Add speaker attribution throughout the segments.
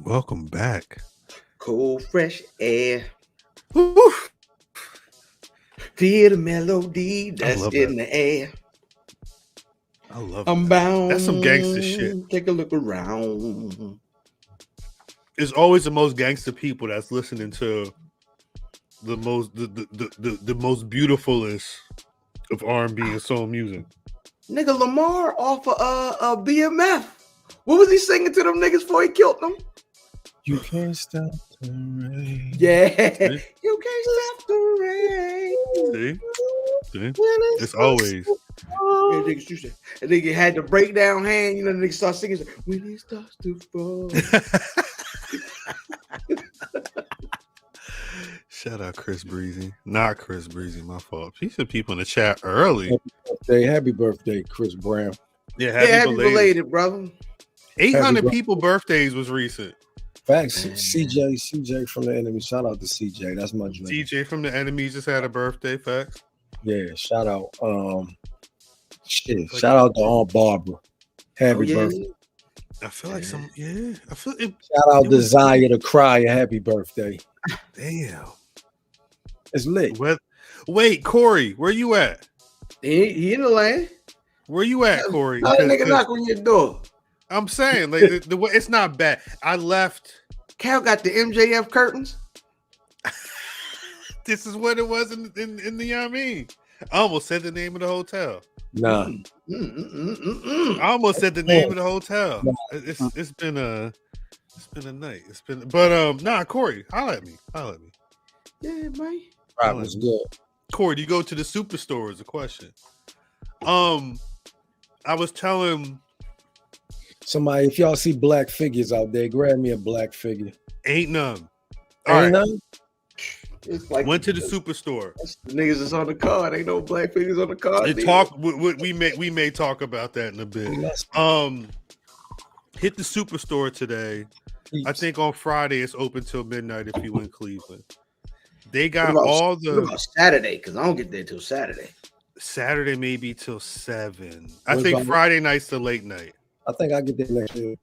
Speaker 1: Welcome back.
Speaker 2: Cool, fresh air.
Speaker 1: Woo.
Speaker 2: Feel the melody that's
Speaker 1: love
Speaker 2: in
Speaker 1: that.
Speaker 2: the air.
Speaker 1: I love
Speaker 2: I'm
Speaker 1: that.
Speaker 2: bound.
Speaker 1: That's some gangster shit.
Speaker 2: Take a look around.
Speaker 1: It's always the most gangster people that's listening to the most the most beautifulest of R&B and soul music.
Speaker 2: Nigga Lamar off of BMF. What was he singing to them niggas before he killed them?
Speaker 1: You can't stop the rain.
Speaker 2: Yeah. You can't stop the rain.
Speaker 1: See? It's always.
Speaker 2: Yeah, niggas, you said. And nigga had the breakdown hand, you know, the nigga start singing when it starts to fall.
Speaker 1: Shout out Chris Breezy. Not Chris Breezy, my fault. He said people in the chat early.
Speaker 3: Happy birthday, Chris Brown.
Speaker 1: Yeah, happy belated,
Speaker 2: brother.
Speaker 1: 800 people birthdays was recent.
Speaker 3: Facts. CJ from the enemy. Shout out to CJ. That's my dream.
Speaker 1: CJ from the enemy just had a birthday. Facts.
Speaker 3: Yeah, shout out. Shout out to Aunt Barbara. Happy birthday.
Speaker 1: I feel like some. Yeah, I feel it.
Speaker 3: Shout out to Zaya to Cry. Happy birthday.
Speaker 1: Damn,
Speaker 3: it's lit.
Speaker 1: Wait, Corey, where you at?
Speaker 2: He in the lane.
Speaker 1: Where you at, Corey?
Speaker 2: How that nigga knock on your door?
Speaker 1: I'm saying, like, the way it's not bad. I left.
Speaker 2: Cal got the MJF curtains.
Speaker 1: This is what it was in the I mean. I almost said the name of the hotel.
Speaker 3: Nah.
Speaker 1: I almost said the name of the hotel. It's been a night. Nah, Corey, holla at me.
Speaker 2: Yeah, man.
Speaker 3: Right, was good.
Speaker 1: Corey, do you go to the superstore is a question. I was telling
Speaker 3: somebody, if y'all see black figures out there, grab me a black figure.
Speaker 1: Ain't none.
Speaker 3: None?
Speaker 2: It's like
Speaker 1: went to the superstore.
Speaker 2: The niggas is on the card. Ain't no black figures on the card.
Speaker 1: We may talk about that in a bit. Hit the superstore today. I think on Friday it's open till midnight if you in Cleveland. They got all the.
Speaker 2: What about Saturday? Because I don't get there till Saturday.
Speaker 1: Saturday maybe till 7. I think Friday night's the late night.
Speaker 3: I think I get there next year.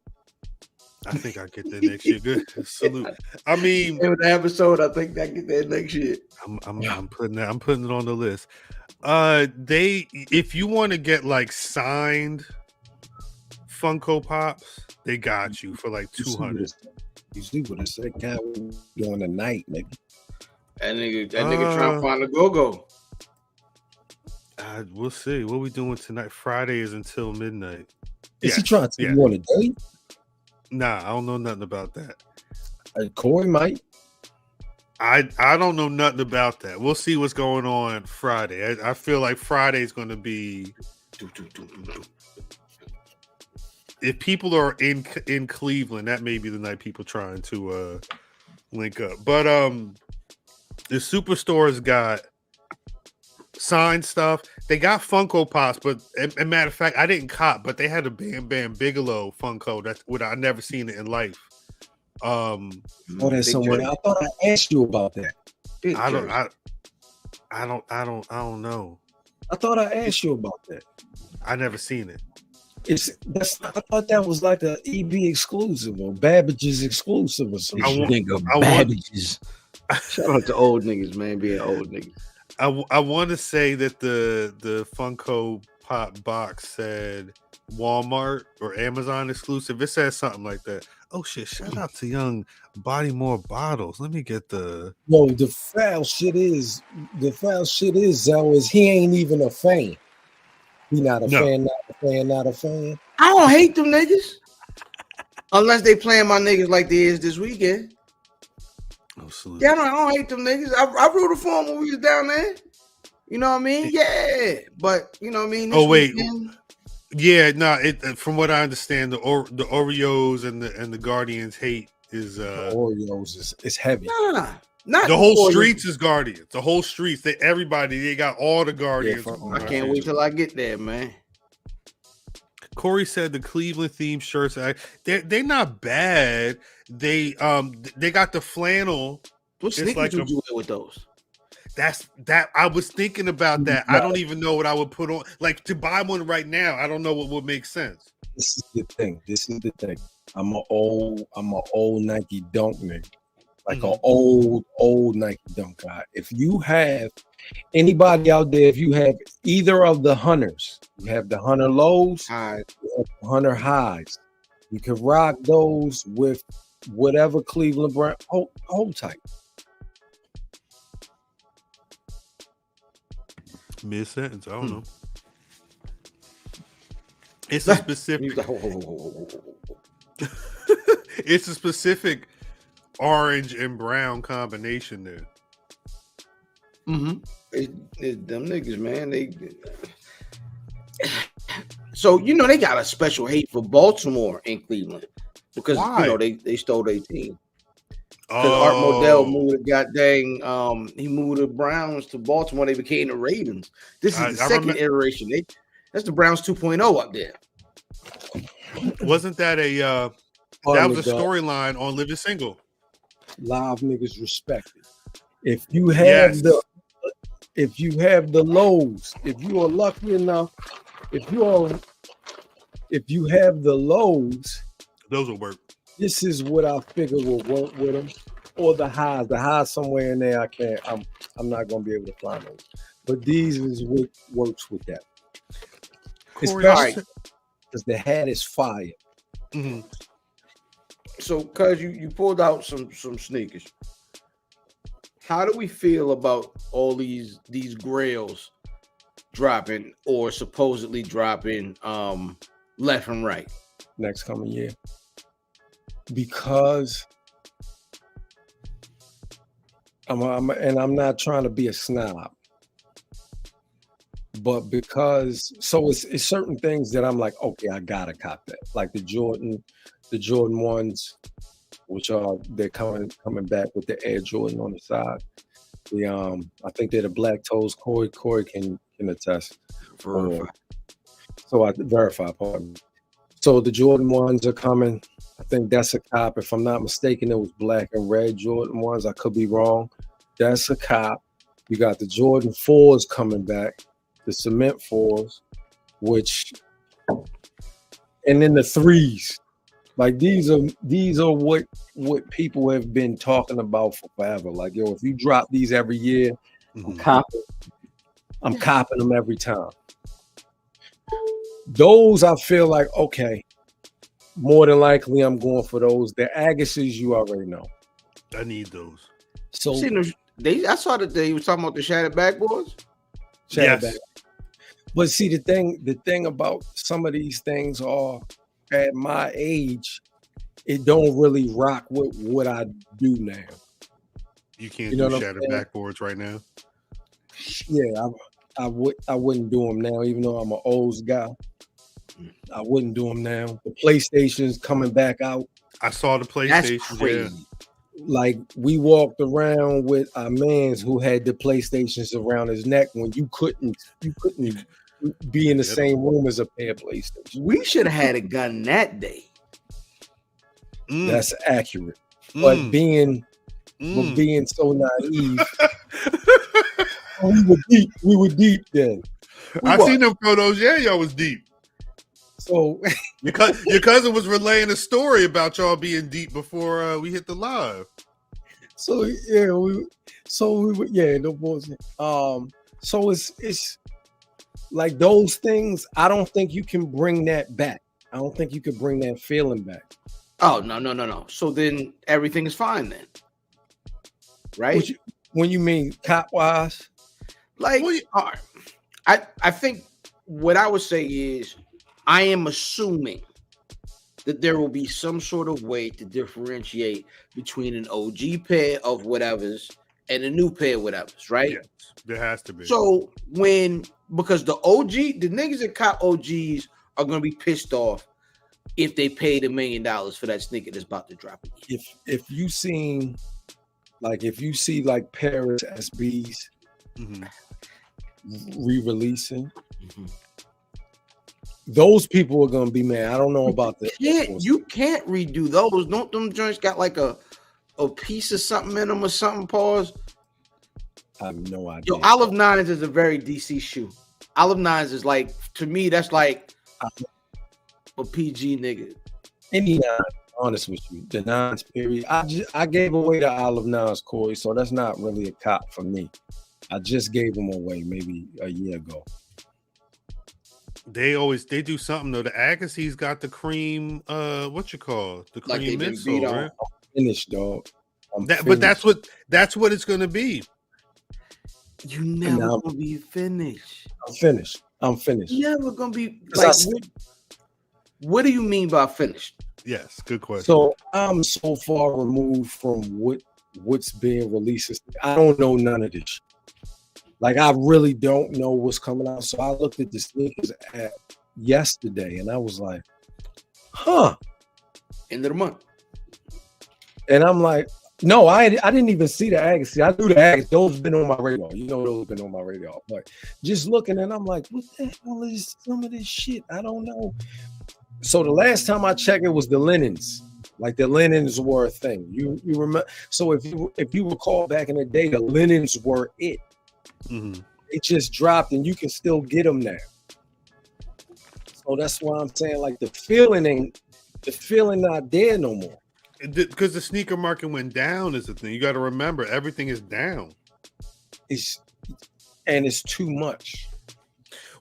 Speaker 1: Good. Salute. I mean,
Speaker 2: the episode. I think I get there next year.
Speaker 1: I'm putting it on the list. If you want to get like signed Funko Pops, they got you for like 200.
Speaker 3: You see what I said? Guy doing the night, nigga.
Speaker 2: That nigga trying to find a go-go.
Speaker 1: We'll see. What we doing tonight? Friday is until midnight.
Speaker 3: Is he trying to take you on a date?
Speaker 1: Nah, I don't know nothing about that.
Speaker 3: Corey might.
Speaker 1: I don't know nothing about that. We'll see what's going on Friday. I feel like Friday's going to be. If people are in Cleveland, that may be the night people trying to link up. But the superstore's got signed stuff. They got Funko Pops, but as a matter of fact, I didn't cop, but they had a Bam Bam Bigelow Funko. That's what I never seen it in life.
Speaker 3: That's somewhere. I thought I asked you about that.
Speaker 1: I don't know.
Speaker 3: I thought I asked you about that.
Speaker 1: I never seen it.
Speaker 3: I thought that was like a EB exclusive or Babbage's exclusive or something.
Speaker 2: Babbage's. Shout out to old niggas, man, being old niggas.
Speaker 1: I want to say that the Funko Pop box said Walmart or Amazon exclusive. It says something like that. Oh shit! Shout out to young Bodymore Bottles. Let me get the.
Speaker 3: No, the foul shit is Zell is he ain't even a fan. He not a fan.
Speaker 2: I don't hate them niggas unless they playing my niggas like they is this weekend.
Speaker 1: Absolutely.
Speaker 2: Yeah, I don't hate them niggas. I rooted for them when we was down there. You know what I mean? Yeah, but you know what I mean.
Speaker 1: Weekend, yeah, no. From what I understand, the Oreos and the Guardians hate is
Speaker 3: the Oreos is heavy.
Speaker 2: Nah, not
Speaker 1: the whole streets is Guardians. The whole streets, they got all the Guardians.
Speaker 2: Yeah, I can't wait till I get there, man.
Speaker 1: Corey said the Cleveland themed shirts. They're not bad. They got the flannel.
Speaker 2: What sneakers would you wear with those?
Speaker 1: I was thinking about that. I don't even know what I would put on. Like to buy one right now, I don't know what would make sense.
Speaker 3: This is the thing. I'm an old Nike Dunk nigga. Like an old Nike Dunk guy. If you have anybody out there, if you have either of the Hunters, you have the Hunter lows, you have the Hunter highs. You can rock those with whatever Cleveland brand. Hold tight.
Speaker 1: Mid-sentence, I don't know. It's a specific. It's a specific orange and brown combination there.
Speaker 2: Them niggas, man. So they got a special hate for Baltimore and Cleveland because they stole their team. Because Art Modell moved he moved the Browns to Baltimore. They became the Ravens. This is the second iteration. That's the Browns 2.0 up there.
Speaker 1: Wasn't that that was a storyline on Living Single?
Speaker 3: Live niggas respect it. If you have the lows, if you are lucky enough, if you have the lows,
Speaker 1: those will work.
Speaker 3: This is what I figure will work with them, or the highs. The highs somewhere in there. I'm not gonna be able to find those. But these is what works with that. Especially because the hat is fire.
Speaker 2: Mm-hmm. So, cuz you pulled out some sneakers. How do we feel about all these grails dropping or supposedly dropping left and right
Speaker 3: next coming year? Because I'm not trying to be a snob, but because it's certain things that I'm like, okay, I gotta cop that. Like the Jordan ones, which they're coming back with the Air Jordan on the side. I think they're the black toes. Corey can attest. So I verify, pardon. So the Jordan ones are coming. I think that's a cop. If I'm not mistaken, it was black and red Jordan ones. I could be wrong. That's a cop. You got the Jordan 4s coming back, the cement 4s, and then the 3s. Like these are what people have been talking about for forever. Like, yo, if you drop these every year, I'm copping them every time. Those I feel like, okay, more than likely I'm going for those. The Agassiz, you already know.
Speaker 1: I need those.
Speaker 3: So
Speaker 2: I saw that they were talking about the shattered backboards.
Speaker 3: Back. But see, the thing about some of these things are, at my age, it don't really rock with what I do now.
Speaker 1: You can't do shattered backboards right now.
Speaker 3: Yeah, I wouldn't do them now, even though I'm an old guy. I wouldn't do them now. The PlayStation's coming back out.
Speaker 1: I saw the PlayStation.
Speaker 2: That's crazy.
Speaker 3: Yeah. Like we walked around with our mans who had the PlayStations around his neck when you couldn't be in the same room as a pair of PlayStations.
Speaker 2: We should have had a gun that day.
Speaker 3: That's accurate. But being so naive, we were deep then.
Speaker 1: I seen them photos. Yeah, y'all was deep.
Speaker 3: So
Speaker 1: your cousin was relaying a story about y'all being deep before we hit the live.
Speaker 3: So yeah, no bullshit. So it's like those things. I don't think you can bring that back. I don't think you could bring that feeling back.
Speaker 2: Oh no. So then everything is fine then, right?
Speaker 3: When you mean cop wise,
Speaker 2: like all right. I think what I would say is, I am assuming that there will be some sort of way to differentiate between an OG pair of whatevers and a new pair of whatevers, right?
Speaker 1: Yes, there has to be.
Speaker 2: So because the niggas that cop OGs are going to be pissed off if they paid $1 million for that sneaker that's about to drop again.
Speaker 3: If you see like Paris SBs re-releasing, those people are gonna be mad. I don't know about that.
Speaker 2: You can't redo those. Don't them joints got like a piece of something in them or something? Pause.
Speaker 3: I have no idea.
Speaker 2: Yo, Olive Nines is a very DC shoe. Olive Nines is like, to me, that's like a PG nigga.
Speaker 3: Any nine, honest with you, the nines period. I gave away the Olive Nines, Corey, so that's not really a cop for me. I just gave them away maybe a year ago.
Speaker 1: They do something though. The Agassiz got the cream. What you call the cream
Speaker 2: like
Speaker 1: midsole, right?
Speaker 3: Finished, dog.
Speaker 1: But that's what it's gonna be.
Speaker 2: You never gonna be finished.
Speaker 3: I'm finished.
Speaker 2: You never gonna be like. What do you mean by finished?
Speaker 1: Yes, good question.
Speaker 3: So I'm so far removed from what's being released. I don't know none of this. Like, I really don't know what's coming out. So I looked at the sneakers yesterday and I was like, huh.
Speaker 2: End of the month.
Speaker 3: And I'm like, no, I didn't even see the Agassi. I knew the Agassi. Those have been on my radar. You know, those have been on my radar. But just looking and I'm like, what the hell is some of this shit? I don't know. So the last time I checked, it was the linens. Like, the linens were a thing. You remember? So if you recall back in the day, the linens were it.
Speaker 1: Mm-hmm.
Speaker 3: It just dropped, and you can still get them now. So that's why I'm saying, like, the feeling not there no more.
Speaker 1: Because the sneaker market went down is the thing. You got to remember, everything is down.
Speaker 3: It's too much.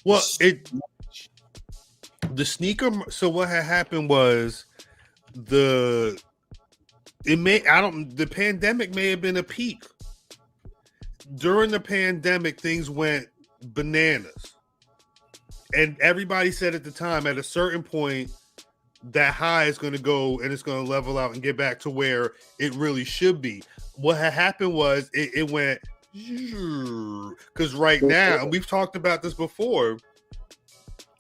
Speaker 1: Well, the sneaker. So what had happened was the pandemic may have been a peak. During the pandemic, things went bananas. And everybody said at the time, at a certain point, that high is going to go and it's going to level out and get back to where it really should be. What had happened was it went, because right now, and we've talked about this before,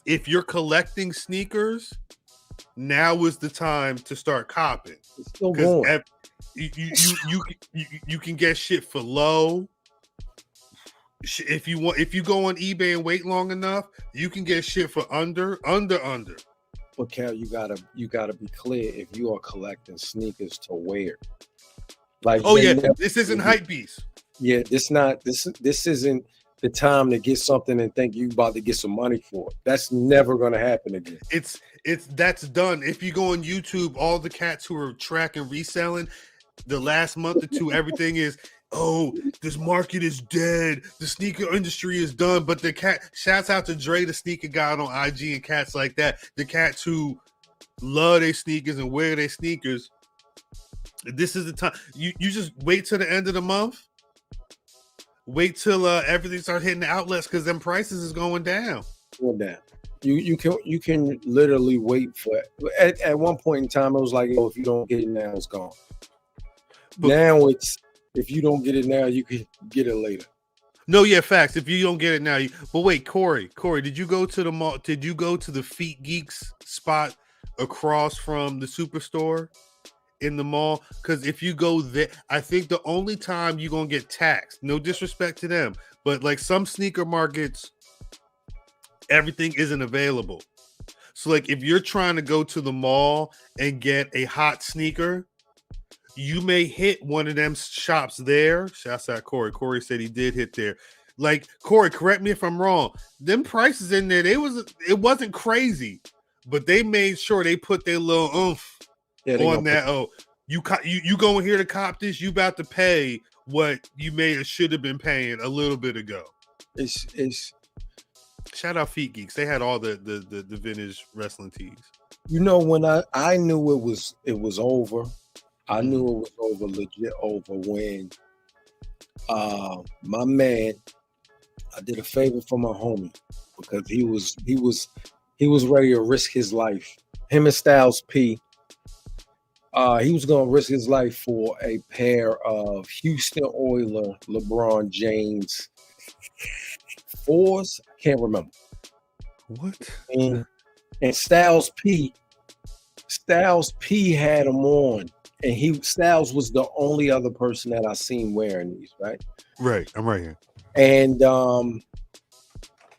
Speaker 1: if you're collecting sneakers, now is the time to start copping.
Speaker 3: It's still going.
Speaker 1: You can get shit for low. If you go on eBay and wait long enough, you can get shit for under.
Speaker 3: But Cal, you gotta be clear if you are collecting sneakers to wear. Like,
Speaker 1: this isn't hype beast.
Speaker 3: Yeah, this isn't the time to get something and think you about to get some money for it. That's never gonna happen again.
Speaker 1: That's done. If you go on YouTube, all the cats who are tracking reselling the last month or two, everything is, oh, this market is dead. The sneaker industry is done. But the cat, shouts out to Dre, the sneaker guy on IG, and cats like that. The cats who love their sneakers and wear their sneakers. This is the time. You just wait till the end of the month. Wait till everything starts hitting the outlets, because them prices is going down.
Speaker 3: You can literally wait for it. At one point in time, it was like, if you don't get it now, it's gone. But now it's, if you don't get it now, you can get it later.
Speaker 1: No, yeah, facts. If you don't get it now, but wait, Corey, did you go to the mall? Did you go to the Feet Geeks spot across from the Superstore in the mall? Because if you go there, I think the only time you're gonna get taxed, no disrespect to them, but like some sneaker markets, everything isn't available. So like if you're trying to go to the mall and get a hot sneaker, you may hit one of them shops there. Shouts out Corey. Corey said he did hit there. Like, Corey, correct me if I'm wrong. Them prices in there, it wasn't crazy, but they made sure they put their little oomph on that. Oh, you going here to cop this? You about to pay what you may or should have been paying a little bit ago.
Speaker 3: It's
Speaker 1: shout out Feet Geeks. They had all the vintage wrestling tees.
Speaker 3: You know, when I knew it was over. I knew it was over, legit over, when my man, I did a favor for my homie, because he was ready to risk his life. Him and Styles P. He was gonna risk his life for a pair of Houston Oilers LeBron James 4s. I can't remember.
Speaker 1: What?
Speaker 3: And Styles P had them on. And Styles was the only other person that I seen wearing these, right?
Speaker 1: Right, I'm right here.
Speaker 3: And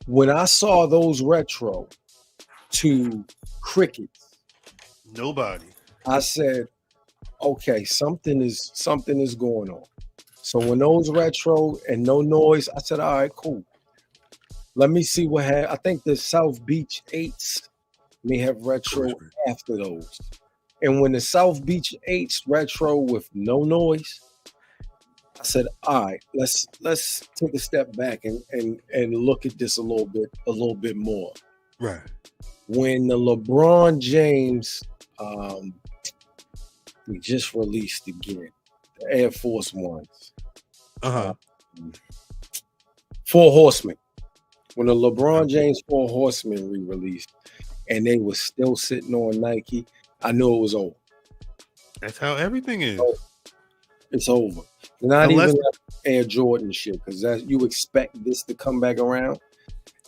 Speaker 3: when I saw those retro to Crickets,
Speaker 1: nobody,
Speaker 3: I said, okay, something is going on. So when those retro and no noise, I said, all right, cool. Let me see what I think the South Beach 8s may have retro after those. And when the South Beach 8s retro with no noise, I said, all right, let's take a step back and look at this a little bit more.
Speaker 1: Right.
Speaker 3: When the LeBron James we just released again, the Air Force Ones. Four Horsemen. When the LeBron James Four Horsemen re-released and they were still sitting on Nike, I knew it was over.
Speaker 1: That's how everything is.
Speaker 3: It's over. Not even Air Jordan shit, because you expect this to come back around.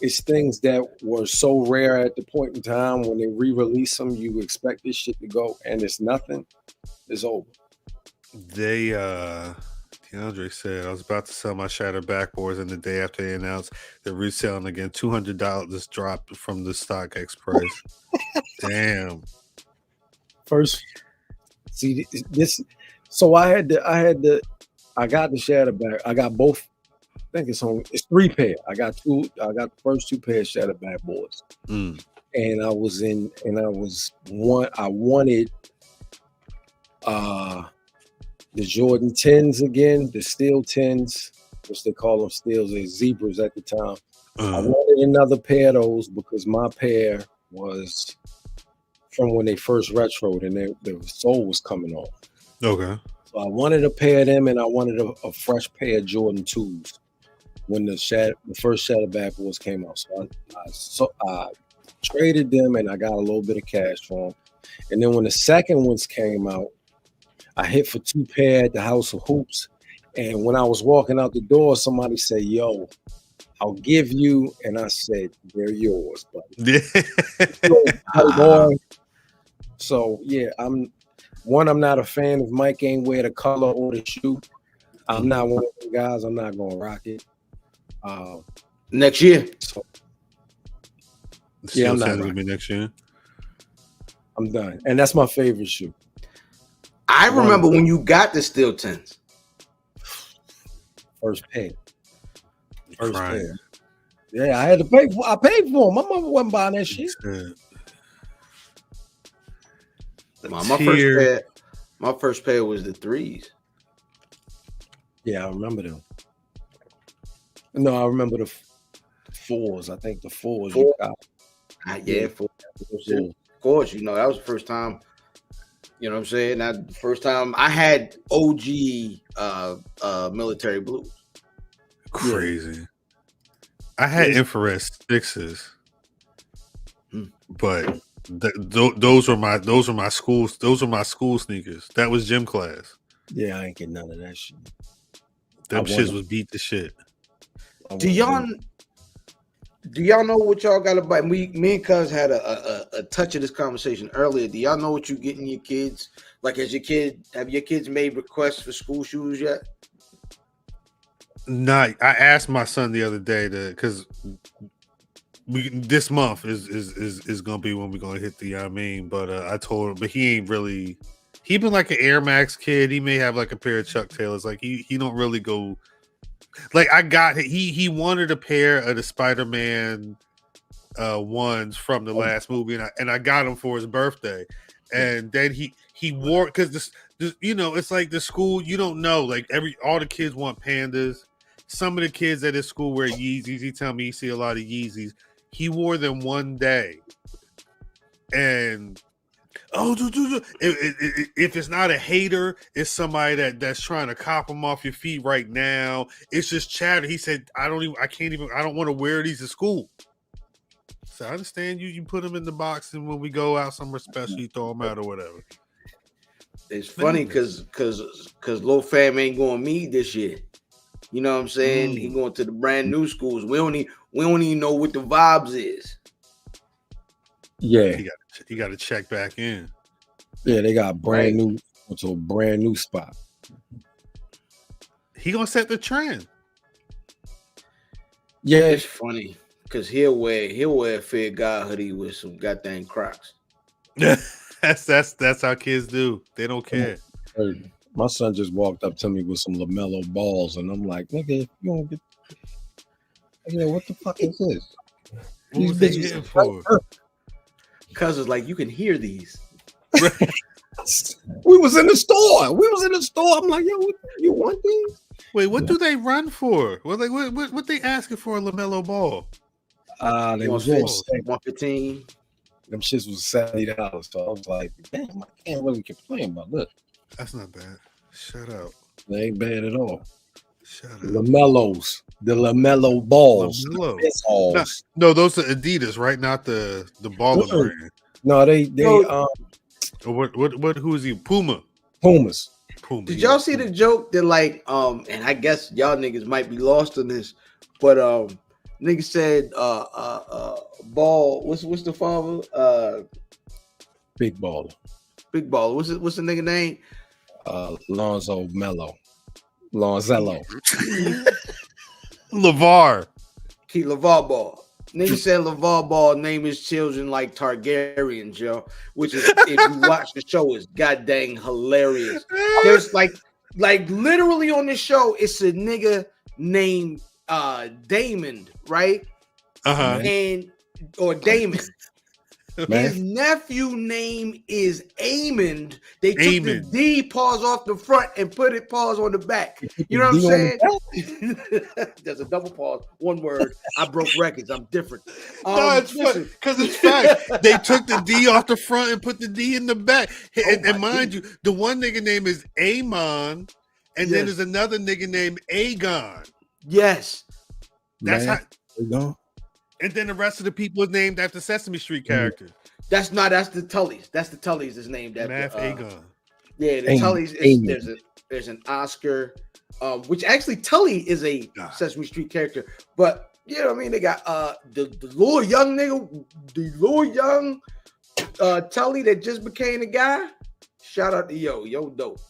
Speaker 3: It's things that were so rare at the point in time when they re-release them, you expect this shit to go, and it's nothing. It's over.
Speaker 1: DeAndre said, I was about to sell my shattered backboards, and the day after they announced they're reselling again, $200 dropped from the StockX price. Damn.
Speaker 3: First, see this. So I got the shattered back. I got both. I think it's 3 pair. I got the first 2 pairs shattered backboards. And I wanted the Jordan 10s again, the steel 10s, which they call them steels, they're zebras at the time. I wanted another pair of those because my pair was from when they first retroed and the sole was coming off. Okay. So I wanted a pair of them and I wanted a fresh pair of Jordan 2s when the first shattered backboards came out. So I traded them and I got a little bit of cash for them. And then when the second ones came out, I hit for 2 pair at the House of Hoops. And when I was walking out the door, somebody said, yo, I'll give you. And I said, they're yours, buddy. So, yeah, I'm not a fan of Mike ain't wear the color or the shoe. I'm not one of them guys. I'm not going to rock it.
Speaker 2: Next year.
Speaker 3: So,
Speaker 1: yeah, I'm not going to be next year.
Speaker 3: I'm done. And that's my favorite shoe.
Speaker 2: I remember when you got the steel 10s.
Speaker 3: First pair. Yeah, I had to pay for. I paid for them. My mother wasn't buying that shit.
Speaker 2: My first pair was the 3s.
Speaker 3: Yeah, I remember them. No, I remember the 4s. I think the 4s. You got.
Speaker 2: Yeah, 4. Of course, that was the first time. You know what I'm saying? That the first time I had OG military blues.
Speaker 1: Crazy. I had infrared 6s, but those were my schools. Those were my school sneakers. That was gym class.
Speaker 3: Yeah, I ain't getting none of that shit.
Speaker 1: Them shits was beat to shit.
Speaker 2: Do y'all know what y'all got to buy? Me and Cuz had a touch of this conversation earlier. Do y'all know what you getting your kids? Like, have your kids made requests for school shoes yet?
Speaker 1: Nah, I asked my son the other day because this month is gonna be when we're gonna hit the but I told him, but he ain't really. He been like an Air Max kid. He may have like a pair of Chuck Taylors. Like he don't really go. Like he wanted a pair of the Spider-Man ones from the last movie, and I got him for his birthday, and then he wore because this it's like the school, you don't know, like all the kids want Pandas. Some of the kids at his school wear Yeezys. He tell me he see a lot of Yeezys. He wore them one day, and if it's not a hater, it's somebody that's trying to cop them off your feet right now. It's just chatter. He said, I don't want to wear these to school. So I understand you put them in the box, and when we go out somewhere special, you throw them out or whatever.
Speaker 2: It's funny because Lil Fam ain't going me this year. You know what I'm saying? He going to the brand new schools. We don't even know what the vibes is.
Speaker 3: Yeah,
Speaker 1: he got to check back in.
Speaker 3: Yeah, they got brand new to a brand new spot.
Speaker 1: He gonna set the trend.
Speaker 3: Yeah,
Speaker 2: it's funny because he'll wear a Fear God hoodie with some goddamn Crocs.
Speaker 1: That's how kids do. They don't care.
Speaker 3: My son just walked up to me with some LaMelo balls, and I'm like, nigga, you don't get. What the fuck is this?
Speaker 1: What was they hitting for?
Speaker 2: Cuz it's like you can hear these.
Speaker 3: We was in the store. I'm like, yo, you want these?
Speaker 1: Wait, what do they run for? What they asking for a LaMelo ball?
Speaker 3: They was on
Speaker 2: 115.
Speaker 3: Them shits was $70. So I was like, damn, I can't really complain about this.
Speaker 1: That's not bad. Shut up.
Speaker 3: They ain't bad at all.
Speaker 1: Shut up.
Speaker 3: LaMelos. The LaMelo balls.
Speaker 1: LaMelo. No, those are Adidas, right? Not the baller brand.
Speaker 3: No, they
Speaker 1: who is he? Pumas.
Speaker 2: Did y'all see the joke that like and I guess y'all niggas might be lost in this, but nigga said ball, what's the father?
Speaker 3: Big baller.
Speaker 2: What's the nigga name?
Speaker 3: Lonzello.
Speaker 1: LeVar.
Speaker 2: Keep LeVar Ball. Nigga said LeVar Ball name his children like Targaryens, yo. Which is, if you watch the show, is goddamn hilarious. There's like literally on the show, it's a nigga named Damon, right? Or Damon. His nephew name is Amond. They took the D pause off the front and put it pause on the back. You know what I'm saying? There's a double pause, one word. I broke records. I'm different.
Speaker 1: No, it's funny because it's fact. They took the D off the front and put the D in the back. And mind you, the one nigga name is Amon, and then there's another nigga named Aegon.
Speaker 2: Yes.
Speaker 1: That's how. And then the rest of the people is named after Sesame Street characters.
Speaker 2: That's the Tullys. That's the Tullys is named after.
Speaker 1: Math Aegon.
Speaker 2: Yeah, the Tullys is there's an Oscar, which actually Tully is a Sesame Street character. But you know what I mean? They got the little young nigga, the little young Tully that just became a guy. Shout out to yo dope.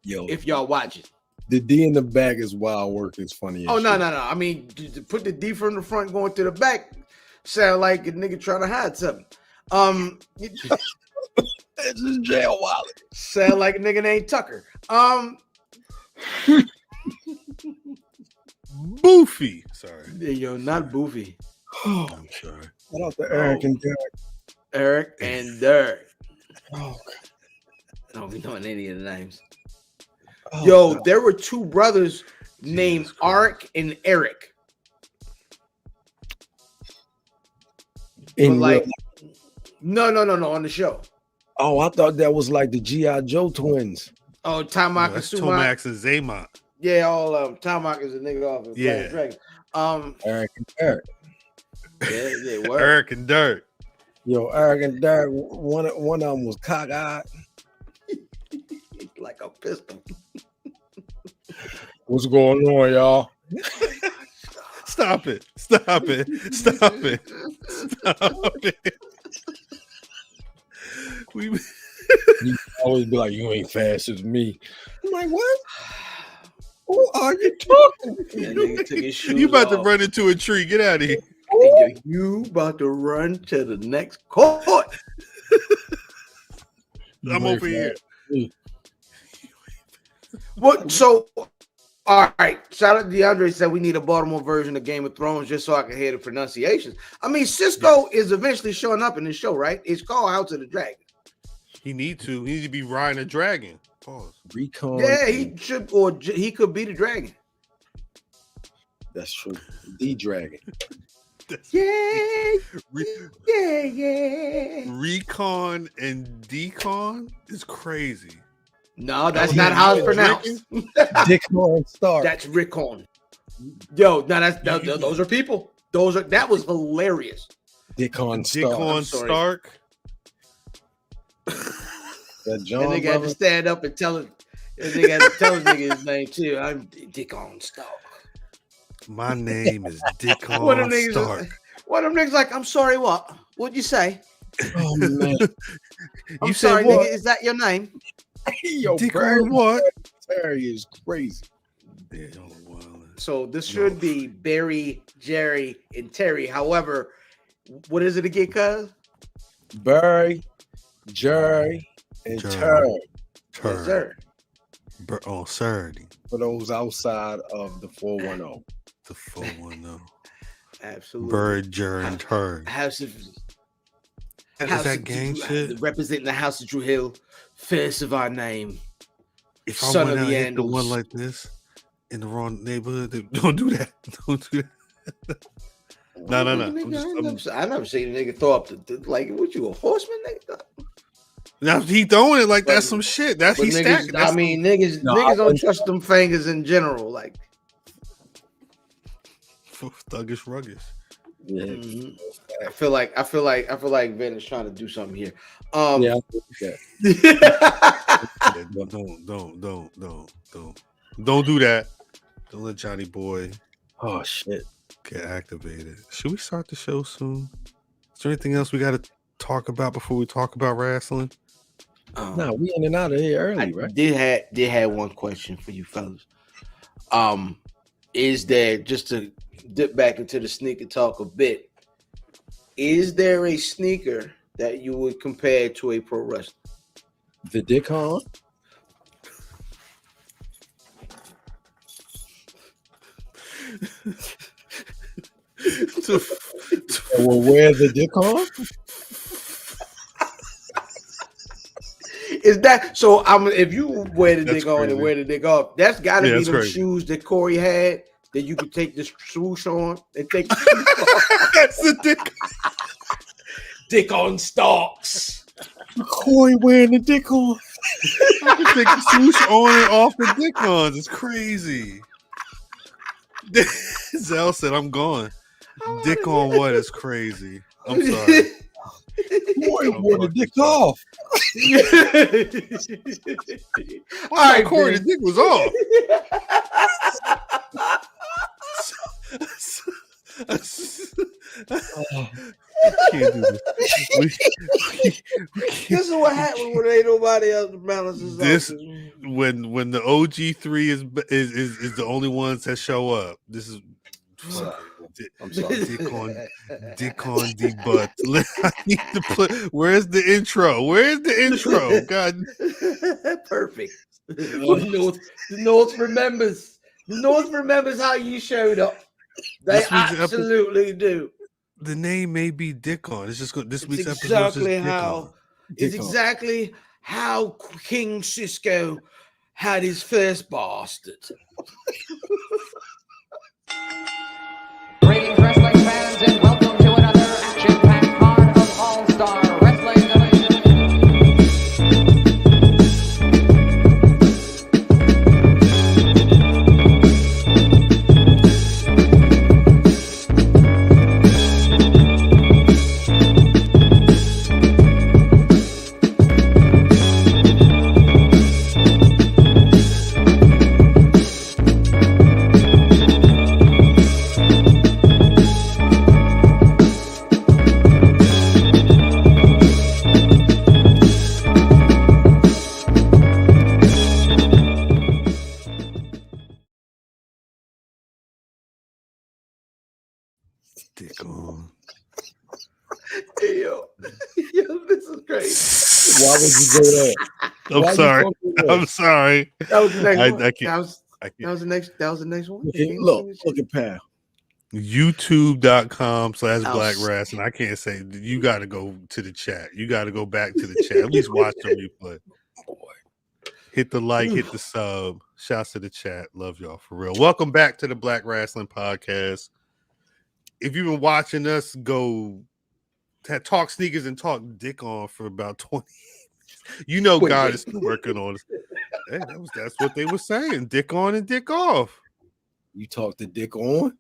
Speaker 2: Yo, if y'all watch it.
Speaker 3: The D in the back is wild work. It's funny.
Speaker 2: Oh, no. I mean, to put the D from the front going to the back sound like a nigga trying to hide something.
Speaker 3: It's just jail wallet.
Speaker 2: Sound like a nigga named Tucker.
Speaker 1: Boofy. Sorry.
Speaker 2: Yo, not Boofy.
Speaker 3: Oh, I'm sorry. Shout out to Eric and Derek.
Speaker 2: Eric and Derek. Oh, I don't be knowing any of the names. Oh, yo, God. There were two brothers named Ark and Eric. No, on the show.
Speaker 3: Oh, I thought that was like the G.I. Joe twins.
Speaker 2: Oh, Tomac and Sumac.
Speaker 1: Tomax and Zaymont.
Speaker 2: Yeah, all of them. Tomac is a nigga off of Black Dragon.
Speaker 3: Eric and Derek.
Speaker 2: Yeah, what?
Speaker 1: Eric and Dirt.
Speaker 3: Yo, Eric and Derek, one of them was cockeyed.
Speaker 2: Like a pistol.
Speaker 3: What's going on, y'all?
Speaker 1: Stop it.
Speaker 3: You always be like, you ain't fast as me. I'm like, what? Who are you talking to?
Speaker 1: You about to run into a tree. Get out of here.
Speaker 2: You about to run to the next court.
Speaker 1: I'm over here.
Speaker 2: What? So, all right. Shout out to DeAndre said we need a Baltimore version of Game of Thrones just so I can hear the pronunciations. I mean, Cisco is eventually showing up in the show, right? It's called House of the Dragon.
Speaker 1: He needs to be riding a dragon. Pause.
Speaker 3: Recon.
Speaker 2: Yeah, he should, or he could be the dragon.
Speaker 3: That's true. The dragon.
Speaker 2: Yeah.
Speaker 1: Recon and decon is crazy.
Speaker 2: No, that's not how it's pronounced.
Speaker 3: Dickon Stark.
Speaker 2: That's Rickon. Yo, those are people. That was hilarious.
Speaker 3: Dickon Stark.
Speaker 1: Dickon Stark.
Speaker 2: That nigga had to stand up and tell his nigga his name too. I'm Dickon Stark.
Speaker 1: My name is Dickon Stark.
Speaker 2: One of them niggas like, I'm sorry, what? What'd you say?
Speaker 3: Oh man.
Speaker 2: I'm sorry, nigga. Is that your name?
Speaker 3: Yo,
Speaker 1: Dickon what?
Speaker 3: Terry is crazy.
Speaker 2: So this should be Barry, Jerry, and Terry. However, what is it again, cuz?
Speaker 3: Barry, Jerry, and Terry.
Speaker 2: Yes, sir.
Speaker 1: On Saturday.
Speaker 3: For those outside of the 410.
Speaker 1: The 410.
Speaker 2: Absolutely.
Speaker 1: Bird, Jern, Turn.
Speaker 2: House of
Speaker 1: that gang shit?
Speaker 2: Representing the House of Drew Hill, first of our name.
Speaker 1: If
Speaker 2: Son
Speaker 1: I
Speaker 2: of
Speaker 1: went out
Speaker 2: the
Speaker 1: and hit the
Speaker 2: Andals.
Speaker 1: one like this in the wrong neighborhood, don't do that. Don't do that. No.
Speaker 2: I never seen a nigga throw up like, what you, a horseman, nigga?
Speaker 1: Now he throwing it like that's some shit. That's he
Speaker 2: niggas,
Speaker 1: stacking.
Speaker 2: Niggas don't trust them fingers in general. Like
Speaker 1: thuggish, ruggish.
Speaker 2: Yeah. Mm-hmm. I feel like Vin is trying to do something here.
Speaker 3: Yeah.
Speaker 1: Don't do that. Don't let Johnny Boy.
Speaker 3: Oh shit.
Speaker 1: Get activated. Should we start the show soon? Is there anything else we got to talk about before we talk about wrestling?
Speaker 3: No, we in and out of here early, right?
Speaker 2: Did have one question for you fellas. Is there, just to dip back into the sneaker talk a bit, is there a sneaker that you would compare to a pro wrestler?
Speaker 3: The Dick On? Well, wear the Dick On?
Speaker 2: Is that so? If you wear the
Speaker 1: That's
Speaker 2: dick on
Speaker 1: crazy.
Speaker 2: and wear the dick off, that's got to be the
Speaker 1: crazy.
Speaker 2: shoes that Corey had that you could take the swoosh on and take the shoes off.
Speaker 1: That's the dick.
Speaker 2: Dick on stalks.
Speaker 3: Corey wearing the Dick On.
Speaker 1: I can take the swoosh on and off the dick ons. It's crazy. Zell said, "I'm gone." Dick on what is crazy? I'm sorry.
Speaker 3: Corey wore the dick off.
Speaker 2: All right,
Speaker 1: Corey, the dick was off. Can't do this.
Speaker 2: This is what happens when ain't nobody else to balance this out.
Speaker 1: When the OG3 is the only ones that show up. This is
Speaker 3: I'm sorry.
Speaker 1: Dick on D butt. I need to put. Where's the intro? God,
Speaker 2: perfect. The North remembers. The North remembers how you showed up. They absolutely do.
Speaker 1: The name may be Dick on. It's just this week's episode.
Speaker 2: Exactly how. It's exactly how King Cisco had his first bastard.
Speaker 4: Greetings, wrestling fans, and welcome to another action-packed card of All-Star Wrestling.
Speaker 1: Dick on.
Speaker 2: Hey, yo, this is great.
Speaker 3: Why would you go there?
Speaker 1: I'm sorry. I'm sorry.
Speaker 2: That was the next one.
Speaker 1: I can't.
Speaker 2: That was the next one.
Speaker 3: Look at Pal.
Speaker 1: YouTube.com/Black Rasslin. I can't say you got to go to the chat. You got to go back to the chat. At least watch the replay. Hit the like, hit the sub. Shouts to the chat. Love y'all for real. Welcome back to the Black Rasslin Podcast. If you've been watching us go talk sneakers and talk dick on for about 20 years, you know God is still working on us. Hey, that's what they were saying. Dick on and dick off.
Speaker 3: You talk the Dick On?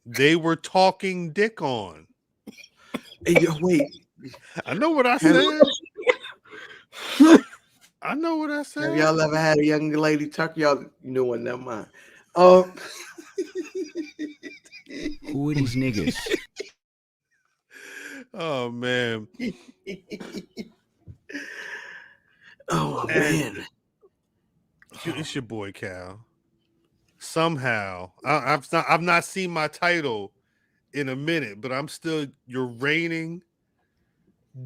Speaker 1: They were talking dick on.
Speaker 2: Hey, yo, wait.
Speaker 1: I know what I said. I know what I said.
Speaker 2: Have y'all ever had a young lady tuck y'all? You know what? Never mind.
Speaker 5: Who are these niggas?
Speaker 1: Oh man.
Speaker 2: Oh man.
Speaker 1: It's your boy Cal. Somehow, I've not seen my title in a minute, but I'm still your reigning,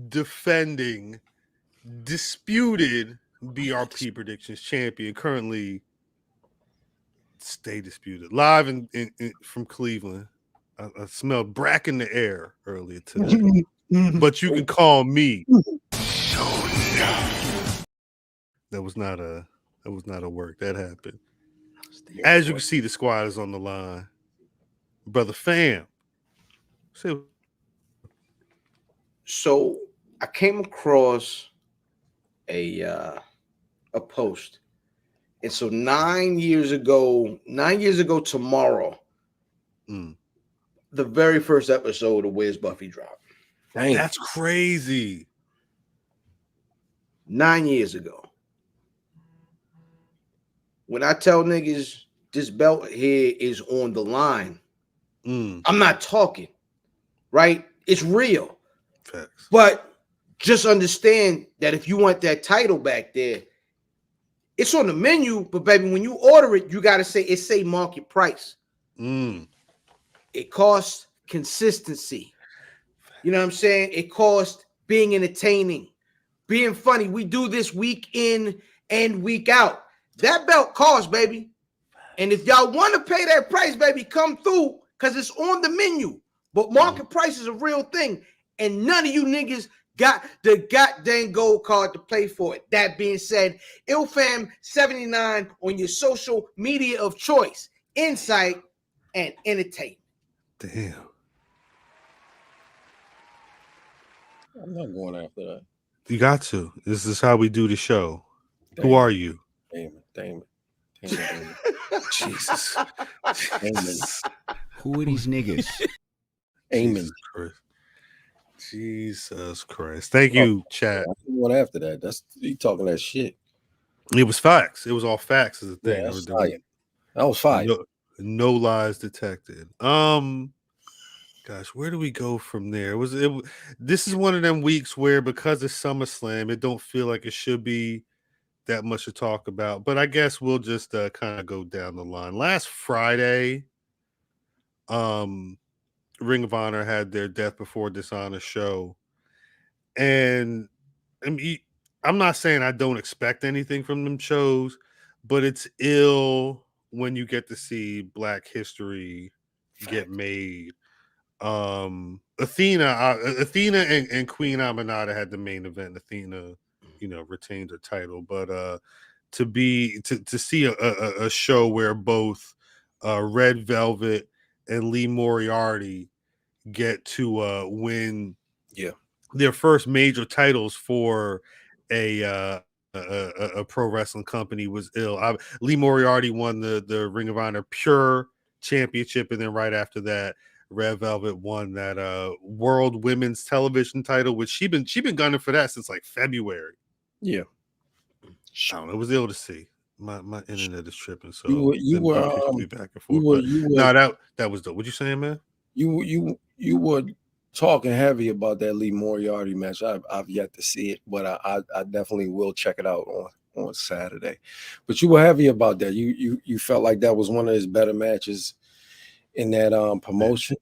Speaker 1: defending, disputed BRP predictions champion, currently stay disputed. Live from Cleveland. I smelled Brack in the air earlier today. But you can call me. That was not a work. That happened. As you can see, the squad is on the line. Brother Fam.
Speaker 2: So I came across a post. And so 9 years ago tomorrow, the very first episode of Where's Buffy dropped.
Speaker 3: Dang.
Speaker 1: That's crazy.
Speaker 2: 9 years ago. When I tell niggas this belt here is on the line, I'm not talking, right? It's real.
Speaker 1: Facts.
Speaker 2: But just understand that if you want that title back there, it's on the menu, but baby, when you order it, you got to say market price. It costs consistency. You know what I'm saying? It costs being entertaining, being funny. We do this week in and week out. That belt costs, baby. And if y'all want to pay that price, baby, come through because it's on the menu. But market price is a real thing. And none of you niggas got the goddamn gold card to play for it. That being said, IlFam79 on your social media of choice, insight, and entertainment.
Speaker 1: Damn.
Speaker 3: I'm not going after that.
Speaker 1: You got to. This is how we do the show.
Speaker 3: Damn.
Speaker 1: Who are you?
Speaker 3: Damn it.
Speaker 1: Jesus.
Speaker 5: Who are these niggas?
Speaker 3: Amen.
Speaker 1: Jesus Christ. Thank you, chat.
Speaker 3: I'm going after that. That's you talking that shit.
Speaker 1: It was facts. It was all facts as a thing.
Speaker 3: Yeah, that was fire.
Speaker 1: No lies detected. Gosh, where do we go from there? This is one of them weeks where because it's SummerSlam, it don't feel like it should be that much to talk about. But I guess we'll just kind of go down the line. Last Friday, Ring of Honor had their Death Before Dishonor show. And I mean, I'm not saying I don't expect anything from them shows, but it's ill when you get to see Black history get made. Athena and Queen Aminata had the main event. Athena, retained her title, but to see a show where both Red Velvet and Lee Moriarty get to win their first major titles for a pro wrestling company was ill. Lee Moriarty won the Ring of Honor Pure Championship, and then right after that, Red Velvet won that World Women's Television title, which she been gunning for that since like February.
Speaker 3: Yeah,
Speaker 1: I don't know. It was ill to see. My internet is tripping, so
Speaker 3: you were
Speaker 1: be back and forth. No, that was dope. What you saying, man?
Speaker 3: You were talking heavy about that Lee Moriarty match. I've yet to see it, but I definitely will check it out on Saturday. But you were heavy about that. You felt like that was one of his better matches in that promotion.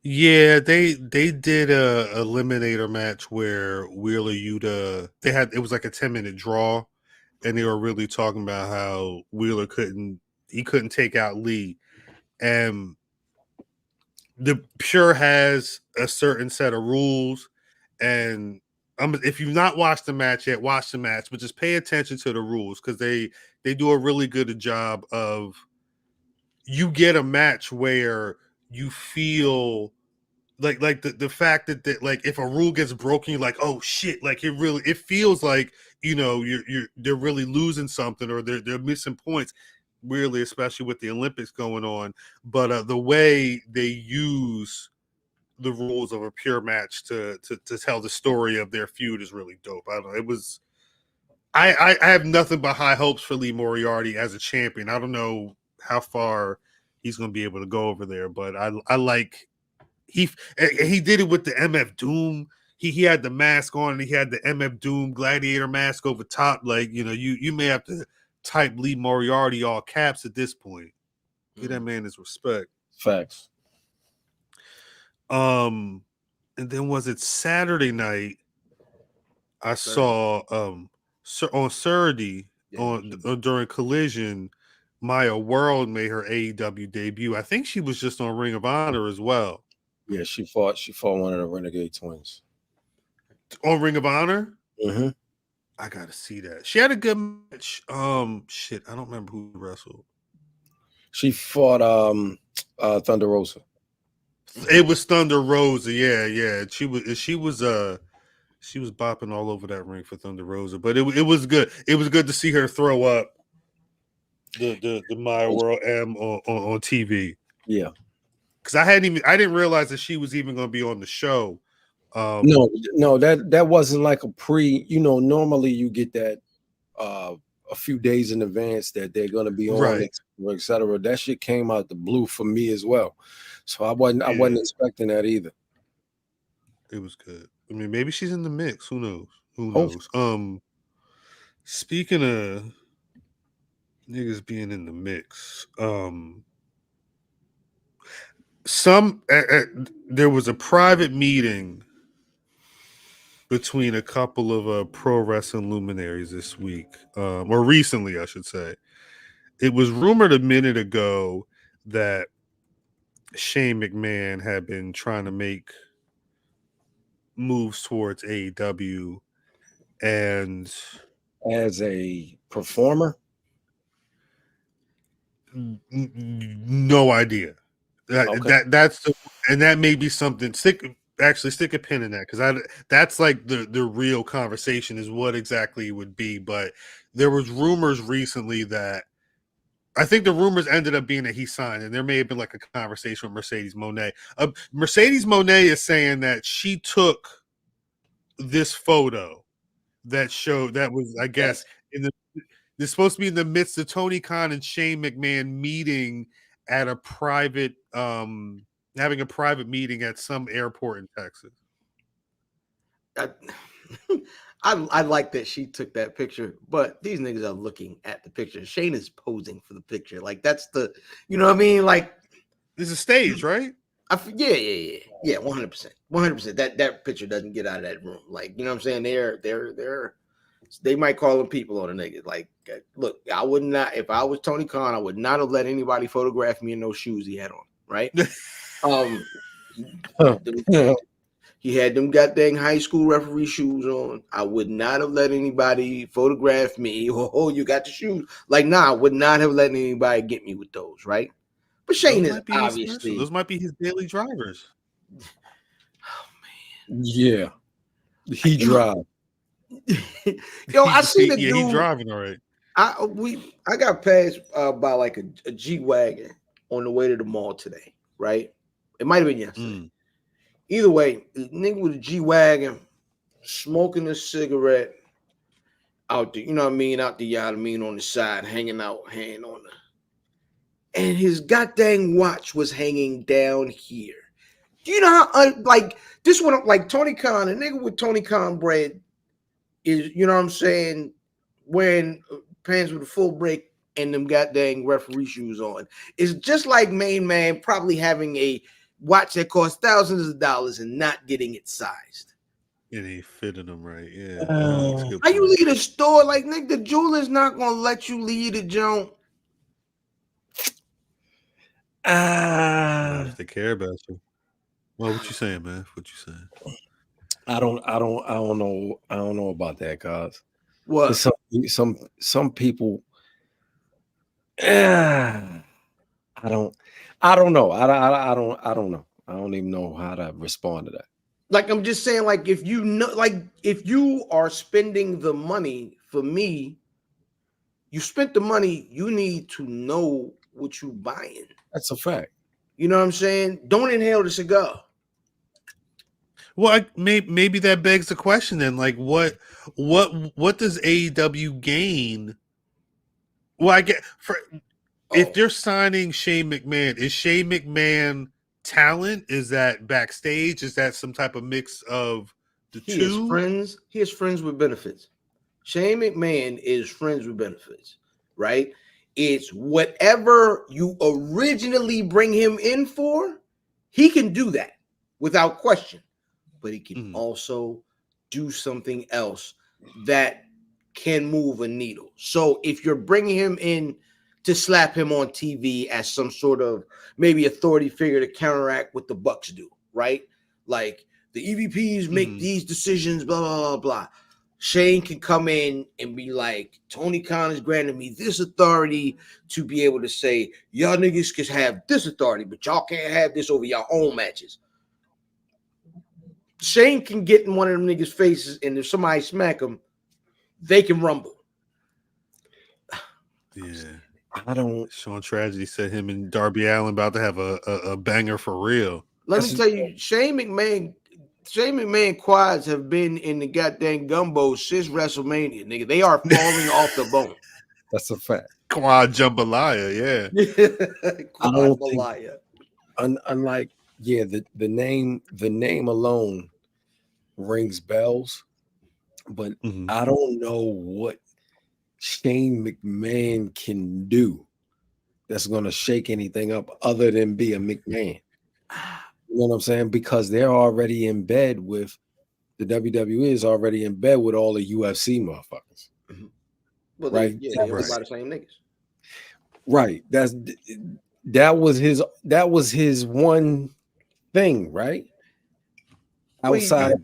Speaker 1: Yeah, they did a eliminator match where Wheeler Yuta, it was like a 10-minute draw, and they were really talking about how Wheeler couldn't take out Lee. And the Pure has a certain set of rules, and if you've not watched the match yet, watch the match, but just pay attention to the rules because they do a really good job of, you get a match where you feel like the fact that like if a rule gets broken, you're like, oh shit, like it feels like they're really losing something or they're missing points, really, especially with the Olympics going on. But the way they use the rules of a pure match to tell the story of their feud is really dope. I don't know. It was I have nothing but high hopes for Lee Moriarty as a champion. I don't know how far he's going to be able to go over there, but I like he did it with the MF Doom. He had the mask on and he had the MF Doom gladiator mask over top. Like, you may have to type Lee Moriarty all caps at this point. Give that man his respect.
Speaker 3: Facts.
Speaker 1: And And then was it Saturday night? I saw on Saturday during Collision, Maya World made her AEW debut. I think she was just on Ring of Honor as well.
Speaker 3: Yeah, she fought one of the Renegade Twins
Speaker 1: on Ring of Honor.
Speaker 3: Mm-hmm.
Speaker 1: I gotta see that. She had a good match. Shit, I don't remember who wrestled.
Speaker 3: She fought Thunder Rosa.
Speaker 1: It was Thunder Rosa. Yeah. She was bopping all over that ring for Thunder Rosa. But it was good. It was good to see her throw up the Maya World M on TV.
Speaker 3: Yeah.
Speaker 1: Because I didn't realize that she was even going to be on the show.
Speaker 3: No, that wasn't like a pre. Normally you get that a few days in advance that they're going to be on,
Speaker 1: right,
Speaker 3: etc. That shit came out the blue for me as well, so I wasn't expecting that either.
Speaker 1: It was good. I mean, maybe she's in the mix. Who knows? Speaking of niggas being in the mix, there was a private meeting between a couple of pro wrestling luminaries this week, or recently, I should say. It was rumored a minute ago that Shane McMahon had been trying to make moves towards AEW, and
Speaker 3: as a performer,
Speaker 1: no idea. That may be something. Stick a pin in that, because that's like the real conversation is what exactly it would be. But there was rumors recently that I think the rumors ended up being that he signed, and there may have been like a conversation with Mercedes Moné. Mercedes Moné is saying that she took this photo that showed that was, I guess, they're supposed to be in the midst of Tony Khan and Shane McMahon meeting at a private, having a private meeting at some airport in Texas.
Speaker 2: I like that she took that picture, but these niggas are looking at the picture. Shane is posing for the picture. Like, that's the, you know what I mean? Like,
Speaker 1: this is stage, right?
Speaker 2: Yeah, 100%. That picture doesn't get out of that room. Like, you know what I'm saying? They might call them people on a nigga. Like, look, I would not, if I was Tony Khan, I would not have let anybody photograph me in those shoes he had on, right? He had them goddamn high school referee shoes on. I would not have let anybody photograph me. Oh, you got the shoes. Like, nah, I would not have let anybody get me with those, right? But Shane is obviously.
Speaker 1: Those might be his daily drivers.
Speaker 2: Oh, man.
Speaker 3: Yeah. He drive.
Speaker 2: Yo, I see the dude.
Speaker 1: He's driving all right.
Speaker 2: I got passed by like a G-Wagon on the way to the mall today, right? It might have been yesterday. Either way, the nigga with a G-Wagon smoking a cigarette out there, you know what I mean, out the yard, on the side, hanging out, hand on the, and his goddamn watch was hanging down here. Do you know how, like, this one, like Tony Khan, a nigga with Tony Khan bread is, you know what I'm saying, wearing pants with a full break and them goddamn referee shoes on. It's just like Main Man probably having a watch that costs thousands of dollars and not getting it sized.
Speaker 1: It ain't fitting them right. Yeah.
Speaker 2: How you leave the store? Like, Nick, the jeweler's not gonna let you leave the joint.
Speaker 1: If they care about you. Well, what you saying, man? What you saying?
Speaker 3: I don't know about that, cuz.
Speaker 2: What?
Speaker 3: Some people. I don't know. I don't know. I don't even know how to respond to that.
Speaker 2: Like, I'm just saying, like, if you know, like, if you are spending the money, for me, you spent the money, you need to know what you're buying.
Speaker 3: That's a fact.
Speaker 2: You know what I'm saying? Don't inhale the cigar.
Speaker 1: Well, maybe that begs the question then. Like, what does AEW gain? Well, I get if you're signing Shane McMahon, is Shane McMahon talent? Is that backstage? Is that some type of mix of the two?
Speaker 2: He is friends with benefits. Shane McMahon is friends with benefits, right? It's whatever you originally bring him in for, he can do that without question. but he can also do something else that can move a needle. So if you're bringing him in to slap him on TV as some sort of maybe authority figure to counteract what the Bucks do, right? Like the EVPs make these decisions, blah, blah, blah, blah. Shane can come in and be like, Tony Khan has granted me this authority to be able to say, y'all niggas can have this authority, but y'all can't have this over your own matches. Shane can get in one of them niggas' faces, and if somebody smack him, they can rumble.
Speaker 1: Yeah.
Speaker 3: I don't.
Speaker 1: Sean Tragedy said him and Darby Allin about to have a banger for real.
Speaker 2: Let me tell you, Shane McMahon quads have been in the goddamn gumbo since WrestleMania, nigga. They are falling off the bone.
Speaker 3: That's a fact.
Speaker 1: Quad jambalaya, yeah.
Speaker 3: Quad jambalaya. Unlike, yeah, the name alone rings bells, but I don't know what Shane McMahon can do that's going to shake anything up other than be a McMahon. You know what I'm saying? Because they're already in bed with the WWE is already in bed with all the UFC motherfuckers.
Speaker 2: Well,
Speaker 3: right?
Speaker 2: They all by the same niggas.
Speaker 3: Right. That was his one thing, right? Outside,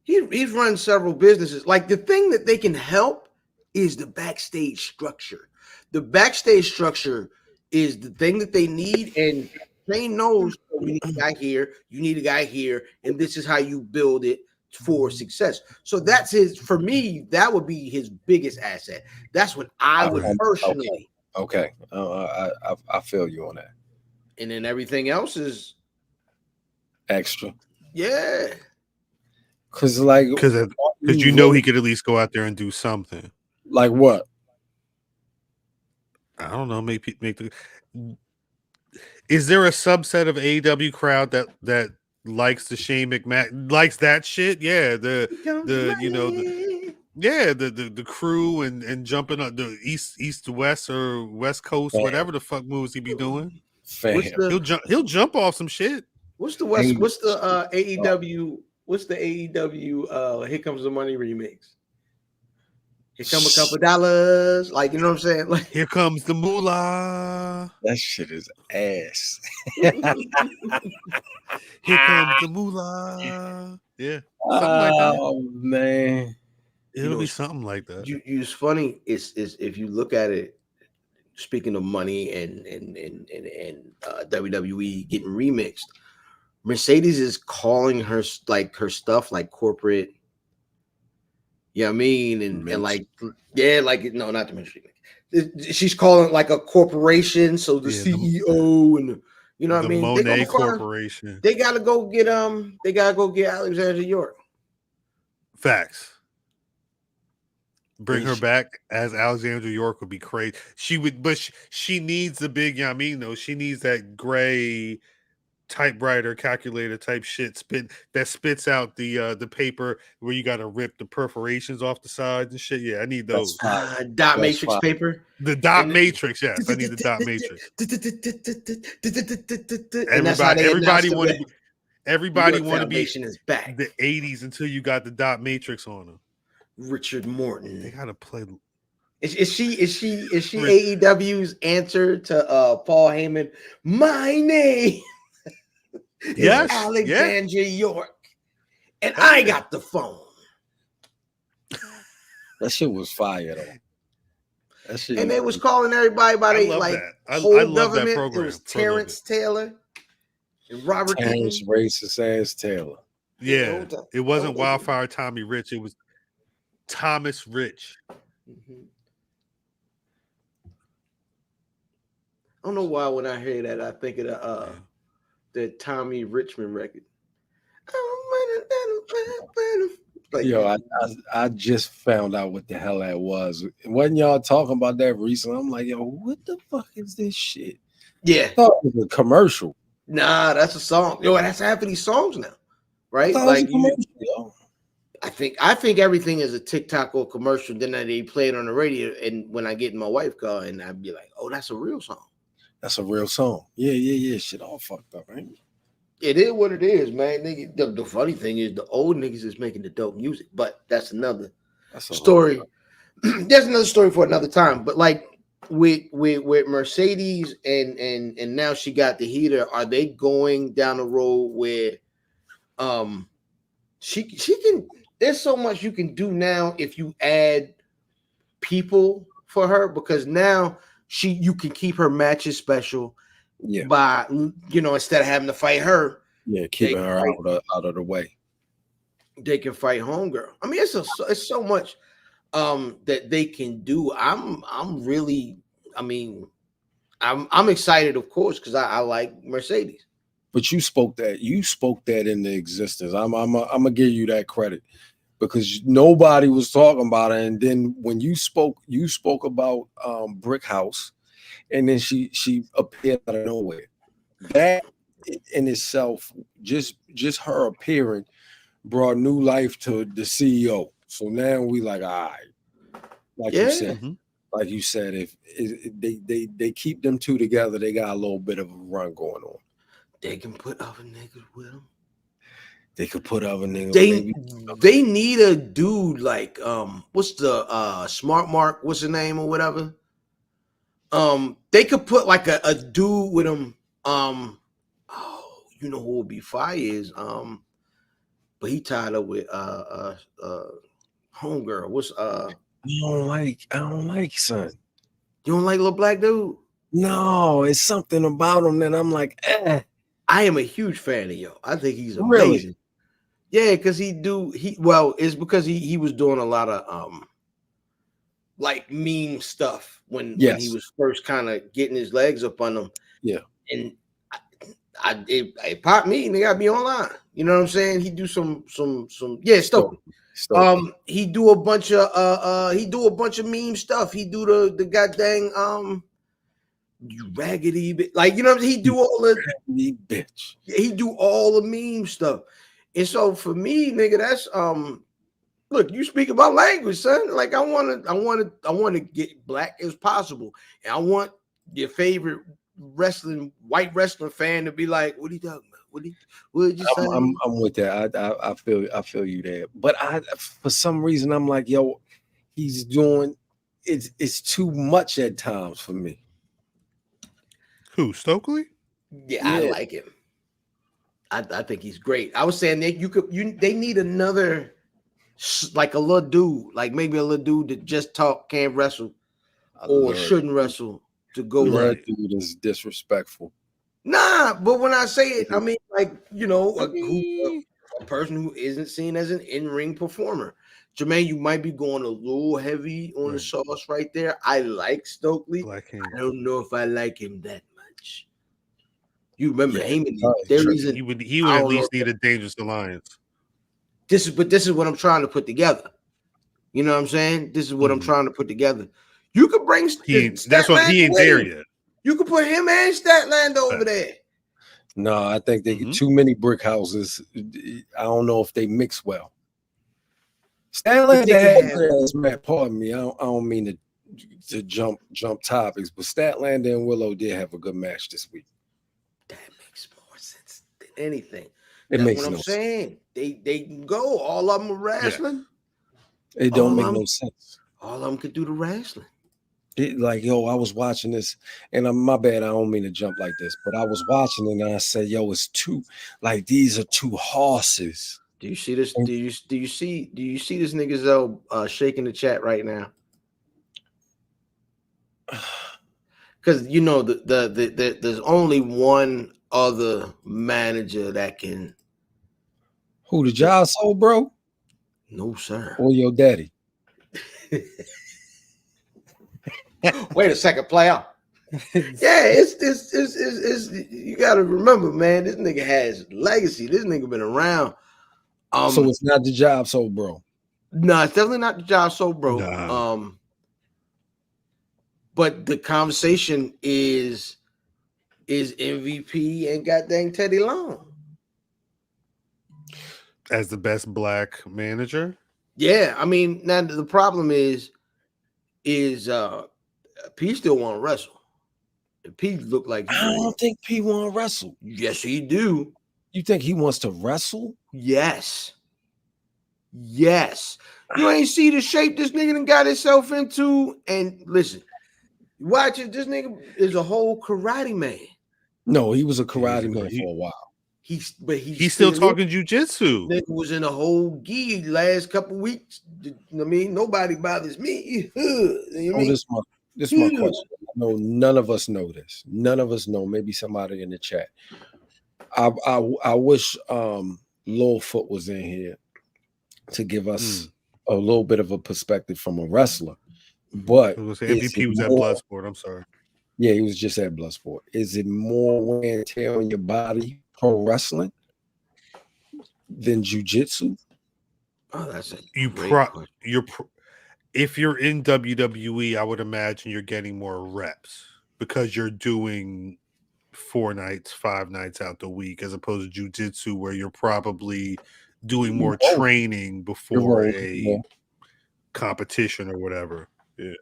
Speaker 2: he's run several businesses. Like the thing that they can help is the backstage structure. The backstage structure is the thing that they need, and Shane knows you need a guy here, you need a guy here, and this is how you build it for success. So that's his. For me, that would be his biggest asset. That's what I would personally.
Speaker 3: Okay. I feel you on that.
Speaker 2: And then everything else is
Speaker 3: extra.
Speaker 2: Yeah.
Speaker 1: Because you know he could at least go out there and do something.
Speaker 3: Like what?
Speaker 1: I don't know. Make the. Is there a subset of AEW crowd that likes the Shane McMahon, likes that shit? Yeah, the crew and jumping on the east to west or west coast, whatever the fuck moves he be doing. He'll jump off some shit.
Speaker 2: What's the West? What's the AEW? What's the AEW? Here Comes the Money remix. Here come a couple dollars, like you know what I'm saying. Like
Speaker 1: here comes the moolah.
Speaker 3: That shit is ass.
Speaker 1: Here comes the moolah. Yeah, something like that. Oh
Speaker 3: man,
Speaker 1: it'll be something like that.
Speaker 2: It's funny. Is if you look at it. Speaking of money and WWE getting remixed, Mercedes is calling her stuff like corporate. You know what I mean? And like, yeah, like, no, not to mention she's calling it like a corporation. So the CEO and you know what I mean?
Speaker 1: Monet Corporation.
Speaker 2: They gotta go get Alexandra York.
Speaker 1: Facts. Bring her back as Alexandra York would be crazy. She would, but she needs the big, you know what I mean, though. She needs that gray typewriter calculator type shit that spits out the paper where you got to rip the perforations off the sides and shit. Yeah, I need those.
Speaker 2: Dot matrix paper.
Speaker 1: The dot matrix, yes. I need the dot matrix. Everybody want to be
Speaker 2: is back.
Speaker 1: The 80s until you got the dot matrix on them.
Speaker 2: Richard Morton.
Speaker 1: They gotta play.
Speaker 2: Is she AEW's answer to Paul Heyman? My name is Alexandra York, and I got the phone.
Speaker 3: That shit was fire though.
Speaker 2: That shit, and they was calling everybody by their like whole government. It was Terrence Taylor and Robert
Speaker 3: Terrence racist ass Taylor.
Speaker 1: Yeah, it wasn't Wildfire Tommy Rich. It was Thomas Rich.
Speaker 2: I don't know why when I hear that I think of the Tommy Richmond record.
Speaker 3: Like, yo, I just found out what the hell that was. Wasn't y'all talking about that recently? I'm like, yo, what the fuck is this shit?
Speaker 2: Yeah,
Speaker 3: I thought it was a commercial.
Speaker 2: Nah, that's a song. Yo, that's half of these songs now, right? Like I think everything is a TikTok or commercial. Then they play it on the radio, and when I get in my wife car, and I'd be like, "Oh, that's a real song."
Speaker 3: That's a real song. Yeah. Shit all fucked up, right?
Speaker 2: It is what it is, man. Nigga, the funny thing is the old niggas is making the dope music, but that's another story. There's another story for another time. But like with Mercedes and now she got the heater, are they going down the road where she can, there's so much you can do now if you add people for her, because now you can keep her matches special.
Speaker 3: Yeah.
Speaker 2: By, instead of having to fight her.
Speaker 3: Yeah, keeping her out of the way.
Speaker 2: They can fight homegirl. I mean, it's so much that they can do. I'm excited, of course, because I like Mercedes.
Speaker 3: But you spoke that into existence. I'm gonna give you that credit, because nobody was talking about it. And then when you spoke about Brick House. And then she appeared out of nowhere. That in itself, just her appearing, brought new life to the CEO. So now we like, all right, like you said, if they keep them two together, they got a little bit of a run going on.
Speaker 2: They can put other niggas with them.
Speaker 3: They could put other niggas.
Speaker 2: They need a dude like what's the Smart Mark? What's the name or whatever? They could put like a dude with him. You know who would be fire is but he tied up with homegirl. What's I don't
Speaker 3: like son.
Speaker 2: You don't like little black dude?
Speaker 3: No, it's something about him that I'm like,
Speaker 2: I am a huge fan of yo. I think he's amazing.
Speaker 3: Really?
Speaker 2: Yeah, because it's because he was doing a lot of like meme stuff when he was first kind of getting his legs up on them.
Speaker 3: Yeah.
Speaker 2: And it popped me and they got me online. You know what I'm saying? He do some Stokely. He do a bunch of meme stuff. He do the goddamn you raggedy bitch. Like, you know what I'm saying? He do all the raggedy bitch. He do all the meme stuff. And so for me, nigga, that's look, you speak about language, son. Like I want to get black as possible, and I want your favorite white wrestling fan to be like, "What are you talking about? What did you say?"
Speaker 3: I'm with that. I feel you there. But for some reason, I'm like, yo, he's doing it's too much at times for me.
Speaker 1: Who, Stokely?
Speaker 2: Yeah, I like him. I think he's great. I was saying that they need another. Like a little dude, like maybe a little dude that just can't wrestle or shouldn't wrestle to go.
Speaker 3: That dude is disrespectful.
Speaker 2: Nah, but when I say it, I mean like a person who isn't seen as an in-ring performer. Jermaine, you might be going a little heavy on the sauce right there. I like Stokely. I don't know if I like him that much. You remember Heyman?
Speaker 1: He would at least need a Dangerous Alliance.
Speaker 2: This is what I'm trying to put together. You know what I'm saying? This is what I'm trying to put together. You could bring
Speaker 1: that's what he ain't there yet.
Speaker 2: You could put him and Statlander over there.
Speaker 3: No, I think they get too many brick houses. I don't know if they mix well. Statlander man, pardon me. I don't mean to jump topics, but Statlander and Willow did have a good match this week.
Speaker 2: That makes more sense than anything.
Speaker 3: It makes
Speaker 2: what
Speaker 3: no
Speaker 2: I'm saying. They can go. All of them are wrestling.
Speaker 3: Yeah. It don't make no sense.
Speaker 2: All of them could do the wrestling.
Speaker 3: Like, yo, I was watching this, and my bad, I don't mean to jump like this, but I was watching it and I said, yo, it's these are two horses.
Speaker 2: Do you see this? Do you see this nigga Zoe shaking the chat right now? Because you know there's only one other manager that can.
Speaker 3: Who, the Job Soul, bro?
Speaker 2: No, sir.
Speaker 3: Or your daddy?
Speaker 2: Wait a second, player. Yeah, it's you got to remember, man. This nigga has legacy. This nigga been around.
Speaker 3: So it's not the Job Soul, bro.
Speaker 2: No, it's definitely not the Job Soul, bro.
Speaker 1: Nah.
Speaker 2: But the conversation is MVP and goddamn Teddy Long
Speaker 1: as the best black manager.
Speaker 2: Yeah, I mean, now the problem is P still want to wrestle. P look like
Speaker 3: I don't think P want to wrestle.
Speaker 2: Yes, he do.
Speaker 3: You think he wants to wrestle?
Speaker 2: Yes. You ain't see the shape this nigga done got himself into. And listen, watch it. This nigga is a whole karate man.
Speaker 3: No, he was a karate man for a while.
Speaker 2: He's
Speaker 1: still talking jujitsu.
Speaker 2: Nigga was in a whole gi last couple weeks. I mean, nobody bothers me.
Speaker 3: This is my question. No, none of us know this. None of us know. Maybe somebody in the chat. I wish Littlefoot was in here to give us a little bit of a perspective from a wrestler. But
Speaker 1: MVP was at Bloodsport. I'm sorry.
Speaker 3: Yeah, he was just at Bloodsport. Is it more wear and tear on your body pro wrestling than jiu-jitsu?
Speaker 2: Oh, that's
Speaker 1: if you're in WWE, I would imagine you're getting more reps because you're doing 4 nights, 5 nights out the week, as opposed to jiu-jitsu where you're probably doing more training before a competition or whatever. Yeah.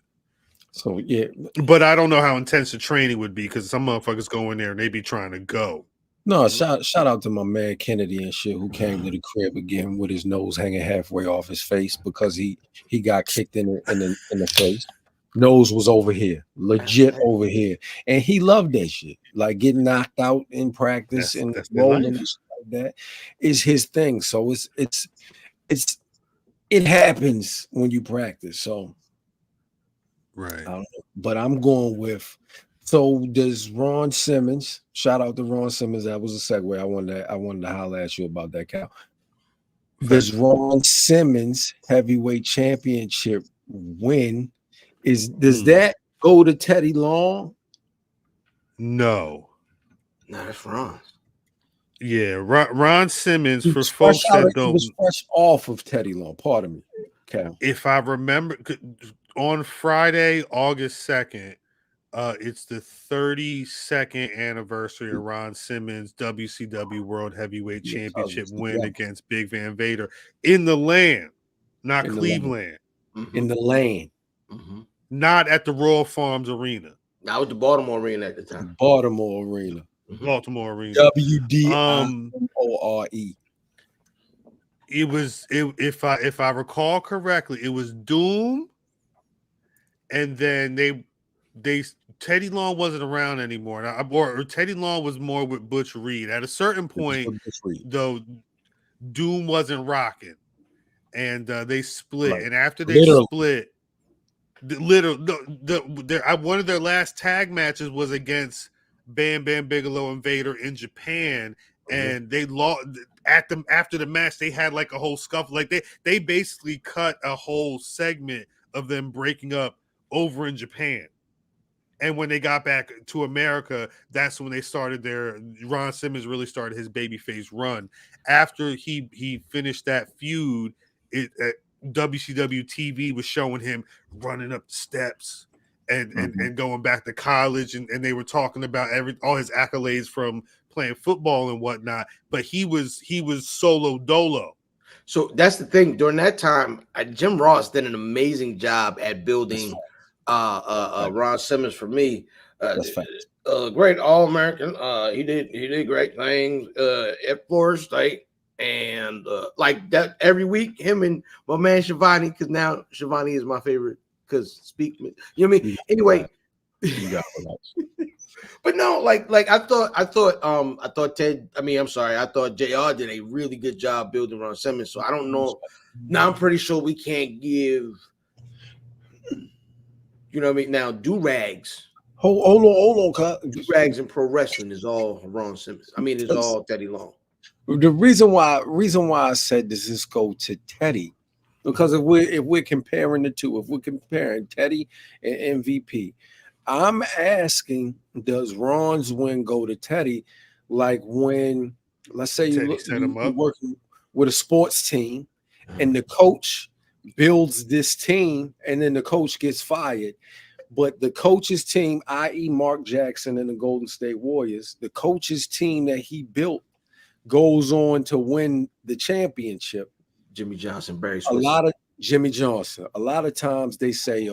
Speaker 3: So yeah,
Speaker 1: but I don't know how intense the training would be because some motherfuckers go in there and they be trying to go.
Speaker 3: No, shout out to my man Kennedy and shit who came to the crib again with his nose hanging halfway off his face because he got kicked in the face. Nose was over here, legit over here, and he loved that shit. Like getting knocked out in practice and rolling and shit like that is his thing. So it happens when you practice. So
Speaker 1: right,
Speaker 3: but I'm going with. So does Ron Simmons? Shout out to Ron Simmons. That was a segue. I wanted to holler at you about that, Cal. Does Ron Simmons heavyweight championship win? Does that go to Teddy Long?
Speaker 1: No,
Speaker 2: that's Ron.
Speaker 1: Yeah, Ron Simmons. For folks that don't,
Speaker 3: he was fresh off of Teddy Long. Pardon me, Cal.
Speaker 1: If I remember, on Friday, August 2nd. It's the 32nd anniversary of Ron Simmons' WCW World Heavyweight Championship win against Big Van Vader in the land, not Cleveland.
Speaker 3: In the lane.
Speaker 2: Mm-hmm.
Speaker 1: Not at the Royal Farms Arena.
Speaker 2: That was the Baltimore Arena at the time.
Speaker 3: Baltimore Arena.
Speaker 1: Baltimore Arena.
Speaker 3: WDIORE.
Speaker 1: It was, if I recall correctly, it was Doom, and then Teddy Long wasn't around anymore, or Teddy Long was more with Butch Reed. At a certain point, though, Doom wasn't rocking, and they split. Right. And after they split, one of their last tag matches was against Bam Bam Bigelow and Vader in Japan, and they lost. After the match, they had like a whole scuffle. Like they basically cut a whole segment of them breaking up over in Japan. And when they got back to America, that's when they started Ron Simmons really started his babyface run. After he finished that feud, WCW TV was showing him running up the steps and going back to college, and they were talking about all his accolades from playing football and whatnot. But he was solo dolo.
Speaker 2: So that's the thing. During that time, Jim Ross did an amazing job at building Ron Simmons for me. Great All-American. He did great things at Florida State, and like that every week. Him and my man Shivani, because now Shivani is my favorite. Because you know what I mean. Anyway, but no, like I thought Ted. I'm sorry. I thought JR did a really good job building Ron Simmons. So I don't know. Now I'm pretty sure we can't give. You know what I mean? Now, do-rags.
Speaker 3: Hold on.
Speaker 2: Do-rags in pro wrestling is all Ron Simmons. I mean, it's all Teddy Long.
Speaker 3: The reason why I said does this go to Teddy, because if we're comparing the two, if we're comparing Teddy and MVP, I'm asking, does Ron's win go to Teddy? Like when, let's say you're working with a sports team and the coach builds this team and then the coach gets fired, but the coach's team, i.e. Mark Jackson and the Golden State Warriors, the coach's team that he built goes on to win the championship.
Speaker 2: Jimmy Johnson, Barry
Speaker 3: Switzer. A lot of times they say,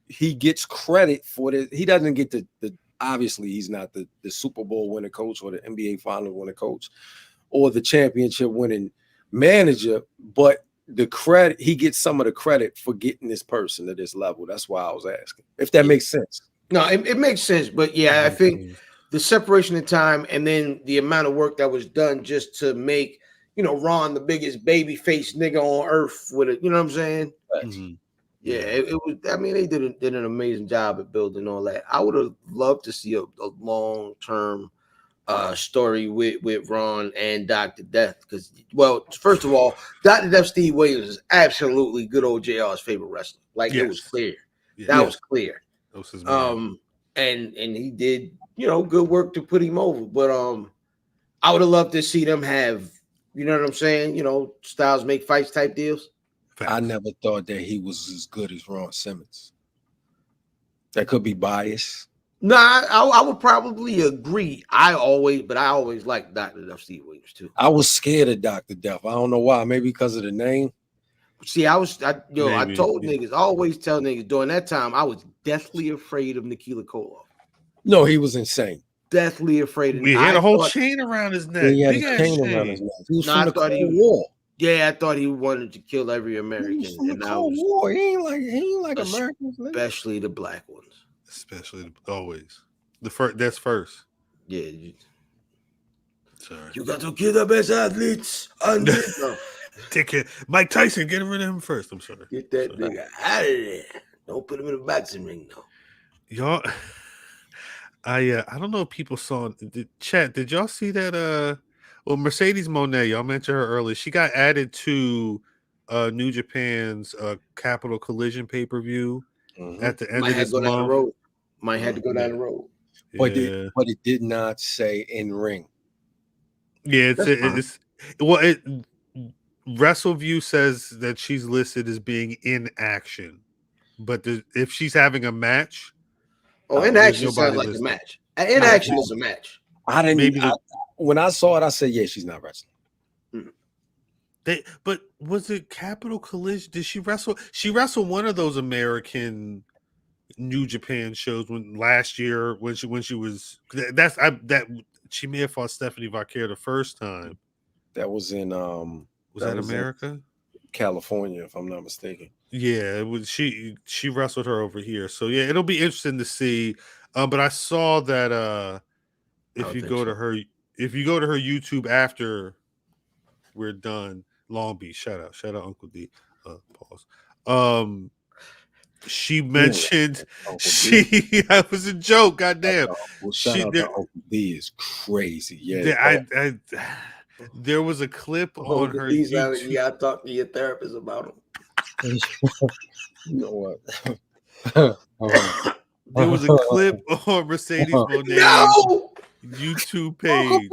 Speaker 3: he gets credit for this. He doesn't get the Obviously, he's not the Super Bowl winning coach or the NBA Final winning coach or the championship winning manager, but the credit, he gets some of the credit for getting this person to this level. That's why I was asking, if that makes sense.
Speaker 2: No, it makes sense, but yeah, I think the separation in time and then the amount of work that was done just to make, Ron the biggest baby face nigga on earth with it. You know what I'm saying?
Speaker 1: Mm-hmm.
Speaker 2: Yeah, it was. I mean, they did an amazing job at building all that. I would have loved to see a long-term story with Ron and Dr. Death because, well, first of all, Dr. Death Steve Williams is absolutely good old JR's favorite wrestler. Like it was clear. That was clear. That was his man. And he did, good work to put him over. But I would have loved to see them have, you know what I'm saying? Styles make fights type deals.
Speaker 3: I never thought that he was as good as Ron Simmons. That could be bias.
Speaker 2: No, I would probably agree. I always liked Dr. Death Steve Williams too.
Speaker 3: I was scared of Dr. Death. I don't know why. Maybe because of the name.
Speaker 2: See, I told niggas, I always tell niggas during that time, I was deathly afraid of Nikita Koloff.
Speaker 3: No, he was insane.
Speaker 2: Deathly afraid of him.
Speaker 1: He had a whole chain around his neck.
Speaker 3: He had a chain around his neck. He was from the Cold War.
Speaker 2: Yeah, I thought he wanted to kill every American.
Speaker 3: He was from the Cold War. He ain't like Americans,
Speaker 2: especially the black ones.
Speaker 1: Especially always the first. That's first.
Speaker 2: Yeah. Sorry. You got to kill the best athletes.
Speaker 1: Take it, Mike Tyson. Get rid of him first. I'm sorry.
Speaker 2: Get that nigga out of there. Don't put him in a boxing ring, though.
Speaker 1: Y'all, I don't know if people saw the chat. Did y'all see that? Well, Mercedes Moné, y'all mentioned her earlier. She got added to New Japan's Capital Collision pay-per-view at the end of this month.
Speaker 2: Might have to go down the road.
Speaker 3: But it did not say in ring.
Speaker 1: Yeah, WrestleView says that she's listed as being in action, but if she's having a match,
Speaker 2: in action sounds like a match. In action is a match.
Speaker 3: I didn't. When I saw it, I said, "Yeah, she's not wrestling."
Speaker 1: But was it Capital Collision? Did she wrestle? She wrestled one of those American New Japan shows last year when she was. She may have fought Stephanie Vaquer the first time.
Speaker 3: That was in
Speaker 1: Was that America?
Speaker 3: California, if I'm not mistaken.
Speaker 1: Yeah, it was. She wrestled her over here, so yeah, it'll be interesting to see. But I saw that if you go to her YouTube after we're done, Long Beach, shout out Uncle D. Pause. She mentioned that was a joke. Goddamn.
Speaker 3: Well, shout out to Uncle D is crazy. Yeah.
Speaker 1: There was a clip on her YouTube.
Speaker 2: You gotta talk to your therapist about him.
Speaker 3: You know what?
Speaker 1: There was a clip on Mercedes Moné's YouTube page.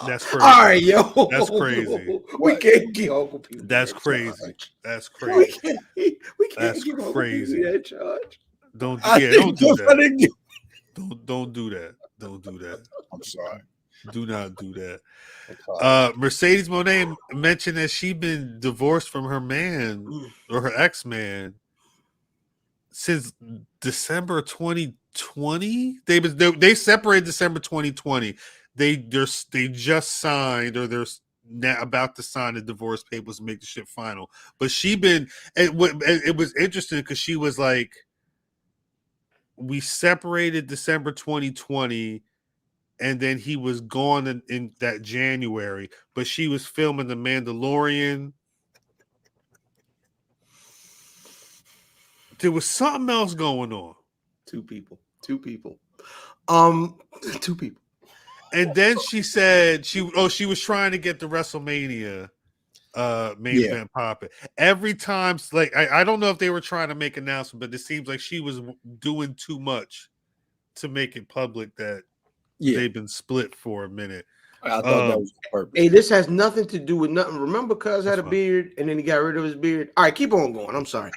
Speaker 1: That's crazy.
Speaker 2: All right, yo.
Speaker 1: That's crazy.
Speaker 2: We can't give Uncle P.
Speaker 1: That's crazy. That's crazy.
Speaker 2: We can't
Speaker 1: That's
Speaker 2: give
Speaker 1: crazy.
Speaker 2: Uncle P that charge.
Speaker 1: Don't do that. Don't do that. Don't do that.
Speaker 3: I'm sorry.
Speaker 1: Do not do that. Mercedes Moné mentioned that she'd been divorced from her man or her ex-man since December 2020. They separated December 2020. They just signed, or they're now about to sign the divorce papers and make the shit final. But it was interesting because she was like, we separated December 2020. And then he was gone in that January, but she was filming The Mandalorian. There was something else going on.
Speaker 2: Two people.
Speaker 1: And then she said she was trying to get the WrestleMania main event popping. Every time, like I don't know if they were trying to make an announcement, but it seems like she was doing too much to make it public that they've been split for a minute.
Speaker 3: I thought that was purpose.
Speaker 2: Hey, this has nothing to do with nothing. Remember, Cuz had a beard and then he got rid of his beard. All right, keep on going. I'm sorry.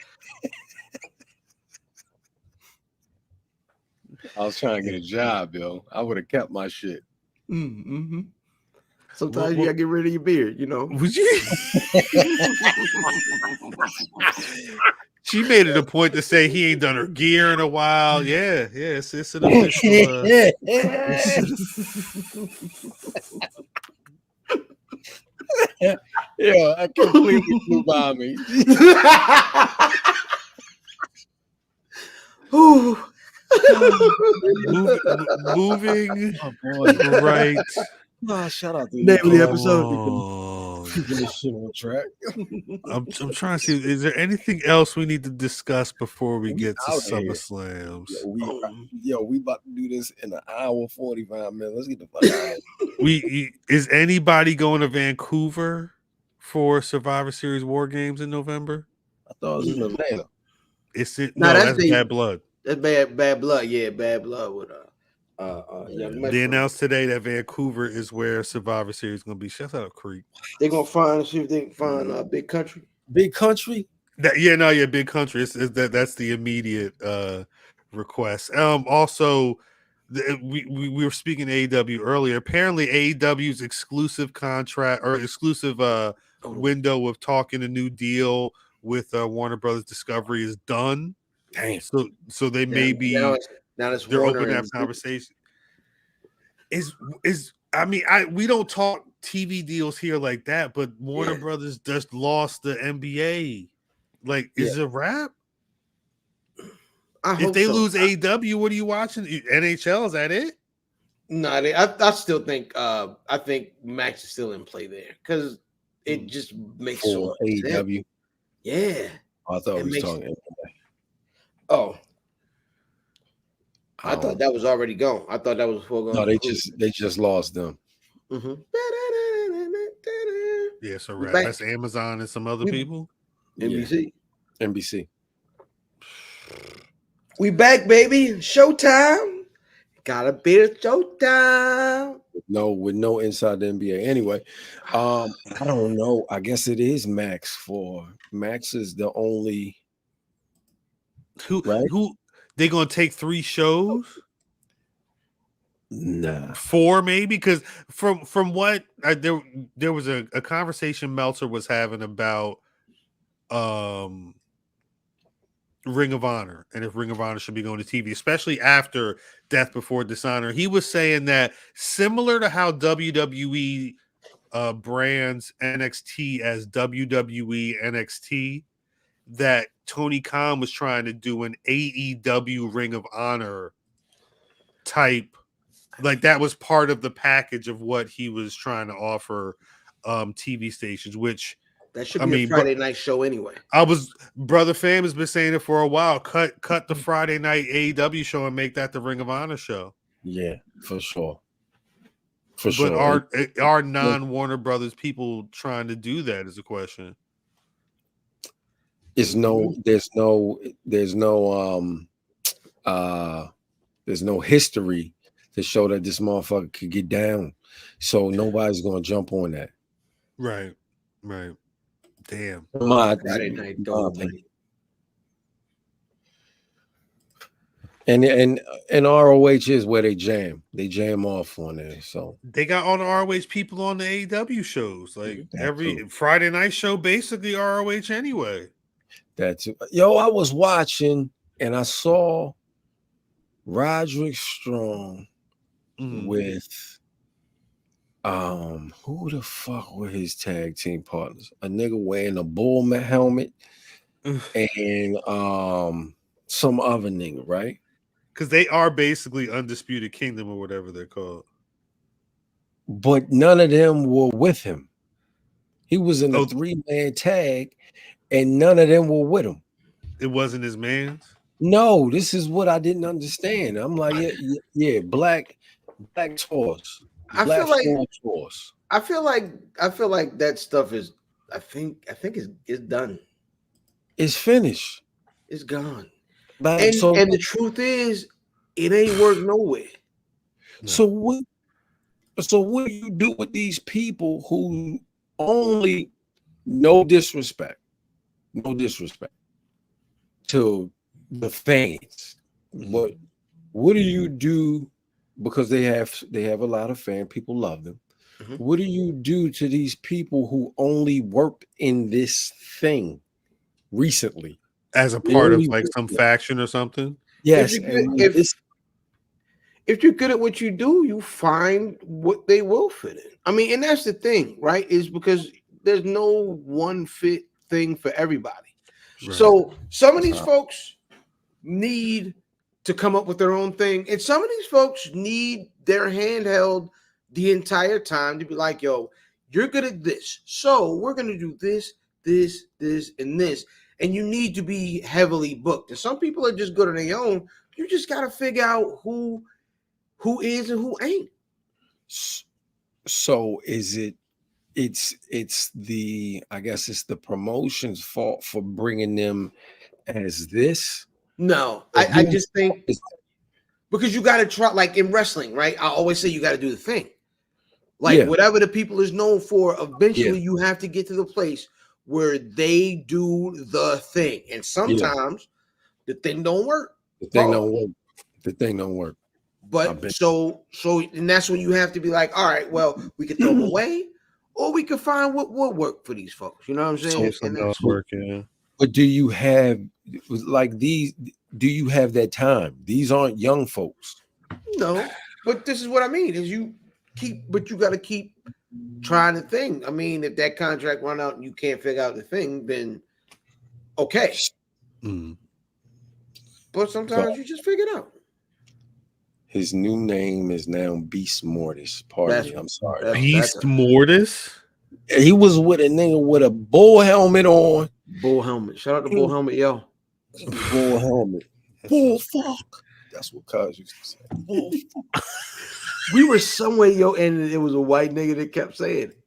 Speaker 3: I was trying to get a job, yo. I would have kept my shit.
Speaker 2: Mm-hmm. Sometimes you gotta get rid of your beard, you know.
Speaker 1: Would you? She made it a point to say he ain't done her gear in a while. Yeah, it's an official.
Speaker 3: Yeah, I completely flew by me.
Speaker 1: Moving
Speaker 3: Oh,
Speaker 1: right.
Speaker 3: Oh, shout out to
Speaker 2: Name of the
Speaker 3: you.
Speaker 2: episode.
Speaker 3: Keeping this shit on track.
Speaker 1: I'm trying to see. Is there anything else we need to discuss before we get to
Speaker 3: out here.
Speaker 1: SummerSlams?
Speaker 3: We about to do this in an hour 45 minutes. Let's get the fuck out of here.
Speaker 1: Is anybody going to Vancouver for Survivor Series War Games in November?
Speaker 3: I thought it was in Atlanta.
Speaker 1: That's Bad Blood.
Speaker 2: That's bad blood. Yeah, bad blood with Young Metro.
Speaker 1: They announced today that Vancouver is where Survivor Series is going to be. Shout out Creek.
Speaker 2: They're gonna see if they can find Big Country.
Speaker 3: Big Country.
Speaker 1: Big Country. That's the immediate request. Also, we were speaking to AEW earlier. Apparently, AEW's exclusive contract or exclusive window of talking a new deal with Warner Brothers Discovery is done.
Speaker 3: Damn.
Speaker 1: So they may be
Speaker 2: now it's
Speaker 1: they're
Speaker 2: Warner
Speaker 1: open to have conversation. We don't talk TV deals here like that, but Warner Brothers just lost the NBA. Like, is it a wrap? If they lose AEW, what are you watching? NHL, is that it?
Speaker 2: No, I still think I think Max is still in play there because it just makes so much
Speaker 3: AEW.
Speaker 2: sense. Yeah.
Speaker 3: I thought we was talking.
Speaker 2: Oh. I thought that was already gone. I thought that was before going.
Speaker 3: No, they just lost them.
Speaker 2: Mm-hmm.
Speaker 1: Yeah, so that's Amazon and some other people.
Speaker 2: NBC.
Speaker 3: Yeah. NBC.
Speaker 2: We back, baby. Showtime. Got a bit of showtime.
Speaker 3: With no inside the NBA. Anyway, I don't know. I guess it is Max is the only
Speaker 1: who they gonna take 3 shows?
Speaker 3: Nah.
Speaker 1: 4 maybe, because from what there was a conversation Meltzer was having about Ring of Honor and if Ring of Honor should be going to TV, especially after Death Before Dishonor. He was saying that similar to how WWE brands NXT as WWE NXT, that Tony Khan was trying to do an AEW Ring of Honor type, like that was part of the package of what he was trying to offer TV stations, which
Speaker 2: that should be a Friday night show anyway.
Speaker 1: Brother Fam has been saying it for a while. Cut the Friday night AEW show and make that the Ring of Honor show.
Speaker 3: Yeah, for sure.
Speaker 1: But are non-Warner Brothers people trying to do that is a question.
Speaker 3: There's no history to show that this motherfucker could get down. So nobody's gonna jump on that.
Speaker 1: Right. Damn.
Speaker 2: Friday night,
Speaker 3: and ROH is where they jam. They jam off on there. So
Speaker 1: they got all the ROH people on the AEW shows. Like every Friday night show, basically ROH anyway.
Speaker 3: I was watching and I saw Roderick Strong with who the fuck were his tag team partners? A nigga wearing a bull helmet and some other nigga, right?
Speaker 1: Because they are basically Undisputed Kingdom or whatever they're called.
Speaker 3: But none of them were with him. He was in a 3-man tag, and none of them were with him.
Speaker 1: It wasn't his man's?
Speaker 3: No, this is what I didn't understand. I'm like, Black Taurus.
Speaker 2: I feel like that stuff is. I think it's done.
Speaker 3: It's finished.
Speaker 2: It's gone.
Speaker 3: And
Speaker 2: the truth is, it ain't work nowhere.
Speaker 3: So what do you do with these people who only no disrespect to the fans? What do you do? Because they have a lot of fans, people love them. Mm-hmm. What do you do to these people who only worked in this thing recently?
Speaker 1: as a part of like some faction or something.
Speaker 3: Yes.
Speaker 2: If you're good at what you do, you find what they will fit in. I mean, and that's the thing, right? Is because there's no one fit thing for everybody. Right. So some of these folks need to come up with their own thing, and some of these folks need their hand held the entire time to be like, yo, you're good at this, so we're going to do this, and this, and you need to be heavily booked. And some people are just good on their own. You just got to figure out who is and who ain't.
Speaker 3: So is it? It's the, I guess it's the promotion's fault for bringing them as this.
Speaker 2: No, I just think because you got to try, like in wrestling, right? I always say you got to do the thing. Like whatever the people is known for, eventually you have to get to the place where they do the thing. And sometimes the thing don't work.
Speaker 3: The thing don't work.
Speaker 2: But so and that's when you have to be like, all right, well, we can throw them away, or we can find what would work for these folks. You know what I'm saying?
Speaker 3: But do you have like these? Do you have that time? These aren't young folks.
Speaker 2: No, but this is what I mean: is you got to keep trying the thing. I mean, if that contract run out and you can't figure out the thing, then okay. But sometimes you just figure it out.
Speaker 3: His new name is now Beast Mortis. Pardon me, I'm sorry.
Speaker 1: Beast Mortis?
Speaker 3: He was with a nigga with a bull helmet on.
Speaker 2: Bull helmet. Shout out to Bull Helmet, yo.
Speaker 3: Bull helmet. Bull fuck. That's what Cuz used to say. Bull fuck.
Speaker 2: We were somewhere, yo, and it was a white nigga that kept saying it.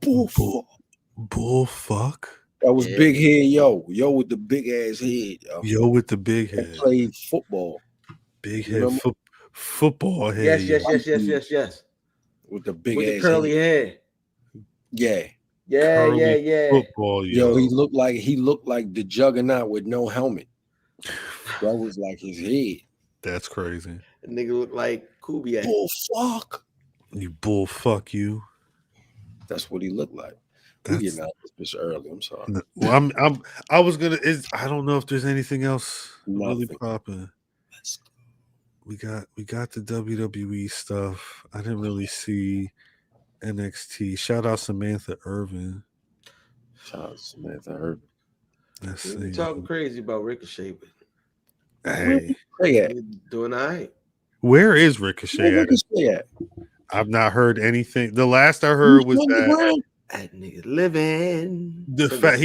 Speaker 3: Bull fuck.
Speaker 1: Bull fuck.
Speaker 3: That was Big Head Yo. Yo with the big ass head.
Speaker 1: Yo with the big head.
Speaker 3: He played football.
Speaker 1: Big head football head.
Speaker 2: Yes.
Speaker 3: With the big
Speaker 2: with
Speaker 3: ass
Speaker 2: the curly hair.
Speaker 3: Yeah.
Speaker 1: Football.
Speaker 3: Yo, he looked like the Juggernaut with no helmet. That was like his head.
Speaker 1: That's crazy.
Speaker 2: The nigga looked like Kubiak.
Speaker 3: Bull fuck.
Speaker 1: You bull fuck you.
Speaker 3: That's what he looked like. We getting out this bitch early. I'm sorry.
Speaker 1: Well, I was gonna. I don't know if there's anything else really popping. We got the WWE stuff. I didn't really see NXT. Shout out Samantha Irvin. Let's see.
Speaker 2: Talking crazy about Ricochet, but
Speaker 1: hey,
Speaker 2: doing all right.
Speaker 1: Where is Ricochet at? I've not heard anything. The last I heard was that
Speaker 2: nigga living.
Speaker 1: The fact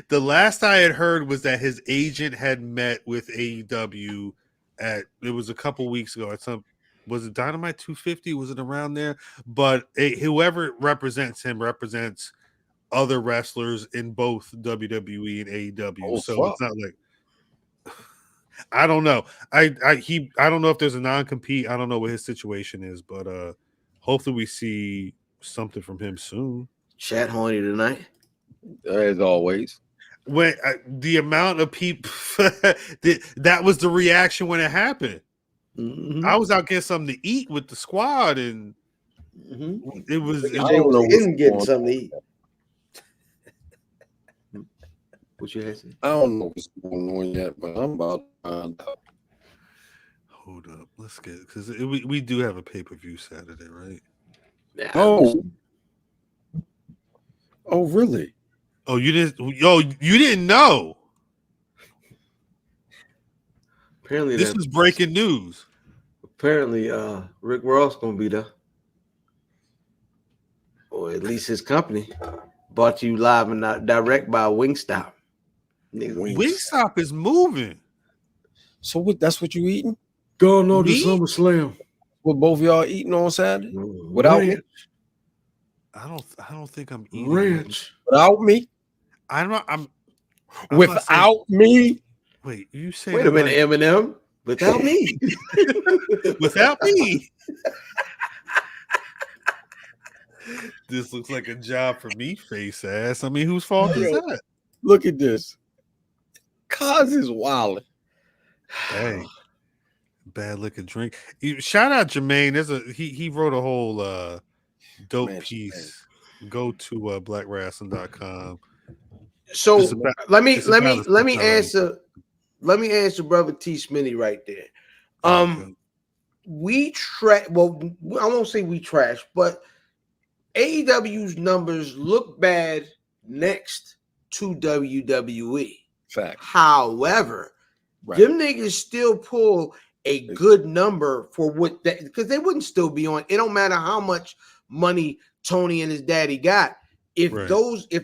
Speaker 1: the last I had heard was that his agent had met with AEW it was a couple weeks ago at some, was it Dynamite 250? Was it around there? But whoever represents him represents other wrestlers in both WWE and AEW. It's not like I don't know. I don't know if there's a non-compete. I don't know what his situation is, but hopefully we see something from him soon.
Speaker 2: Chat horny tonight,
Speaker 3: as always.
Speaker 1: When the amount of people that was the reaction when it happened. I was out getting something to eat with the squad, and it was.
Speaker 2: I didn't get something to eat. What you had?
Speaker 3: I don't know what's going on yet, but I'm about to find out.
Speaker 1: Hold up, let's get because we do have a pay-per-view Saturday, right?
Speaker 2: Yeah.
Speaker 3: Oh, really?
Speaker 1: Oh, you didn't. Yo, you didn't know.
Speaker 2: Apparently,
Speaker 1: this is breaking news.
Speaker 2: Apparently, Rick Ross gonna be there, or at least his company. Brought to you live and not direct by Wingstop.
Speaker 1: Wingstop is moving.
Speaker 3: So what? That's what you eating?
Speaker 2: Going on to SummerSlam.
Speaker 3: What both of y'all eating on Saturday? Without me?
Speaker 1: I don't think I'm eating
Speaker 2: ranch.
Speaker 3: Without me?
Speaker 1: I'm
Speaker 3: without me?
Speaker 1: Wait, you say?
Speaker 2: Wait a minute, Eminem. Without me.
Speaker 1: Without me. This looks like a job for me, face ass. I mean, whose fault is that?
Speaker 3: Look at this. Cuz is wild.
Speaker 1: Hey, bad liquor drink. Shout out Jermaine. He wrote a whole dope piece. Go to blackwrestling.com.
Speaker 2: So let me answer brother T Smitty right there. We trash. Well, I won't say we trash, but AEW's numbers look bad next to WWE.
Speaker 3: Fact.
Speaker 2: However, them niggas still pull a good number for what that, because they wouldn't still be on. It don't matter how much money Tony and his daddy got. If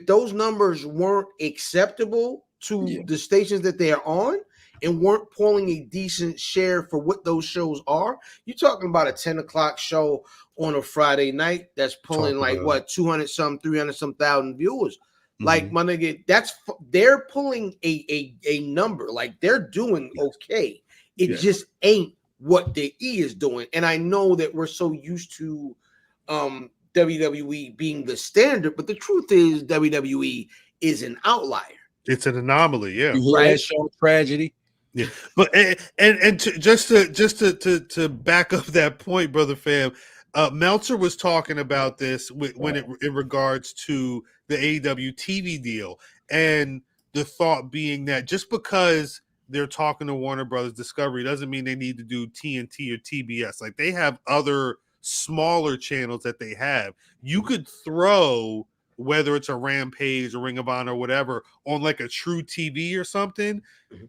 Speaker 2: those numbers weren't acceptable to the stations that they are on and weren't pulling a decent share for what those shows are, you're talking about a 10 o'clock show on a Friday night that's pulling 200 some, 300 some thousand viewers. Like, my nigga, they're pulling a number. Like, they're doing okay. It just ain't what the E is doing. And I know that we're so used to WWE being the standard, but the truth is WWE is an outlier.
Speaker 1: It's an anomaly, yeah.
Speaker 3: You hear that show Tragedy?
Speaker 1: Yeah, but just to back up that point, brother fam, Meltzer was talking about this in regards to the AEW TV deal, and the thought being that just because they're talking to Warner Brothers Discovery doesn't mean they need to do TNT or TBS. Like, they have other smaller channels that they have. You could throw, whether it's a Rampage or Ring of Honor or whatever, on like a True TV or something.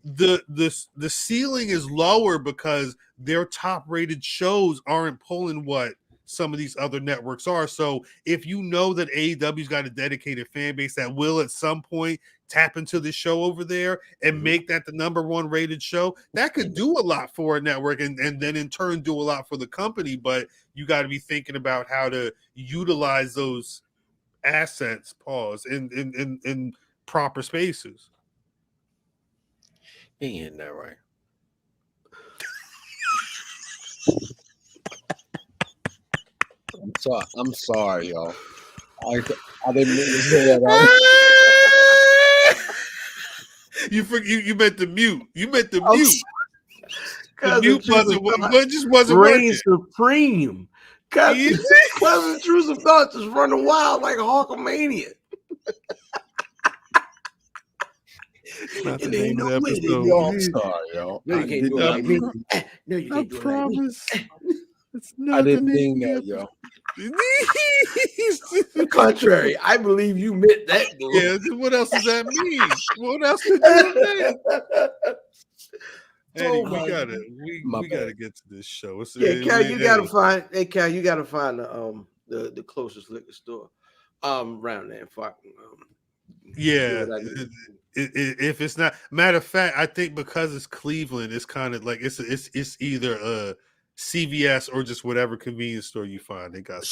Speaker 1: The ceiling is lower because their top rated shows aren't pulling what some of these other networks are. So if you know that AEW's got a dedicated fan base that will at some point tap into the show over there and make that the number one rated show, that could do a lot for a network and then in turn do a lot for the company. But you got to be thinking about how to utilize those assets, in proper spaces.
Speaker 3: Ain't that right? I'm sorry, y'all. I didn't mean to say that.
Speaker 1: You meant to mute. You meant to mute. The mute button just wasn't
Speaker 2: Reign
Speaker 1: working.
Speaker 2: supreme. Cousin Truth of Thoughts is running wild like a Hulkamania.
Speaker 1: Not the
Speaker 2: And ain't
Speaker 1: name of
Speaker 2: no
Speaker 1: the
Speaker 2: way
Speaker 1: episode.
Speaker 2: y'all
Speaker 3: I'm sorry, y'all.
Speaker 2: No, you can't do it like me. No, you
Speaker 1: I
Speaker 2: can't do it like me.
Speaker 1: promise. It's not
Speaker 3: I didn't
Speaker 1: the
Speaker 3: mean
Speaker 1: name
Speaker 3: that,
Speaker 1: of the
Speaker 3: y'all.
Speaker 2: The contrary, I believe you meant that. Dude.
Speaker 1: Yeah, what else does that mean? What else could you have meant? Eddie, we gotta get to this show.
Speaker 2: Cal, you gotta find. Hey, Cal, you gotta find the closest liquor store around there.
Speaker 1: Yeah, if it's not, matter of fact, I think because it's Cleveland, it's kind of like it's either a CVS or just whatever convenience store you find. They got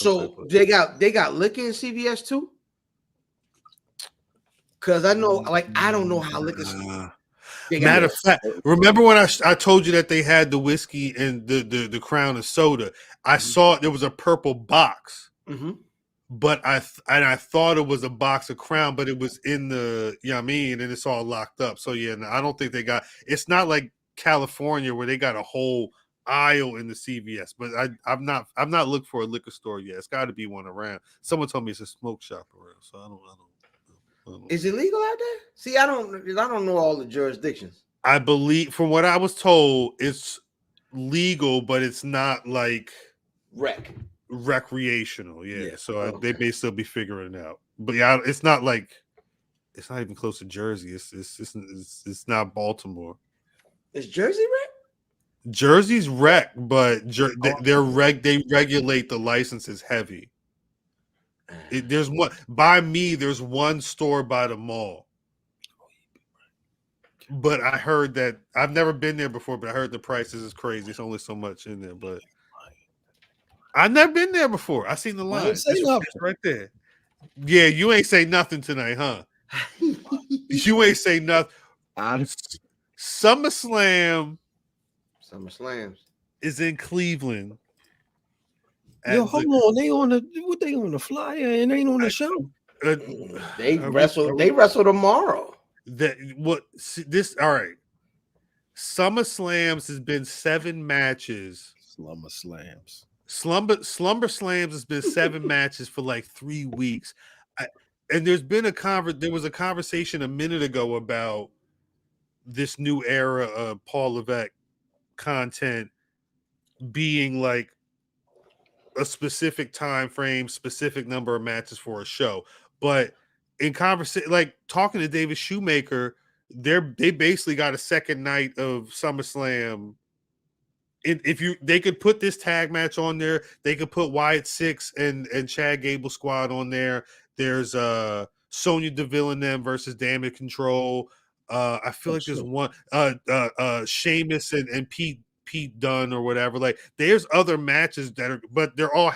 Speaker 2: they got liquor in CVS too. Because I know, I don't know how liquor.
Speaker 1: Matter of fact, remember when I told you that they had the whiskey and the Crown of Soda? I saw there was a purple box, but I thought it was a box of Crown, but it was in the and it's all locked up. So I don't think they got. It's not like California where they got a whole aisle in the CVS, but I've not looked for a liquor store yet. It's got to be one around. Someone told me it's a smoke shop around, so I don't.
Speaker 2: Is it legal out there? See, I don't know all the jurisdictions.
Speaker 1: I believe, from what I was told, it's legal, but it's not like recreational. Yeah. So they may still be figuring it out. But it's not even close to Jersey. It's not Baltimore.
Speaker 2: Is Jersey rec?
Speaker 1: Jersey's rec, but they regulate the licenses heavy. There's one store by the mall. But I heard that I've never been there before, but I heard the prices is crazy. It's only so much in there, but I've never been there before. I seen the line. It's right there. Yeah, you ain't say nothing tonight, huh? You ain't say nothing. SummerSlam is in Cleveland.
Speaker 3: Yo, hold on. They on the flyer and ain't on the show.
Speaker 2: They wrestle tomorrow.
Speaker 1: All right. SummerSlams has been 7 matches. Slumber Slams has been 7 matches for like 3 weeks. And there's been there was a conversation a minute ago about this new era of Paul Levesque content being like a specific time frame, specific number of matches for a show. But in conversation, like talking to David Shoemaker, they basically got a second night of SummerSlam. They could put this tag match on there, they could put Wyatt Six and Chad Gable squad on there. There's Sonya Deville and them versus Damage Control. I feel like there's one Sheamus and Pete Dunne or whatever. Like there's other matches that are, but they're all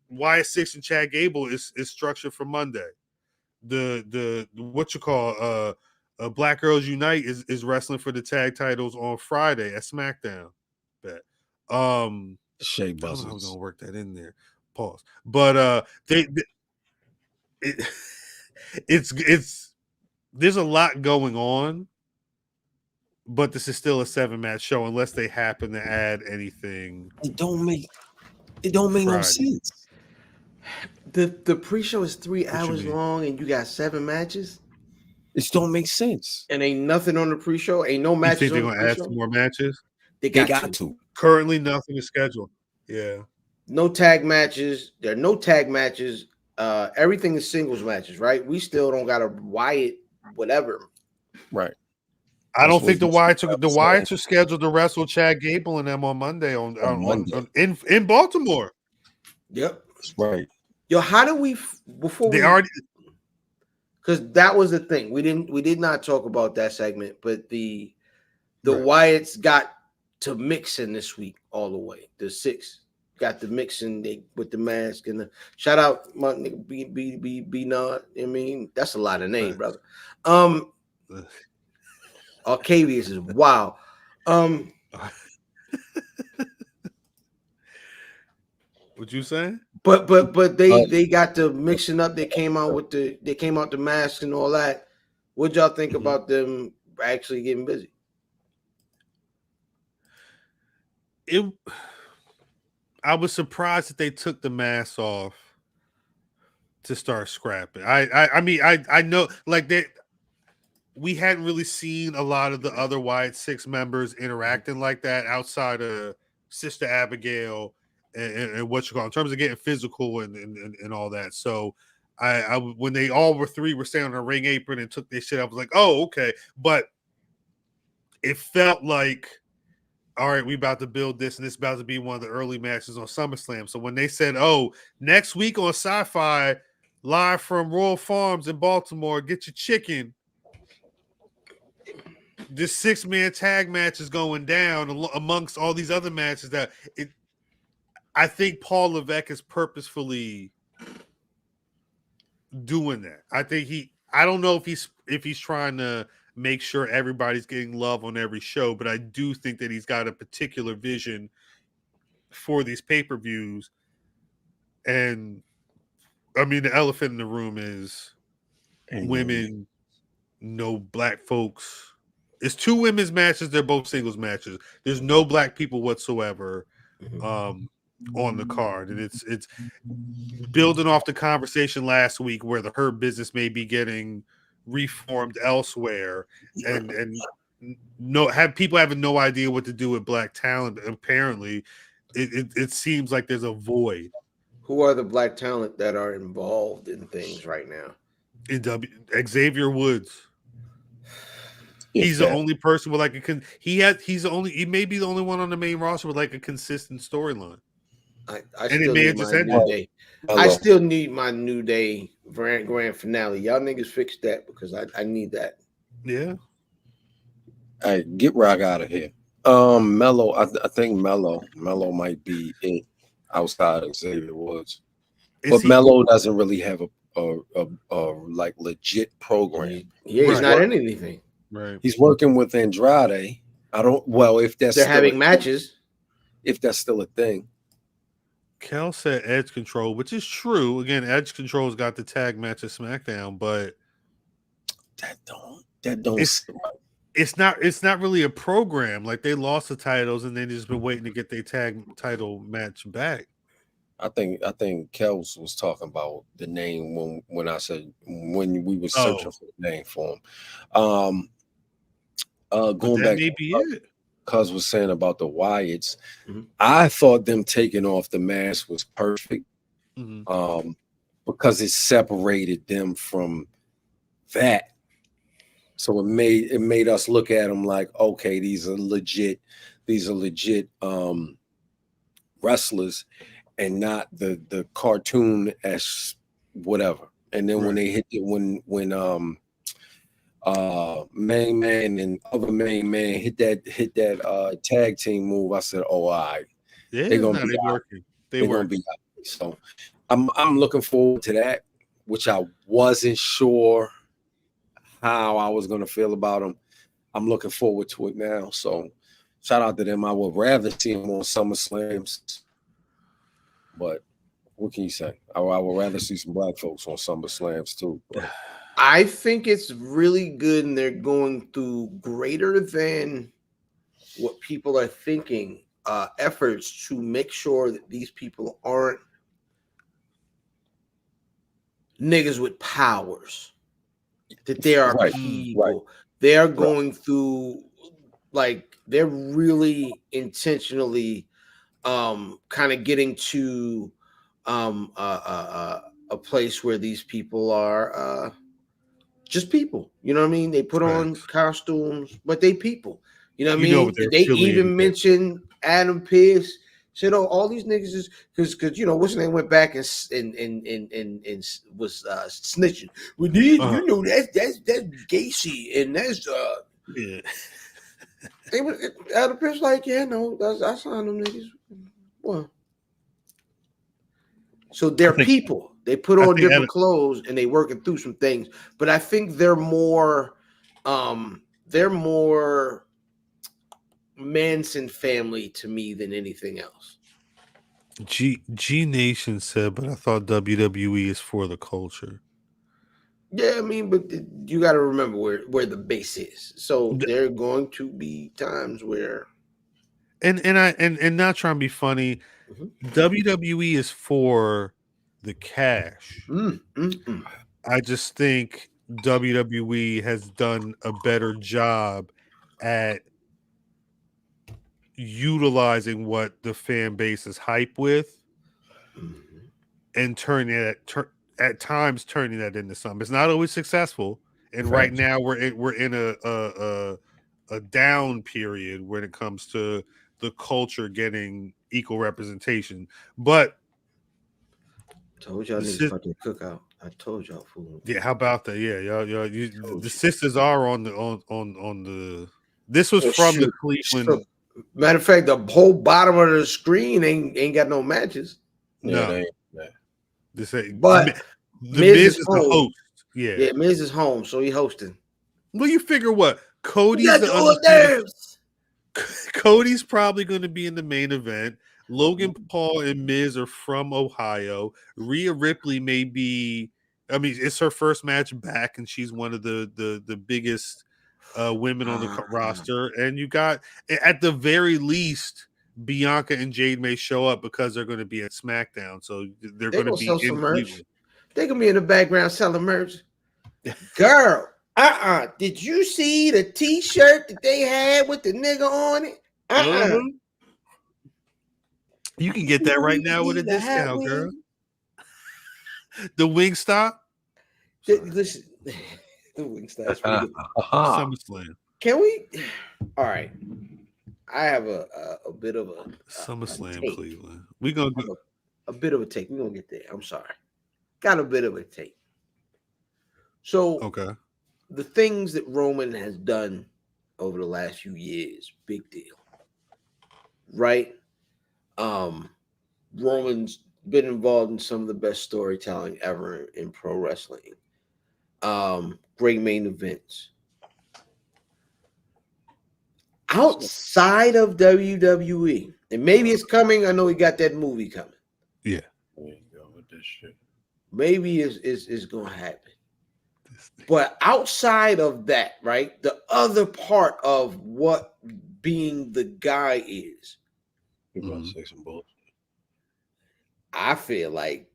Speaker 1: Wyatt Six and Chad Gable is structured for Monday. The what you call Black Girls Unite is wrestling for the tag titles on Friday at SmackDown. Bet.
Speaker 3: Shea
Speaker 1: I don't know how we're
Speaker 3: Buzzards.
Speaker 1: gonna work that in there. Pause. But it's there's a lot going on, but this is still a 7-match show unless they happen to add anything.
Speaker 3: It don't make no sense.
Speaker 2: The pre-show is 3
Speaker 1: you
Speaker 2: hours
Speaker 1: mean?
Speaker 2: long, and you got 7 matches,
Speaker 3: It don't make sense.
Speaker 2: and ain't nothing on the pre-show. Ain't no
Speaker 1: You
Speaker 2: matches.
Speaker 1: think they're
Speaker 2: on the
Speaker 1: gonna add
Speaker 2: pre-show?
Speaker 1: some more matches?
Speaker 2: They
Speaker 3: They
Speaker 2: got
Speaker 3: got
Speaker 2: to.
Speaker 3: to.
Speaker 1: Currently, nothing is scheduled. Yeah.
Speaker 2: No tag matches. There are no tag matches. Everything is singles matches, right? We still don't got a Wyatt, whatever.
Speaker 3: Right.
Speaker 1: I don't
Speaker 3: That's
Speaker 1: think the
Speaker 3: what
Speaker 1: Wyatts are scheduled to wrestle Chad Gable and them on Monday on
Speaker 3: Monday.
Speaker 1: in Baltimore.
Speaker 2: Yep.
Speaker 3: That's right.
Speaker 2: Yo, how do we before
Speaker 1: They
Speaker 2: we
Speaker 1: already
Speaker 2: because that was the thing. We did not talk about that segment, but the
Speaker 3: Right.
Speaker 2: Wyatts got to mixing this week all the way. The 6 got the mixing with the mask and the shout out my nigga B Nod. I mean, that's a lot of names, brother. Arcavius is wow.
Speaker 1: What you saying?
Speaker 2: But they got the mixing up. They came out the mask and all that. What y'all think about them actually getting busy?
Speaker 1: I was surprised that they took the mask off to start scrapping. I know like that we hadn't really seen a lot of the other Wyatt Six members interacting like that outside of Sister Abigail and what you call in terms of getting physical and all that. So I when they all were 3 were standing on a ring apron and took their shit, I was like, oh, okay. But it felt like, all right, we about to build this, and it's about to be one of the early matches on SummerSlam. So when they said, oh, next week on Sci-Fi, live from Royal Farms in Baltimore, get your chicken. This 6-man tag match is going down amongst all these other matches I think Paul Levesque is purposefully doing that. I don't know if he's trying to make sure everybody's getting love on every show, but I do think that he's got a particular vision for these pay-per-views. And I mean, the elephant in the room is women, no black folks. It's 2 women's matches. They're both singles matches. There's no black people whatsoever on the card. And it's building off the conversation last week where the Hurt Business may be getting reformed elsewhere, and people having no idea what to do with black talent. Apparently, it seems like there's a void.
Speaker 2: Who are the black talent that are involved in things right now?
Speaker 1: Xavier Woods. He's the only person with like he may be the only one on the main roster with like a consistent storyline.
Speaker 2: I still need my New Day grand finale. Y'all niggas fix that because I need that.
Speaker 1: Yeah.
Speaker 3: All right, get Rock out of here. Mello, I think Mello might be it outside of Xavier Woods, but Mello doesn't really have a like legit program.
Speaker 2: Yeah, he's not in anything.
Speaker 1: Right.
Speaker 3: He's working with Andrade. If
Speaker 2: they're having matches,
Speaker 3: if that's still a thing.
Speaker 1: Kel said Edge Control, which is true. Again, Edge Control's got the tag match at SmackDown, but
Speaker 3: that don't.
Speaker 1: It's not really a program. Like they lost the titles and they just been waiting to get their tag title match back.
Speaker 3: I think Kels was talking about the name when I said when we were searching for the name for him. Going back
Speaker 1: may be it.
Speaker 3: Cuz was saying about the Wyatts,
Speaker 2: Mm-hmm.
Speaker 3: I thought them taking off the mask was perfect.
Speaker 1: Mm-hmm.
Speaker 3: Because it separated them from that. So it made us look at them like, okay, these are legit wrestlers and not the cartoon as whatever. And then when they hit it, when main man and other main man hit that tag team move, I said, oh, all right.
Speaker 1: Yeah,
Speaker 3: They're gonna be
Speaker 1: working.
Speaker 3: They're gonna be out. So I'm looking forward to that, which I wasn't sure how I was gonna feel about them. I'm looking forward to it now. So shout out to them. I would rather see them on SummerSlams, but what can you say? I would rather see some black folks on SummerSlams too. But
Speaker 2: I think it's really good, and they're going through greater than what people are thinking efforts to make sure that these people aren't niggas with powers, that there are people. They are going through, like, they're really intentionally kind of getting to a place where these people are just people. You know what I mean? They put on costumes, but they people. You know what I mean? They even mentioned Adam Pearce. Said, "Oh, all these niggas is because you know what's his name went back and was snitching. Well, these, you know, that's Gacy and that's
Speaker 1: yeah."
Speaker 2: They were Adam Pearce like, yeah, no, I signed them niggas. Well, so they're people. They put on different clothes and they working through some things. But I think they're more Manson family to me than anything else.
Speaker 1: G Nation said, but I thought WWE is for the culture.
Speaker 2: Yeah, I mean, but you got to remember where the base is. So there are going to be times where,
Speaker 1: and not trying to be funny, WWE is for the cash. I just think WWE has done a better job at utilizing what the fan base is hype with and turning it at times turning that into something. It's not always successful, and right now we're in a down period when it comes to the culture getting equal representation. But
Speaker 2: told y'all niggas about the cookout. I told y'all, fool.
Speaker 1: Yeah, how about that? Yeah, y'all the sisters are on the. This was from the Cleveland.
Speaker 2: Matter of fact, the whole bottom of the screen ain't got no matches.
Speaker 1: No, this ain't.
Speaker 2: But
Speaker 1: the Miz is the host.
Speaker 2: Yeah, Miz is home, so he hosting.
Speaker 1: Well, you figure what? Cody's Cody's probably going to be in the main event. Logan Paul and Miz are from Ohio. Rhea Ripley may be. I mean, it's her first match back, and she's one of the biggest women on the roster. And you got, at the very least, Bianca and Jade may show up because they're going to be at SmackDown. So they're going to be
Speaker 2: sell some merch. They're going to be in the background selling merch. Girl, did you see the T-shirt that they had with the nigga on it?
Speaker 1: You can get that right now with a discount, girl. The Wingstop.
Speaker 2: Listen, the Wingstop's pretty good.
Speaker 1: SummerSlam.
Speaker 2: Can we? All right. I have a bit of a
Speaker 1: SummerSlam Cleveland. We're gonna go
Speaker 2: a bit of a take. We're gonna get there. I'm sorry. Got a bit of a take. So the things that Roman has done over the last few years, big deal. Right? Roman's been involved in some of the best storytelling ever in pro wrestling. Great main events. Outside of WWE, and maybe it's coming. I know he got that movie coming.
Speaker 1: Yeah.
Speaker 2: Maybe it's gonna happen. But outside of that, right? The other part of what being the guy is.
Speaker 3: You're about to say some bullshit.
Speaker 2: I feel like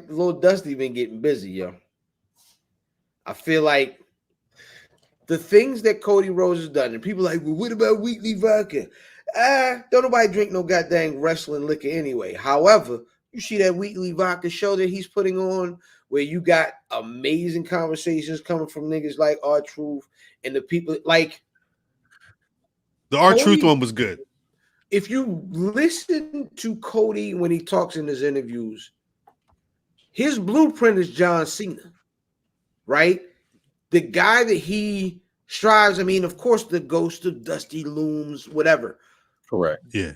Speaker 2: Lil Dusty been getting busy, yo. I feel like the things that Cody Rhodes has done, and people are like, well, what about Weekly Vodka? Don't nobody drink no goddamn wrestling liquor anyway. However, you see that Weekly Vodka show that he's putting on where you got amazing conversations coming from niggas like R-Truth and the people like
Speaker 1: the R-Truth one was good.
Speaker 2: If you listen to Cody when he talks in his interviews, his blueprint is John Cena, right? The guy that he strives, I mean, of course, the ghost of Dusty looms, whatever.
Speaker 3: Correct.
Speaker 1: Yeah.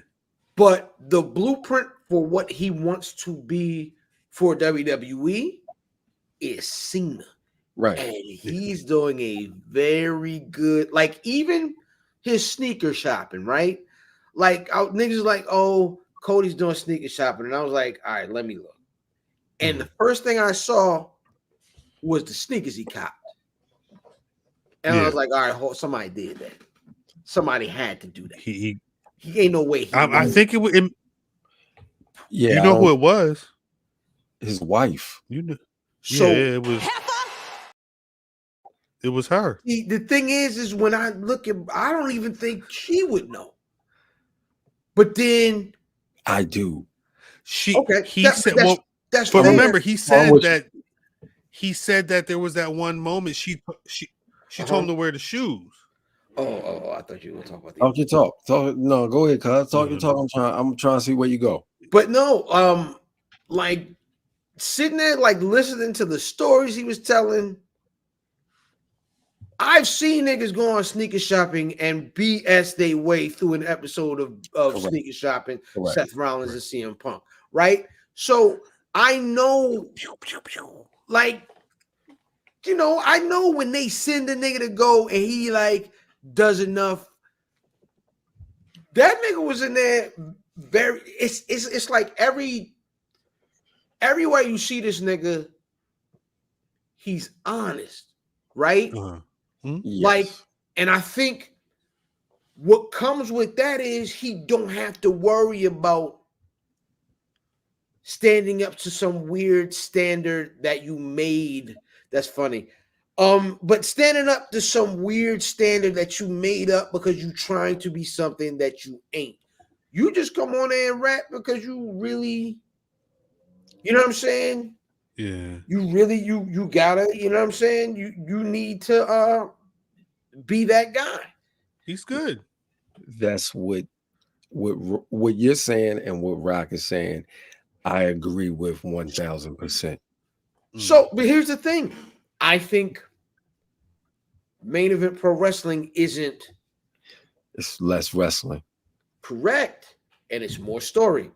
Speaker 2: But the blueprint for what he wants to be for WWE is Cena.
Speaker 3: Right.
Speaker 2: And he's doing a very good, like, even his sneaker shopping, right? Like, niggas like, oh, Cody's doing sneaker shopping. And I was like, all right, let me look. And the first thing I saw was the sneakers he copped. And I was like, all right, somebody did that. Somebody had to do that. He ain't no way.
Speaker 1: I think it was.
Speaker 3: Yeah.
Speaker 1: You know who it was?
Speaker 3: His wife.
Speaker 1: You know.
Speaker 2: So
Speaker 1: yeah, it was her.
Speaker 2: The thing is when I look at, I don't even think she would know. But then
Speaker 3: I do.
Speaker 1: He said, well,
Speaker 2: that's
Speaker 1: but
Speaker 2: fair.
Speaker 1: remember, he said that there was that one moment she told him to wear the shoes.
Speaker 2: Oh, I thought you were talking about
Speaker 3: Talk. No, go ahead, cuz. Talk your talk. I'm trying to see where you go.
Speaker 2: But no, like sitting there, like listening to the stories he was telling. I've seen niggas go on sneaker shopping and BS their way through an episode of sneaker shopping. Correct. Seth Rollins and CM Punk, right? So I know, like, you know, I know when they send a nigga to go and he like does enough. That nigga was in there very. It's like everywhere you see this nigga, he's honest, right?
Speaker 3: Yes.
Speaker 2: Like, and I think what comes with that is he don't have to worry about standing up to some weird standard that you made. That's funny. But standing up to some weird standard that you made up because you're trying to be something that you ain't. You just come on there and rap because you really, you know what I'm saying?
Speaker 1: Yeah.
Speaker 2: You really, you gotta, you know what I'm saying? You need to be that guy.
Speaker 1: He's good.
Speaker 3: That's what you're saying and what Rock is saying. I agree with 1,000%.
Speaker 2: So, but here's the thing. I think main event pro wrestling isn't.
Speaker 3: It's less wrestling.
Speaker 2: Correct. And it's more story.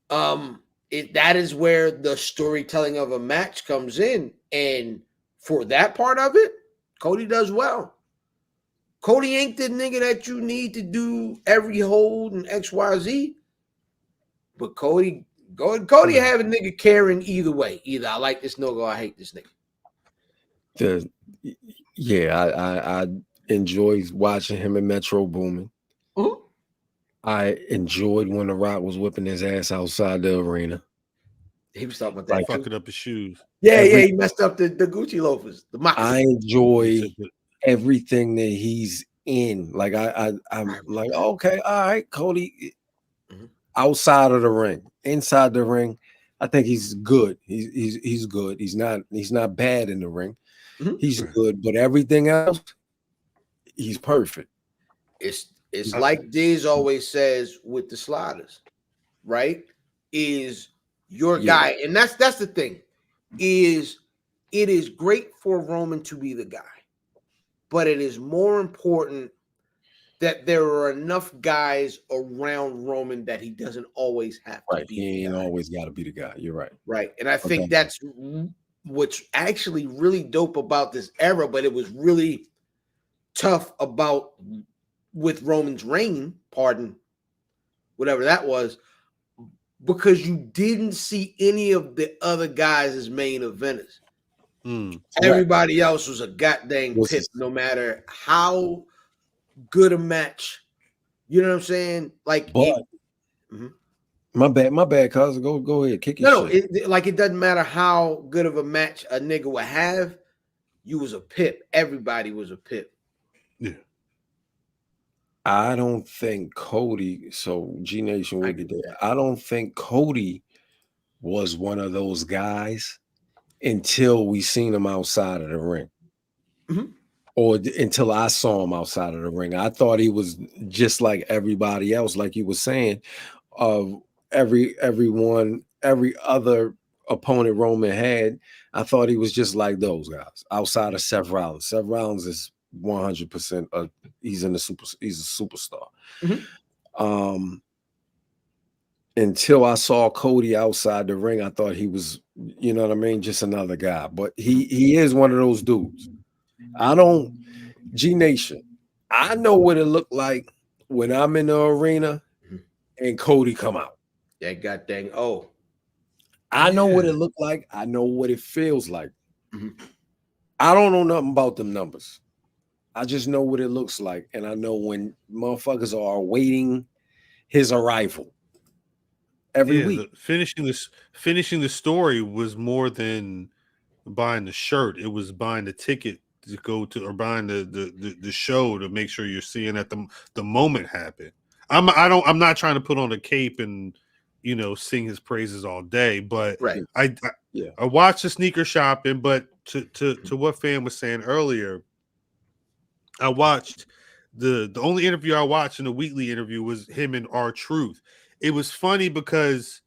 Speaker 2: That is where the storytelling of a match comes in. And for that part of it, Cody does well. Cody ain't the nigga that you need to do every hold and XYZ. But Cody have a nigga caring either way. Either I like this nigga or I hate this nigga.
Speaker 3: I enjoy watching him in Metro Boomin.
Speaker 2: Mm-hmm.
Speaker 3: I enjoyed when The Rock was whipping his ass outside the arena.
Speaker 2: He was talking about that.
Speaker 1: Fucking up his shoes.
Speaker 2: Yeah, he messed up the Gucci loafers.
Speaker 3: I enjoy everything that he's in. Like I'm like, okay, all right, Cody. Outside of the ring, inside the ring, I think he's good. He's good. He's not bad in the ring. Mm-hmm. He's good, but everything else, he's perfect.
Speaker 2: It's like Diz always says with the sliders, right? Is your guy, and that's the thing. Is it is great for Roman to be the guy, but it is more important that there are enough guys around Roman that he doesn't always have to be.
Speaker 3: He ain't always got to be the guy. You're right.
Speaker 2: Right, and I think that's what's actually really dope about this era, but it was really tough about with Roman's reign, whatever that was, because you didn't see any of the other guys as main eventers. Everybody else was a goddamn tip, no matter how good a match. You know what I'm saying? Like,
Speaker 3: My bad, cuz. Go ahead, kick your shit.
Speaker 2: It doesn't matter how good of a match a nigga would have. You was a pip. Everybody was a pip.
Speaker 1: Yeah.
Speaker 3: I don't think Cody. So G Nation, we get there. I don't think Cody was one of those guys until we seen him outside of the ring.
Speaker 2: Mm-hmm.
Speaker 3: Or until I saw him outside of the ring. I thought he was just like everybody else, like you were saying. Every other opponent Roman had, I thought he was just like those guys outside of Seth Rollins. Seth Rollins is 100%. He's a superstar.
Speaker 2: Mm-hmm.
Speaker 3: Until I saw Cody outside the ring, I thought he was, you know what I mean, just another guy. But he is one of those dudes. G Nation, I know what it looked like when I'm in the arena and Cody come out.
Speaker 2: That goddamn
Speaker 3: I know what it looked like. I know what it feels like.
Speaker 2: Mm-hmm.
Speaker 3: I don't know nothing about them numbers. I just know what it looks like. And I know when motherfuckers are awaiting his arrival every week.
Speaker 1: Finishing the story was more than buying the shirt. It was buying the ticket to go to, or buying the show to make sure you're seeing that the moment happen. I'm not trying to put on a cape and sing his praises all day, but
Speaker 2: right.
Speaker 1: I watched the sneaker shopping, but to what Fan was saying earlier, I watched the only interview I watched in the weekly interview was him and R-Truth. It was funny because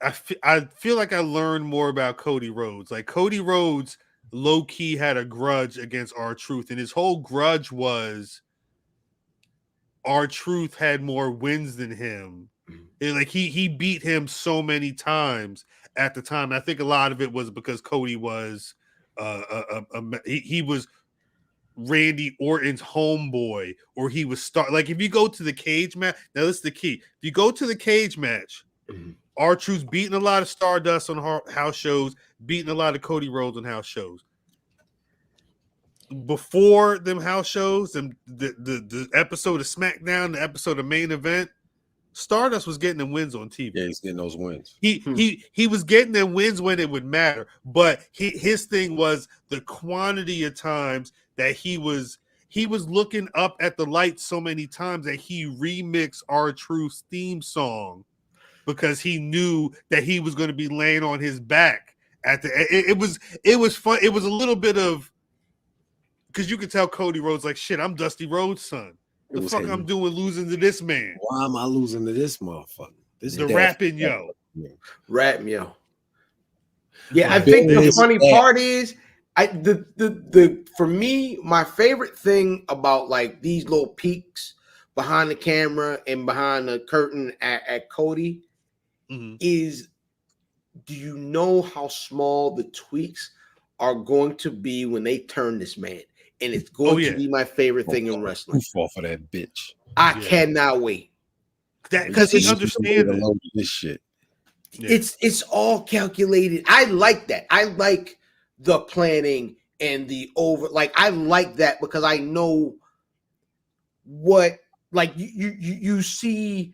Speaker 1: I feel like I learned more about Cody Rhodes. Like Cody Rhodes low-key had a grudge against R-Truth, and his whole grudge was R-Truth had more wins than him. And like he beat him so many times at the time. I think a lot of it was because Cody was he was Randy Orton's homeboy, or he was like if you go to the cage match. Now this is the key. If you go to the cage match, R-Truth's beating a lot of Stardust on house shows, beating a lot of Cody Rhodes on house shows. Before them house shows and the episode of SmackDown, the episode of Main Event, Stardust was getting them wins on TV.
Speaker 3: Yeah, he's getting those wins.
Speaker 1: He was getting them wins when it would matter, but his thing was the quantity of times that he was looking up at the lights so many times that he remixed R-Truth's theme song because he knew that he was going to be laying on his back at the. It was fun. It was a little bit of because you could tell Cody Rhodes like shit. I'm Dusty Rhodes' son. The fuck I'm doing losing to this man?
Speaker 3: Why am I losing to this motherfucker?
Speaker 1: The rapping yo.
Speaker 2: Rap yo. Yeah, I think the funny part is for me, my favorite thing about like these little peeks behind the camera and behind the curtain at Cody is, do you know how small the tweaks are going to be when they turn this man? And it's going to be my favorite thing in wrestling.
Speaker 3: Fall for that bitch.
Speaker 2: I cannot wait.
Speaker 1: Because he understands
Speaker 3: this shit.
Speaker 2: Yeah. It's all calculated. I like that. I like the planning and the I like that because I know what you see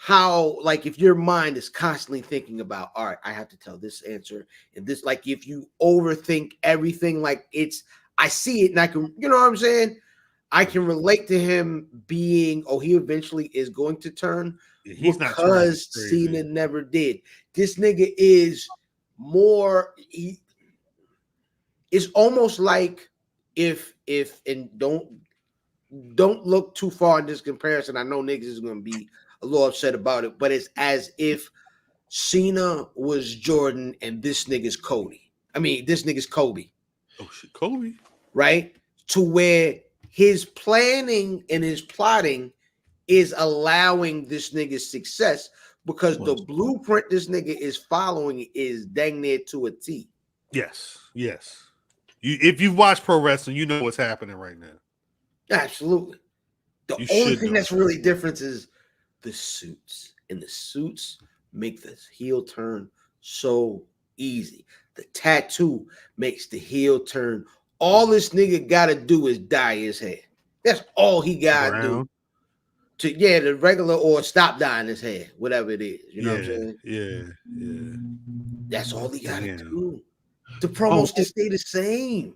Speaker 2: how if your mind is constantly thinking about, all right, I have to tell this answer and this, if you overthink everything, I see it and I can, you know what I'm saying? I can relate to him being, he eventually is going to turn because Cena never did. This nigga is more, it's almost like and don't look too far in this comparison. I know niggas is going to be a little upset about it, but it's as if Cena was Jordan and this nigga's Cody. I mean, this nigga's Kobe.
Speaker 1: Oh shit, Kobe.
Speaker 2: Right? To where his planning and his plotting is allowing this nigga's success because the blueprint this nigga is following is dang near to a T.
Speaker 1: Yes. If you've watched pro wrestling, you know what's happening right now.
Speaker 2: Absolutely. The only thing that's really different is the suits. And the suits make this heel turn so easy. The tattoo makes the heel turn. All this nigga gotta do is dye his hair. That's all he gotta do the regular or stop dying his head, whatever it is. You know what I'm saying?
Speaker 1: Yeah.
Speaker 2: That's all he gotta
Speaker 1: Damn.
Speaker 2: do. The promos can stay the same.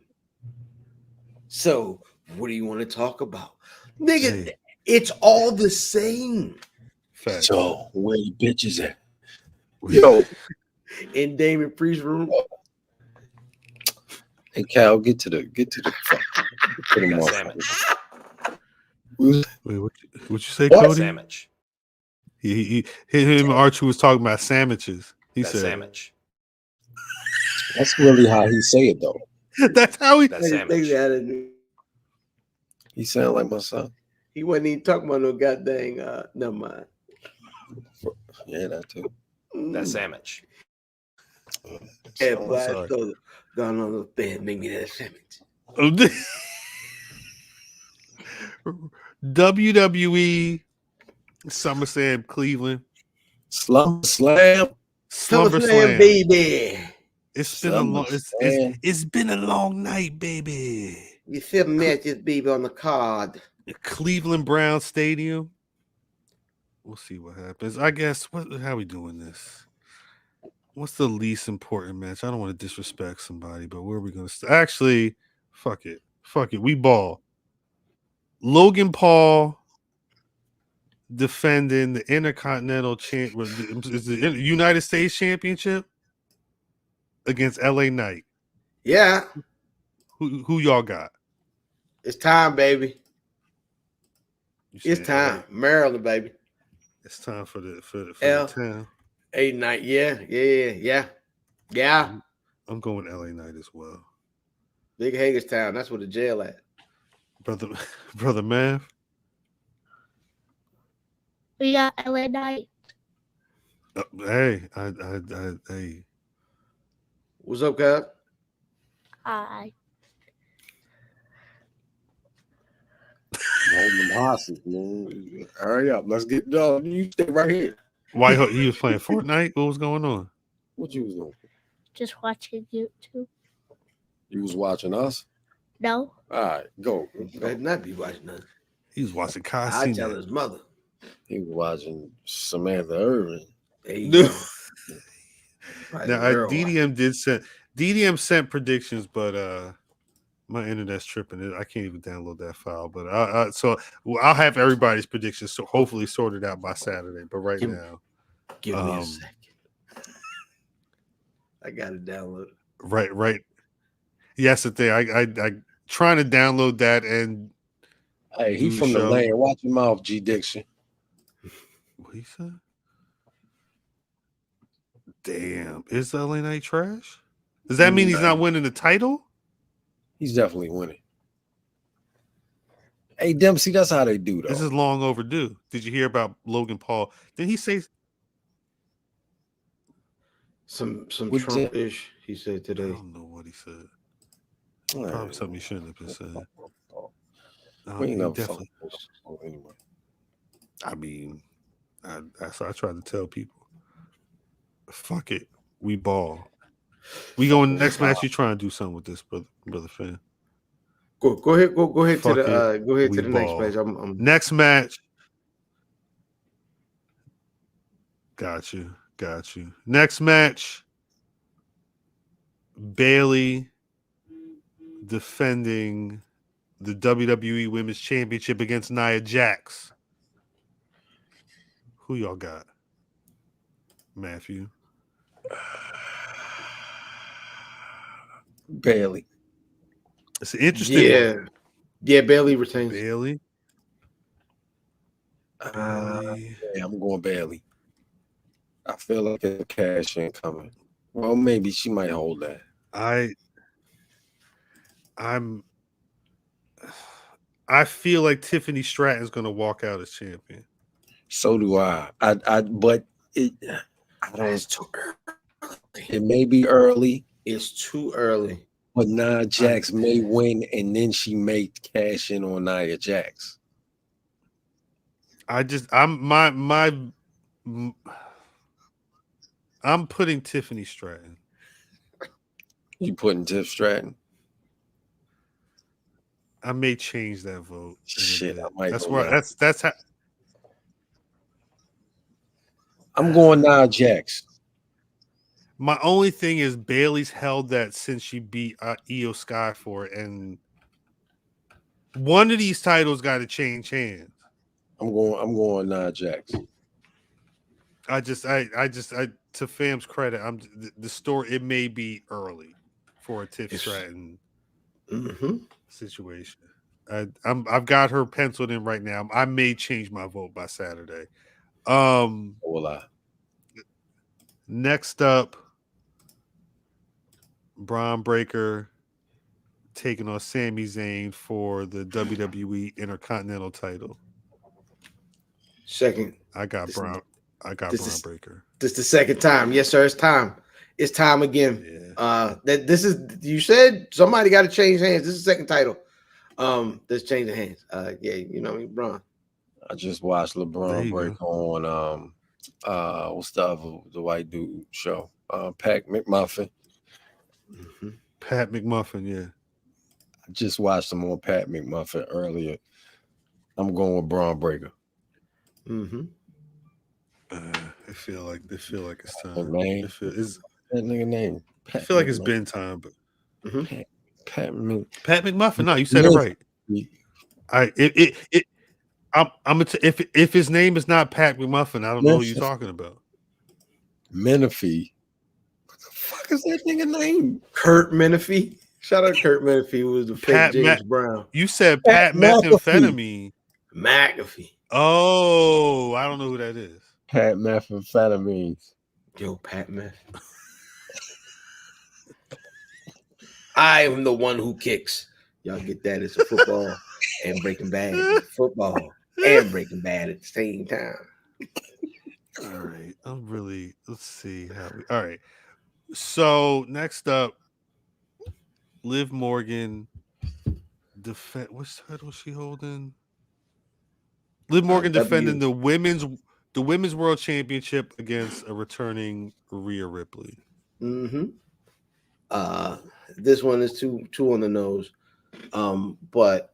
Speaker 2: So what do you want to talk about? Nigga, it's all the same.
Speaker 1: Facts.
Speaker 3: So where the bitches at? Yo.
Speaker 2: In Damon Priest's room.
Speaker 3: Hey Cal, get to the
Speaker 5: Sandwich.
Speaker 1: Wait, what you say,
Speaker 3: What?
Speaker 1: Cody?
Speaker 5: Sandwich.
Speaker 1: Him and Archie was talking about sandwiches. He
Speaker 5: That
Speaker 1: said
Speaker 5: sandwich.
Speaker 3: That's really how he say it though.
Speaker 1: that's how he
Speaker 5: That sandwich.
Speaker 3: He sound like my son.
Speaker 2: He wasn't even talking about no goddamn never mind.
Speaker 3: Yeah, that too.
Speaker 5: That sandwich.
Speaker 2: Yeah,
Speaker 1: I'm
Speaker 2: boy,
Speaker 1: sorry.
Speaker 2: so gone on the bed, make me that sandwich.
Speaker 1: WWE SummerSlam Cleveland.
Speaker 3: Slumber Slam.
Speaker 1: Slumber
Speaker 2: SummerSlam,
Speaker 1: Slam.
Speaker 2: baby.
Speaker 1: It's been a long it's been a long night, baby.
Speaker 2: You 7 matches, baby, on the card.
Speaker 1: Cleveland Brown Stadium. We'll see what happens. I guess how we doing this? What's the least important match? I don't want to disrespect somebody, but where are we going to actually? Fuck it. We ball. Logan Paul defending the Intercontinental is the United States Championship against LA Knight.
Speaker 2: Yeah,
Speaker 1: Who y'all got?
Speaker 2: it's time, baby.
Speaker 1: You
Speaker 2: It's
Speaker 1: said
Speaker 2: time.
Speaker 1: LA.
Speaker 2: Maryland, baby.
Speaker 1: It's time for the
Speaker 2: L.
Speaker 1: town.
Speaker 2: 8 night. Yeah.
Speaker 1: I'm going LA Knight as well.
Speaker 2: Big Hagerstown. That's where the jail at.
Speaker 1: Brother Mav.
Speaker 6: We got LA Knight.
Speaker 1: Hey.
Speaker 2: What's up, guys?
Speaker 6: Hi.
Speaker 3: Holding them hostage, man. Hurry up. Let's get done. You stay right here.
Speaker 1: Why he was playing Fortnite? What was going on?
Speaker 3: What you was doing?
Speaker 6: Just watching YouTube.
Speaker 3: You was watching us?
Speaker 6: No.
Speaker 3: All right, go.
Speaker 2: Better not be watching nothing.
Speaker 1: He was watching Kai
Speaker 2: I tell
Speaker 1: Cenat.
Speaker 2: his mother.
Speaker 3: He was watching Samantha Irvin.
Speaker 2: There you
Speaker 1: No.
Speaker 2: go. Right,
Speaker 1: Now
Speaker 2: girl.
Speaker 1: DDM sent predictions, but my internet's tripping. I can't even download that file. But I'll have everybody's predictions so hopefully sorted out by Saturday. But right now,
Speaker 2: Give me a second. I got it downloaded.
Speaker 1: right. Yes, the thing. I trying to download that and
Speaker 3: Hey, he
Speaker 1: do
Speaker 3: from the
Speaker 1: show.
Speaker 3: land. Watch your mouth, G Dixon.
Speaker 1: What he said? Damn, is LA Knight trash? Does that mean he's not winning the title?
Speaker 3: He's definitely winning. Hey, Dempsey, that's how they do, though.
Speaker 1: This is long overdue. Did you hear about Logan Paul? Did he say
Speaker 2: Some
Speaker 3: What's
Speaker 2: Trump-ish, he said
Speaker 1: I
Speaker 2: today.
Speaker 1: don't know what he said. Probably something he shouldn't have been said.
Speaker 3: We ain't never
Speaker 1: Definitely.
Speaker 3: anyway.
Speaker 1: I mean, that's what I tried to tell people. Fuck it, we ball. We go in the next match. You try and do something with this, brother fan.
Speaker 2: Go ahead. Go ahead
Speaker 1: Fuck
Speaker 2: to the go ahead
Speaker 1: we
Speaker 2: to the next
Speaker 1: ball.
Speaker 2: page. I'm
Speaker 1: Next match. Got you. Next match. Bailey defending the WWE Women's Championship against Nia Jax. Who y'all got? Matthew.
Speaker 3: Bailey.
Speaker 1: It's an interesting one.
Speaker 2: Yeah, Bailey retains.
Speaker 1: Bailey.
Speaker 3: Yeah, I'm going Bailey. I feel like a cash in coming. Well, maybe she might hold that.
Speaker 1: I feel like Tiffany Stratton's gonna walk out as champion.
Speaker 3: So do I. But it. I don't.
Speaker 2: It's too early.
Speaker 3: It may be early,
Speaker 2: It's too early.
Speaker 3: but Nia Jax may win, and then she may cash in on Nia Jax.
Speaker 1: I'm putting Tiffany Stratton.
Speaker 3: You putting Tiff Stratton?
Speaker 1: I may change that vote.
Speaker 3: Shit, I might.
Speaker 1: That's
Speaker 3: go
Speaker 1: why.
Speaker 3: down.
Speaker 1: That's how.
Speaker 3: I'm going Nia Jax.
Speaker 1: My only thing is Bailey's held that since she beat Io Sky for it, and one of these titles got to change hands.
Speaker 3: I'm going Nia Jax.
Speaker 1: I to Fam's credit, the story. It may be early for a Tiff Stratton situation. I've got her penciled in right now. I may change my vote by Saturday. Next up, Braun Breaker taking on Sami Zayn for the WWE Intercontinental title.
Speaker 2: Second.
Speaker 1: I got Braun Breaker.
Speaker 2: This is the second time. Yes, sir. It's time. It's time again. Yeah. This is, you said somebody got to change hands. This is the second title. Let's change the hands. Yeah, you know me, Braun.
Speaker 3: I just watched LeBron break on what's the white dude show? Pat McMuffin.
Speaker 1: Mm-hmm. Pat McMuffin, yeah.
Speaker 3: I just watched him on Pat McMuffin earlier. I'm going with Braun Breaker.
Speaker 2: Mm-hmm.
Speaker 1: I feel like it's time.
Speaker 3: Is that nigga name?
Speaker 1: I feel like it's been time, but
Speaker 3: Pat
Speaker 1: McMuffin. No, you said it right. If his name is not Pat McMuffin, I don't know who you're talking about.
Speaker 3: Menifee. What the fuck is that nigga name?
Speaker 2: Kurt Menifee. Shout out Kurt Menifee, who was the fake James Brown.
Speaker 1: You said Pat Methamphetamine.
Speaker 2: McAfee.
Speaker 1: Oh, I don't know who that is.
Speaker 3: Pat Methamphetamines.
Speaker 2: Yo, Pat Meth. I am the one who kicks. Y'all get that? It's a football and Breaking Bad. It's football and Breaking Bad at the same time.
Speaker 1: All right. Let's see how all right. So next up, Liv Morgan what's title she holding? Liv Morgan defending the women's world championship against a returning Rhea Ripley.
Speaker 2: Mm-hmm. This one is too on the nose. But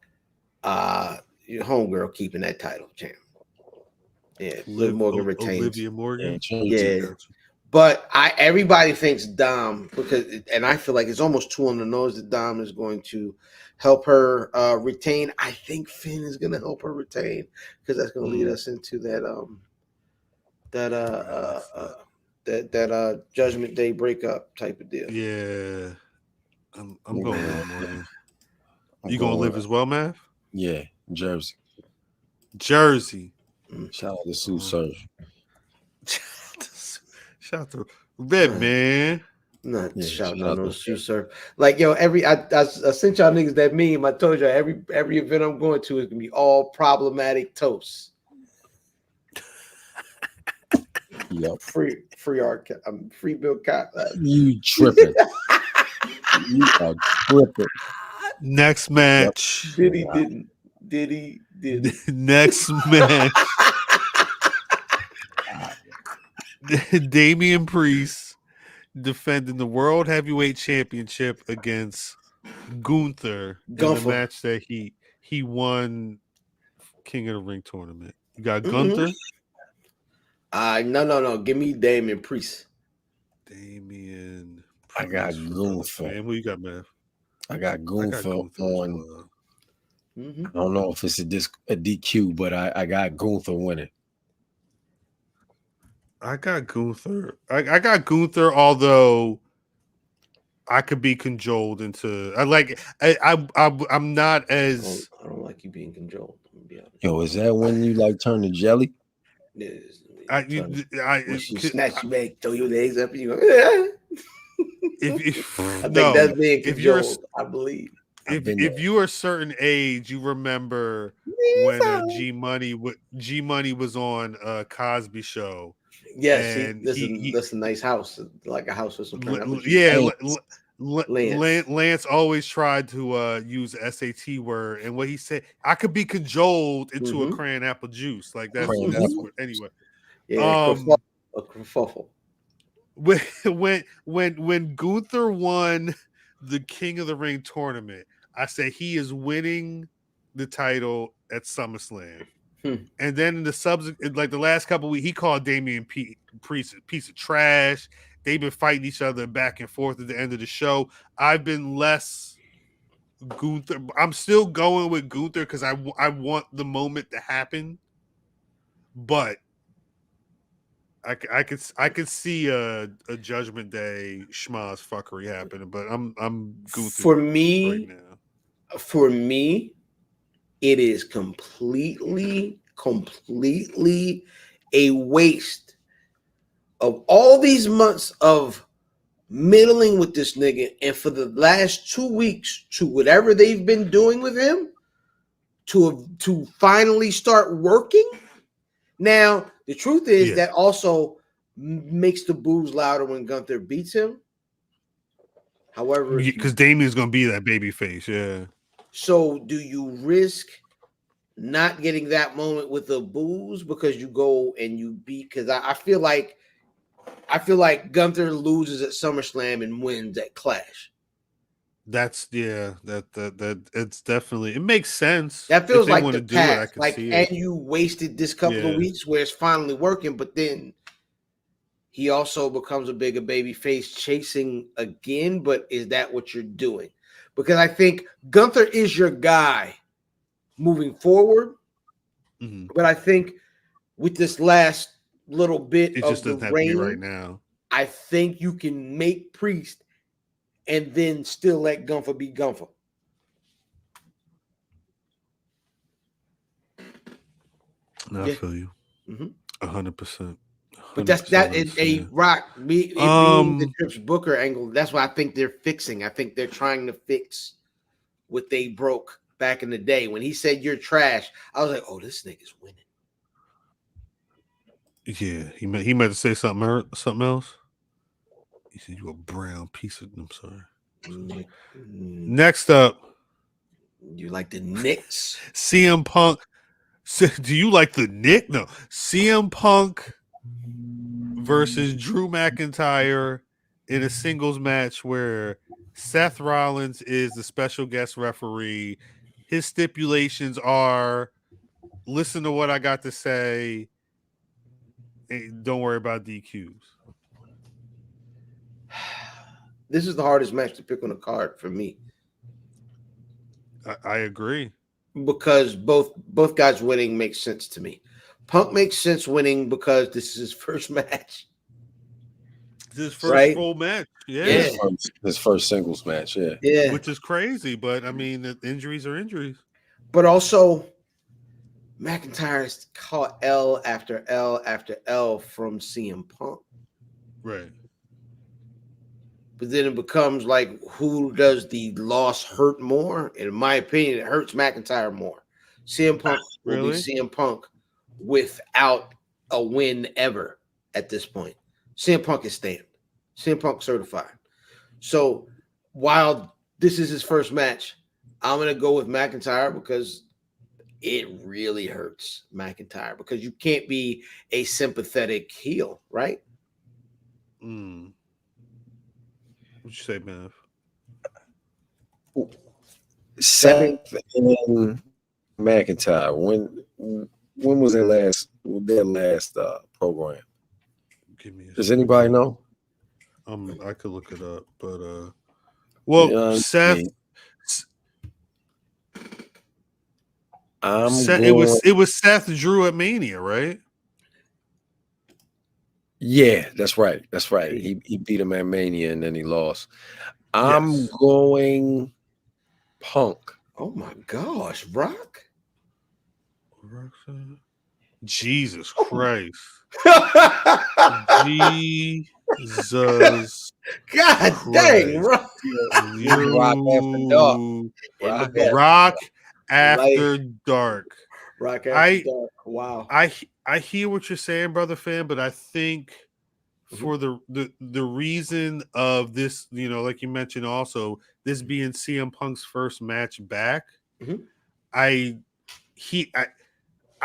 Speaker 2: your homegirl keeping that title, champ. Yeah, Liv Morgan retains.
Speaker 1: Olivia Morgan.
Speaker 2: Yeah. But everybody thinks Dom, and I feel like it's almost too on the nose that Dom is going to help her retain. I think Finn is going to help her retain because that's going to lead us into that Judgment Day breakup type of deal.
Speaker 1: Yeah, I'm going Liv Morgan. You going to Liv as well, Mav?
Speaker 3: Yeah, Jersey.
Speaker 1: Shout
Speaker 3: out to Sue Surge.
Speaker 1: Shout out to Red Man.
Speaker 2: Shout out to Sue Surge. Like, yo, I sent y'all niggas that meme. I told y'all every event I'm going to is gonna be all problematic toasts.
Speaker 3: Yep.
Speaker 2: Free art. Free Bill Cosby.
Speaker 3: You tripping? You are tripping.
Speaker 1: Next match.
Speaker 2: Diddy didn't. Diddy did.
Speaker 1: Next match. Damian Priest defending the World Heavyweight Championship against Gunther in the match that he won King of the Ring tournament. You got Gunther?
Speaker 2: No. Give me Damian Priest.
Speaker 1: Damian Priest.
Speaker 3: I got Gunther.
Speaker 1: Man, who you got, man?
Speaker 3: I got Gunther on. I don't know if it's a DQ, but I got Gunther winning.
Speaker 1: I got Gunther. I got Gunther, although I could be cajoled into. I'm not as.
Speaker 2: I don't like you being cajoled.
Speaker 3: Yo, is that when you like turn to jelly?
Speaker 2: She snatch you back, throw your legs up, and you go. I think that's being cajoled. I believe.
Speaker 1: If you are a certain age, you remember when G Money was on Cosby Show.
Speaker 2: Yeah, that's a nice house, like a house with some.
Speaker 1: Lance always tried to use the SAT word, and what he said, I could be cajoled into a crayon apple juice. Like that's what, anyway.
Speaker 2: Yeah, a kerfuffle.
Speaker 1: When Gunther won the King of the Ring tournament, I said he is winning the title at SummerSlam. And then in the subsequent, like the last couple of weeks, he called Damian Priest a piece of trash. They've been fighting each other back and forth at the end of the show. I've been less Gunther. I'm still going with Gunther because I want the moment to happen, but I could see a Judgment Day schmaz fuckery happening. But I'm Gunther
Speaker 2: for me
Speaker 1: right now.
Speaker 2: For me, it is completely a waste of all these months of middling with this nigga, and for the last 2 weeks to whatever they've been doing with him to finally start working. Now, the truth is that also makes the boos louder when Gunther beats him. However,
Speaker 1: because Damian's gonna be that baby face, yeah.
Speaker 2: So do you risk not getting that moment with the boos because you go and you beat? Because I feel like Gunther loses at SummerSlam and wins at Clash.
Speaker 1: That it's definitely, it makes sense.
Speaker 2: That feels like
Speaker 1: want
Speaker 2: the
Speaker 1: to do it, I
Speaker 2: path.
Speaker 1: can see
Speaker 2: And
Speaker 1: it.
Speaker 2: you wasted this couple of weeks where it's finally working, but then he also becomes a bigger baby face chasing again. But is that what you're doing? Because I think Gunther is your guy moving forward.
Speaker 1: Mm-hmm.
Speaker 2: But I think with this last little bit
Speaker 1: it
Speaker 2: of
Speaker 1: just
Speaker 2: the
Speaker 1: doesn't have to be
Speaker 2: reign
Speaker 1: right now.
Speaker 2: I think you can make Priest and then still let Gunther be Gunther.
Speaker 1: No, I feel you. 100%.
Speaker 2: But that is a rock. Being the Trips Booker angle, that's what I think they're fixing. I think they're trying to fix what they broke back in the day. When he said you're trash, I was like, oh, this nigga's winning.
Speaker 1: Yeah, he might have said something else. He said you a brown piece of. I'm sorry. Next up,
Speaker 2: you like the Knicks?
Speaker 1: CM Punk. Do you like the Nick? No, CM Punk versus Drew McIntyre in a singles match where Seth Rollins is the special guest referee. His stipulations are: listen to what I got to say. And don't worry about DQs.
Speaker 2: This is the hardest match to pick on a card for me.
Speaker 1: I agree.
Speaker 2: Because both guys winning makes sense to me. Punk makes sense winning because this is his first match.
Speaker 1: His first full match. Yeah.
Speaker 3: His first singles match,
Speaker 2: yeah.
Speaker 1: Which is crazy, but I mean, the injuries are injuries.
Speaker 2: But also, McIntyre's caught L after L after L from CM Punk.
Speaker 1: Right.
Speaker 2: But then it becomes like, who does the loss hurt more? And in my opinion, it hurts McIntyre more. CM Punk will be CM Punk without a win ever at this point. CM Punk is stamped. CM Punk certified. So while this is his first match, I'm going to go with McIntyre because it really hurts McIntyre because you can't be a sympathetic heel, right?
Speaker 1: What'd you say, Mav?
Speaker 3: Seth and McIntyre. When was their last program?
Speaker 1: Give me.
Speaker 3: Does anybody know?
Speaker 1: I could look it up, but Seth. It was Seth Drew at Mania, right?
Speaker 3: Yeah, that's right. He beat him at Mania and then he lost. I'm going Punk.
Speaker 2: Oh my gosh, Brock.
Speaker 1: Jesus Christ. Jesus.
Speaker 2: God dang, Rock.
Speaker 1: Rock After Dark.
Speaker 2: Rock After Dark. Wow.
Speaker 1: I hear what you're saying, brother fan, but I think for the reason of this, like you mentioned also, this being CM Punk's first match back,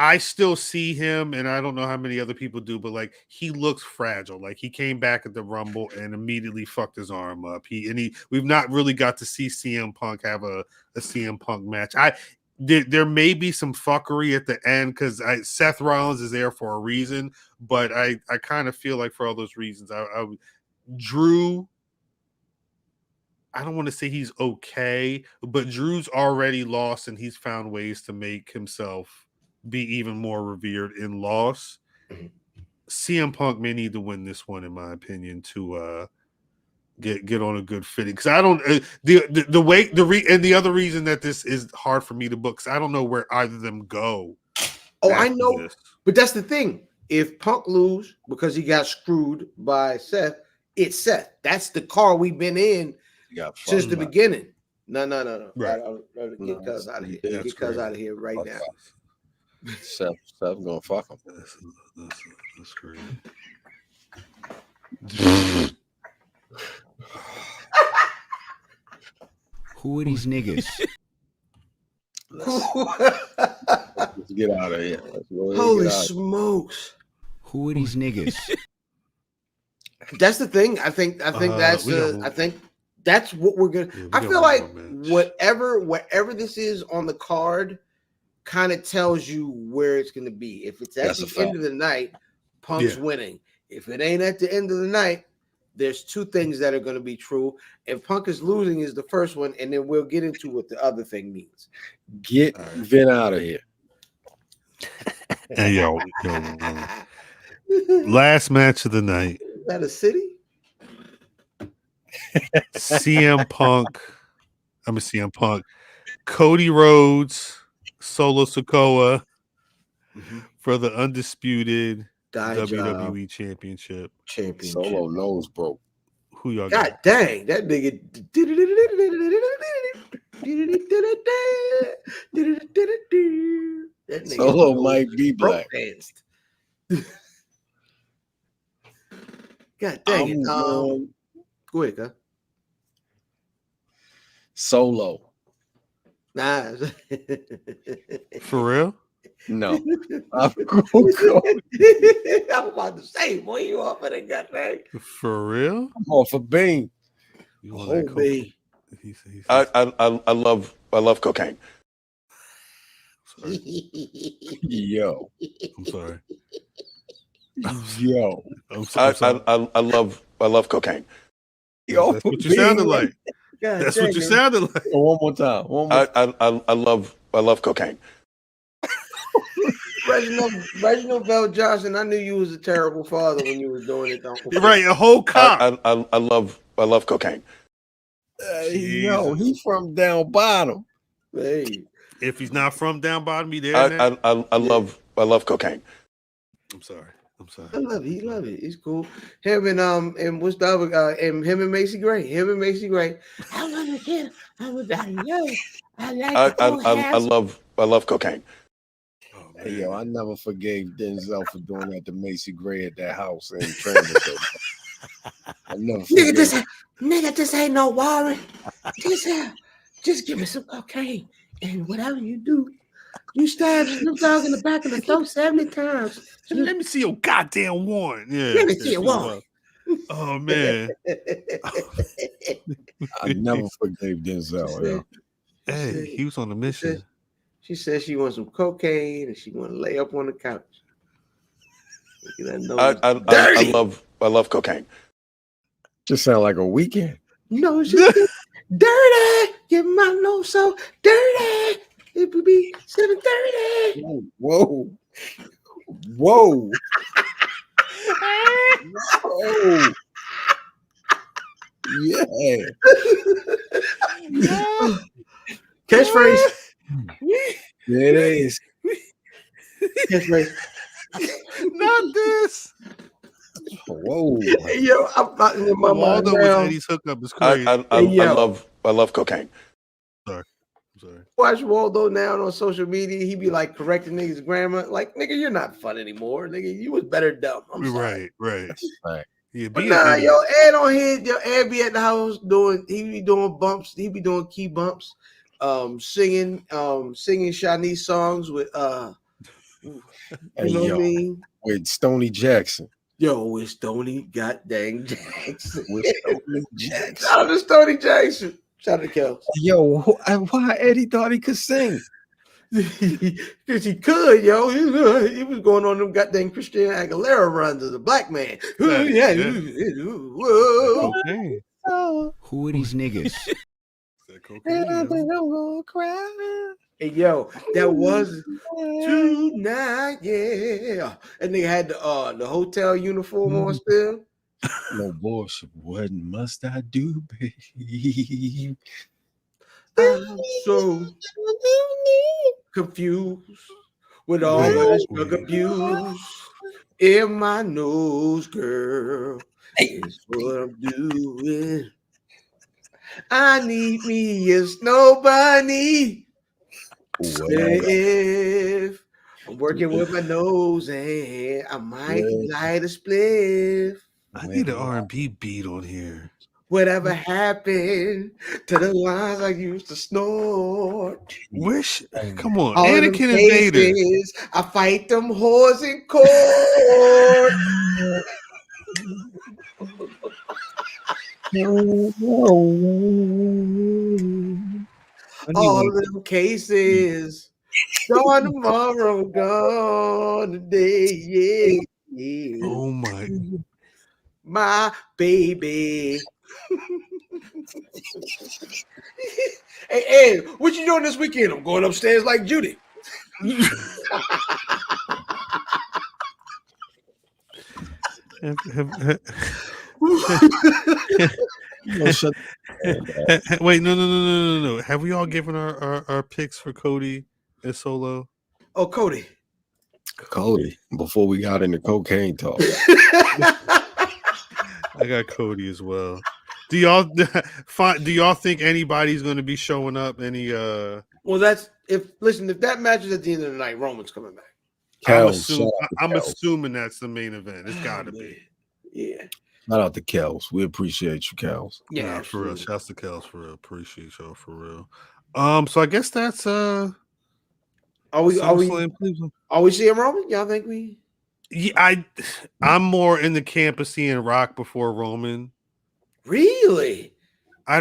Speaker 1: I still see him, and I don't know how many other people do, but like he looks fragile. Like he came back at the Rumble and immediately fucked his arm up. We've not really got to see CM Punk have a CM Punk match. there may be some fuckery at the end because Seth Rollins is there for a reason, but I kind of feel like for all those reasons, Drew, I don't want to say he's okay, but Drew's already lost and he's found ways to make himself be even more revered in loss. CM Punk may need to win this one, in my opinion, to get on a good footing. Because I don't the other reason that this is hard for me to book, because I don't know where either of them go.
Speaker 2: Oh, I know, but that's the thing. If Punk lose because he got screwed by Seth, it's Seth. That's the car we've been in since the beginning. No.
Speaker 1: Right.
Speaker 2: Get Cuz out of here. Get Cuz out of here right now.
Speaker 3: Seth gonna fuck him.
Speaker 1: That's great.
Speaker 5: Who are these niggas?
Speaker 3: Let's get out of here.
Speaker 2: Holy smokes!
Speaker 5: Who are these niggas?
Speaker 2: That's the thing. I think that's what we're gonna. I feel like whatever this is on the card, kind of tells you where it's gonna be. If it's at the end of the night, Punk's winning. If it ain't at the end of the night, there's two things that are going to be true. If Punk is losing is the first one, and then we'll get into what the other thing means.
Speaker 3: Get Vin out of here.
Speaker 1: Hey, yo. Last match of the night.
Speaker 2: Is that a city?
Speaker 1: CM Punk. Cody Rhodes, Solo Sikoa for the undisputed WWE Championship.
Speaker 3: Solo nose broke.
Speaker 1: Who y'all
Speaker 2: God
Speaker 1: got?
Speaker 2: dang, that nigga. That nigga
Speaker 3: Solo might be black.
Speaker 2: Danced. God dang it. Go ahead, huh?
Speaker 3: Solo.
Speaker 2: Nah.
Speaker 1: For real?
Speaker 3: No. I'm go.
Speaker 2: I'm about to say, boy, you off of that goddamn.
Speaker 1: For real?
Speaker 3: I'm off of Bean.
Speaker 2: Oh, baby.
Speaker 7: I love cocaine.
Speaker 3: Yo.
Speaker 1: I'm sorry.
Speaker 3: Yo.
Speaker 7: I love cocaine.
Speaker 3: Yo,
Speaker 1: that's what you sounded like.
Speaker 2: God
Speaker 1: That's what you sounded like.
Speaker 3: One more time.
Speaker 7: I love cocaine.
Speaker 2: Reginald Bell Johnson, I knew you was a terrible father when you was doing it.
Speaker 1: You're right, a whole cop.
Speaker 7: I love cocaine.
Speaker 3: Yo, he's from down bottom.
Speaker 2: Hey.
Speaker 1: If he's not from down bottom, he there.
Speaker 7: I love cocaine.
Speaker 1: I'm sorry.
Speaker 2: I love it. He love it. It's cool. Him and what's the other guy? And him and Macy Gray. I love it. Kid. I
Speaker 7: love cocaine.
Speaker 1: Oh,
Speaker 3: Hey, yo, I never forgave Denzel for doing that to Macy Gray at that house in Training. I never forgave.
Speaker 2: Nigga, this ain't no warrant. Just give me some cocaine. And whatever you do, you stab Snoop Dogg in the back of the throat 70 times.
Speaker 1: Let me see your goddamn warrant. Yeah.
Speaker 2: Let me see your warrant.
Speaker 1: Oh, man.
Speaker 3: I never forgave Denzel. Yo.
Speaker 1: Hey, he was on a mission.
Speaker 2: She said she wants some cocaine and she want to lay up on the couch.
Speaker 7: I love cocaine.
Speaker 3: Just sound like a weekend.
Speaker 2: No, it's just dirty. Get my nose so dirty. It would be 7:30.
Speaker 3: Whoa. Whoa. Yeah.
Speaker 2: Catchphrase.
Speaker 3: There it is.
Speaker 2: Catchphrase.
Speaker 1: Not this.
Speaker 3: Whoa.
Speaker 2: Hey, yo, I'm not in my mind
Speaker 1: Waldo
Speaker 2: now.
Speaker 1: with Eddie's hookup is crazy.
Speaker 7: I love cocaine.
Speaker 1: Sorry. I'm sorry.
Speaker 2: Watch Waldo now on social media. He be like correcting niggas' grammar. Like, nigga, you're not fun anymore. Nigga, you was better dumb. I'm sorry.
Speaker 1: Right. Yeah,
Speaker 2: But nah, yo, Ed on here, Ed be at the house he be doing bumps, he be doing key bumps, singing Shanice songs with you know what I mean?
Speaker 3: With Stoney Jackson.
Speaker 2: Yo, with Stoney goddamn Jackson.
Speaker 3: With Stoney Jackson.
Speaker 2: Shout out to Stoney Jackson. Shout out to Kel.
Speaker 3: Yo, why Eddie thought he could sing?
Speaker 2: Because he could, yo. He was going on them goddamn Christina Aguilera runs as a black man.
Speaker 1: Yeah.
Speaker 2: Whoa.
Speaker 1: Okay.
Speaker 5: Who are these niggas?
Speaker 2: Hey, yo, that was tonight, yeah. And they had the hotel uniform on still.
Speaker 3: No bullshit. What must I do, babe?
Speaker 2: I'm so confused with all of this drug abuse in my nose, girl. It's what I'm doing. I need me a snow bunny. If I'm working with my nose and I might light a spliff.
Speaker 1: I need an R&B beat on here.
Speaker 2: Whatever happened to the lines I used to snort?
Speaker 1: Come on,
Speaker 2: All
Speaker 1: Anakin and Vader.
Speaker 2: I fight them whores in court. All them cases. Gone tomorrow, gone today. Yeah.
Speaker 1: Oh
Speaker 2: my baby. Hey, Ed, what you doing this weekend? I'm going upstairs like Judy.
Speaker 1: Wait, no. Have we all given our picks for Cody and Solo?
Speaker 2: Oh, Cody,
Speaker 3: before we got into cocaine talk.
Speaker 1: I got Cody as well. Do y'all think anybody's going to be showing up? Well,
Speaker 2: that's if that match is at the end of the night, Roman's coming back.
Speaker 1: I'm assuming that's the main event. It's got to be.
Speaker 2: Yeah.
Speaker 3: Shout out to Kels. We appreciate you, Kels.
Speaker 2: Yeah,
Speaker 1: for real. Shouts to Kels for real. Appreciate y'all for real. So I guess that's
Speaker 2: Are we seeing Roman? Y'all think we?
Speaker 1: Yeah, I'm more in the camp of seeing Rock before Roman.
Speaker 2: Really?
Speaker 1: I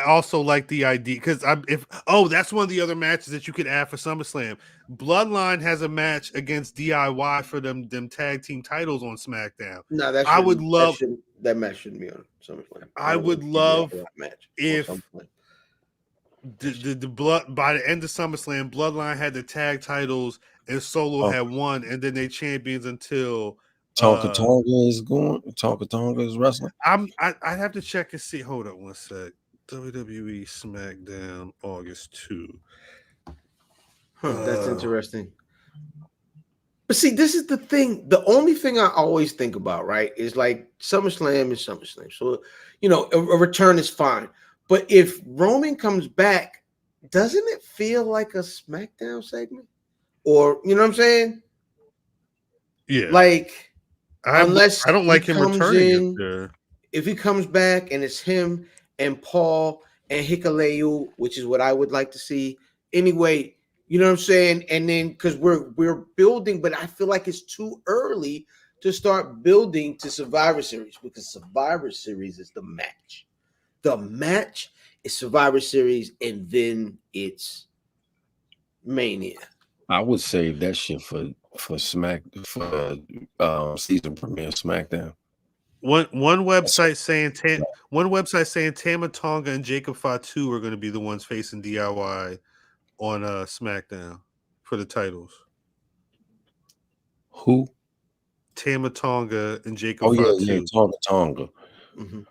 Speaker 1: also like the idea because that's one of the other matches that you could add for SummerSlam. Bloodline has a match against DIY for them tag team titles on SmackDown.
Speaker 2: No, that match shouldn't be on SummerSlam.
Speaker 1: I would love that match if the blood by the end of SummerSlam, Bloodline had the tag titles and Solo had won, and then they champions until
Speaker 3: Tonka Tonga is going. Tonka Tonga is wrestling.
Speaker 1: I'd have to check and see. Hold up one sec. WWE SmackDown August 2.
Speaker 2: That's interesting. But see, this is the thing. The only thing I always think about, right, is like SummerSlam is SummerSlam. So, a return is fine. But if Roman comes back, doesn't it feel like a SmackDown segment? Or, you know what I'm saying?
Speaker 1: Yeah.
Speaker 2: Like,
Speaker 1: unless I don't like him returning.
Speaker 2: If he comes back and it's him and Paul and Hikuleo, which is what I would like to see. Anyway, you know what I'm saying? And then because we're building, but I feel like it's too early to start building to Survivor Series because Survivor Series is the match. The match is Survivor Series, and then it's Mania.
Speaker 3: I would save that shit for season premiere SmackDown.
Speaker 1: One website saying Tama Tonga and Jacob Fatu are going to be the ones facing DIY on SmackDown for the titles.
Speaker 3: Who?
Speaker 1: Tama Tonga and Jacob Fatu.
Speaker 3: Yeah, Tonga.
Speaker 2: Mm-hmm.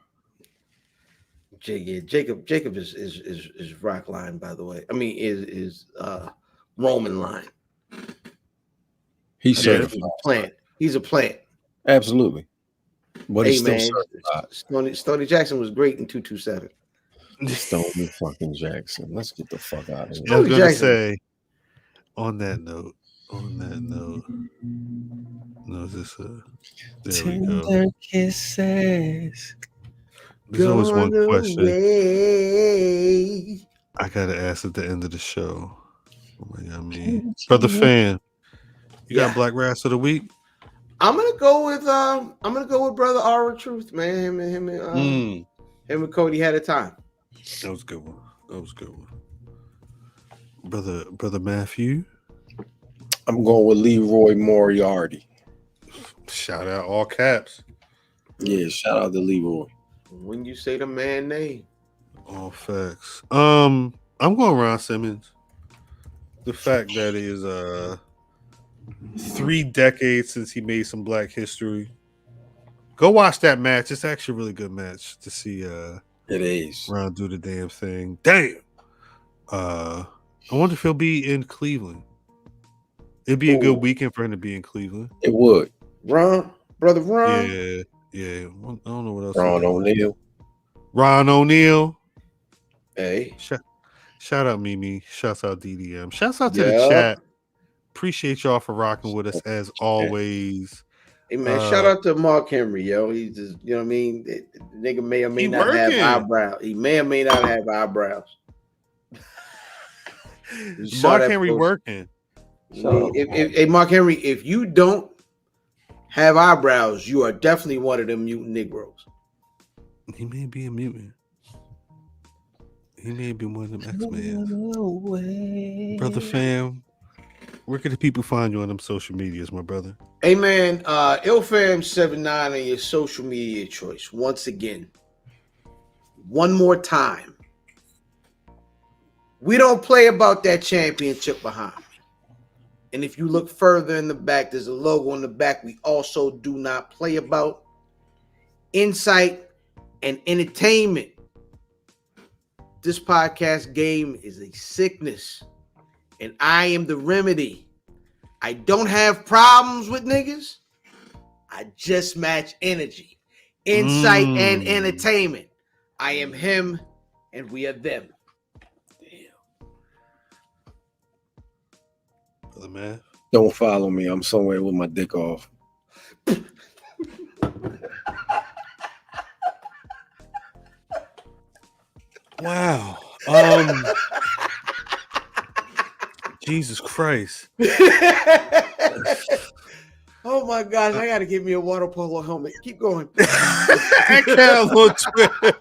Speaker 2: Jacob is Rock line, by the way. I mean, is Roman line.
Speaker 3: He's certified.
Speaker 2: He's a plant.
Speaker 3: Absolutely. But he's still
Speaker 2: certified. Stoney Jackson was great in 227.
Speaker 3: Stoney fucking Jackson. Let's get the fuck out of here.
Speaker 1: I was going to say, on that note, no, is this there we go.
Speaker 3: Kisses.
Speaker 1: There's always one question I gotta ask at the end of the show. Oh my God, Brother Fan, you got Black Rasslin of the Week?
Speaker 2: I'm gonna go with Brother Aura Truth, man. Him and Cody had a time.
Speaker 1: That was a good one. Brother Matthew.
Speaker 3: I'm going with Leroy Moriarty.
Speaker 1: Shout out, all caps.
Speaker 3: Yeah, shout out to Leroy.
Speaker 2: When you say the man name,
Speaker 1: all facts. I'm going Ron Simmons. The fact that it is 3 decades since he made some Black history. Go watch that match. It's actually a really good match to see.
Speaker 3: It is.
Speaker 1: Ron do the damn thing. Damn. I wonder if he'll be in Cleveland. It'd be a good weekend for him to be in Cleveland.
Speaker 3: It would.
Speaker 2: brother Ron.
Speaker 1: Yeah. I don't know what else.
Speaker 3: Ron O'Neal.
Speaker 2: Hey.
Speaker 1: Shout out Mimi. Shouts out DDM. Shouts out to the chat. Appreciate y'all for rocking with us as always.
Speaker 2: Hey man, shout out to Mark Henry, yo. He's just, you know what I mean? The nigga may or may not have eyebrows. He may or may not have eyebrows.
Speaker 1: Mark Henry working.
Speaker 2: Hey, Mark Henry, if you don't have eyebrows, you are definitely one of them mutant Negroes.
Speaker 1: He may be a mutant. He may be one of them X-Men. Brother fam, where can the people find you on them social medias, my brother?
Speaker 2: Hey man, IlFam79 on your social media choice. Once again, one more time. We don't play about that championship behind me. And if you look further in the back, there's a logo in the back. We also do not play about insight and entertainment. This podcast game is a sickness, and I am the remedy. I don't have problems with niggas. I just match energy, insight, and entertainment. I am him, and we are them.
Speaker 1: Brother man.
Speaker 3: Don't follow me. I'm somewhere with my dick off.
Speaker 1: Wow. Jesus Christ.
Speaker 2: Oh my gosh, I gotta get me a water polo helmet. Keep going.
Speaker 1: At Cal on Twitter.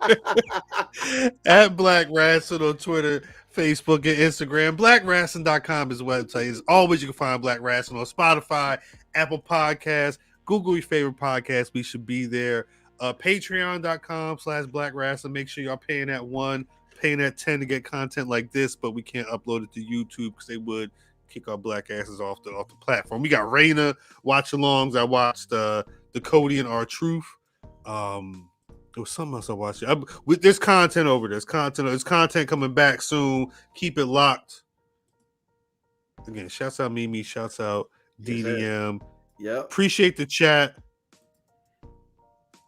Speaker 1: At Black Rasslin on Twitter, Facebook, and Instagram. BlackRasslin.com is the website. As always, you can find Black Rasslin on Spotify, Apple Podcasts, Google your favorite podcast. We should be there. Patreon.com/Black Rasslin. Make sure y'all paying that $1, paying that $10 to get content like this, but we can't upload it to YouTube because they would kick our black asses off the platform. We got Raina watch-alongs. I watched the Cody and R-Truth. There was something else I watched. There's content over there. There's content coming back soon. Keep it locked. Again, shouts out Mimi. Shouts out DDM.
Speaker 2: Yep.
Speaker 1: Appreciate the chat.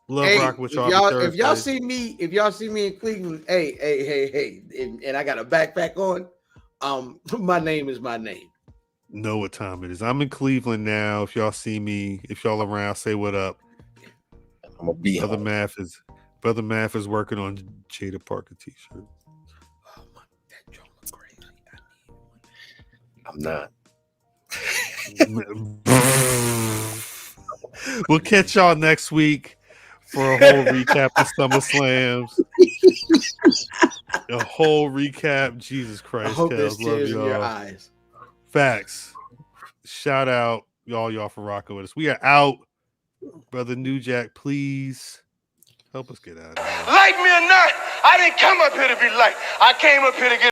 Speaker 1: Love rock with y'all.
Speaker 2: If y'all see me in Cleveland, hey, and I got a backpack on, my name is my name.
Speaker 1: Know what time it is. I'm in Cleveland now. If y'all see me, if y'all around, say what up.
Speaker 3: I'm gonna be
Speaker 1: Brother Math is working on Jada Parker t-shirt.
Speaker 2: Oh my, that joke looks crazy.
Speaker 3: I'm not.
Speaker 1: We'll catch y'all next week for a whole recap of SummerSlams. A whole recap. Jesus Christ.
Speaker 2: I hope there's tears in your eyes.
Speaker 1: Facts. Shout out y'all for rocking with us. We are out. Brother New Jack, please help us get out of here.
Speaker 8: Like me or not, I didn't come up here to be liked. I came up here to get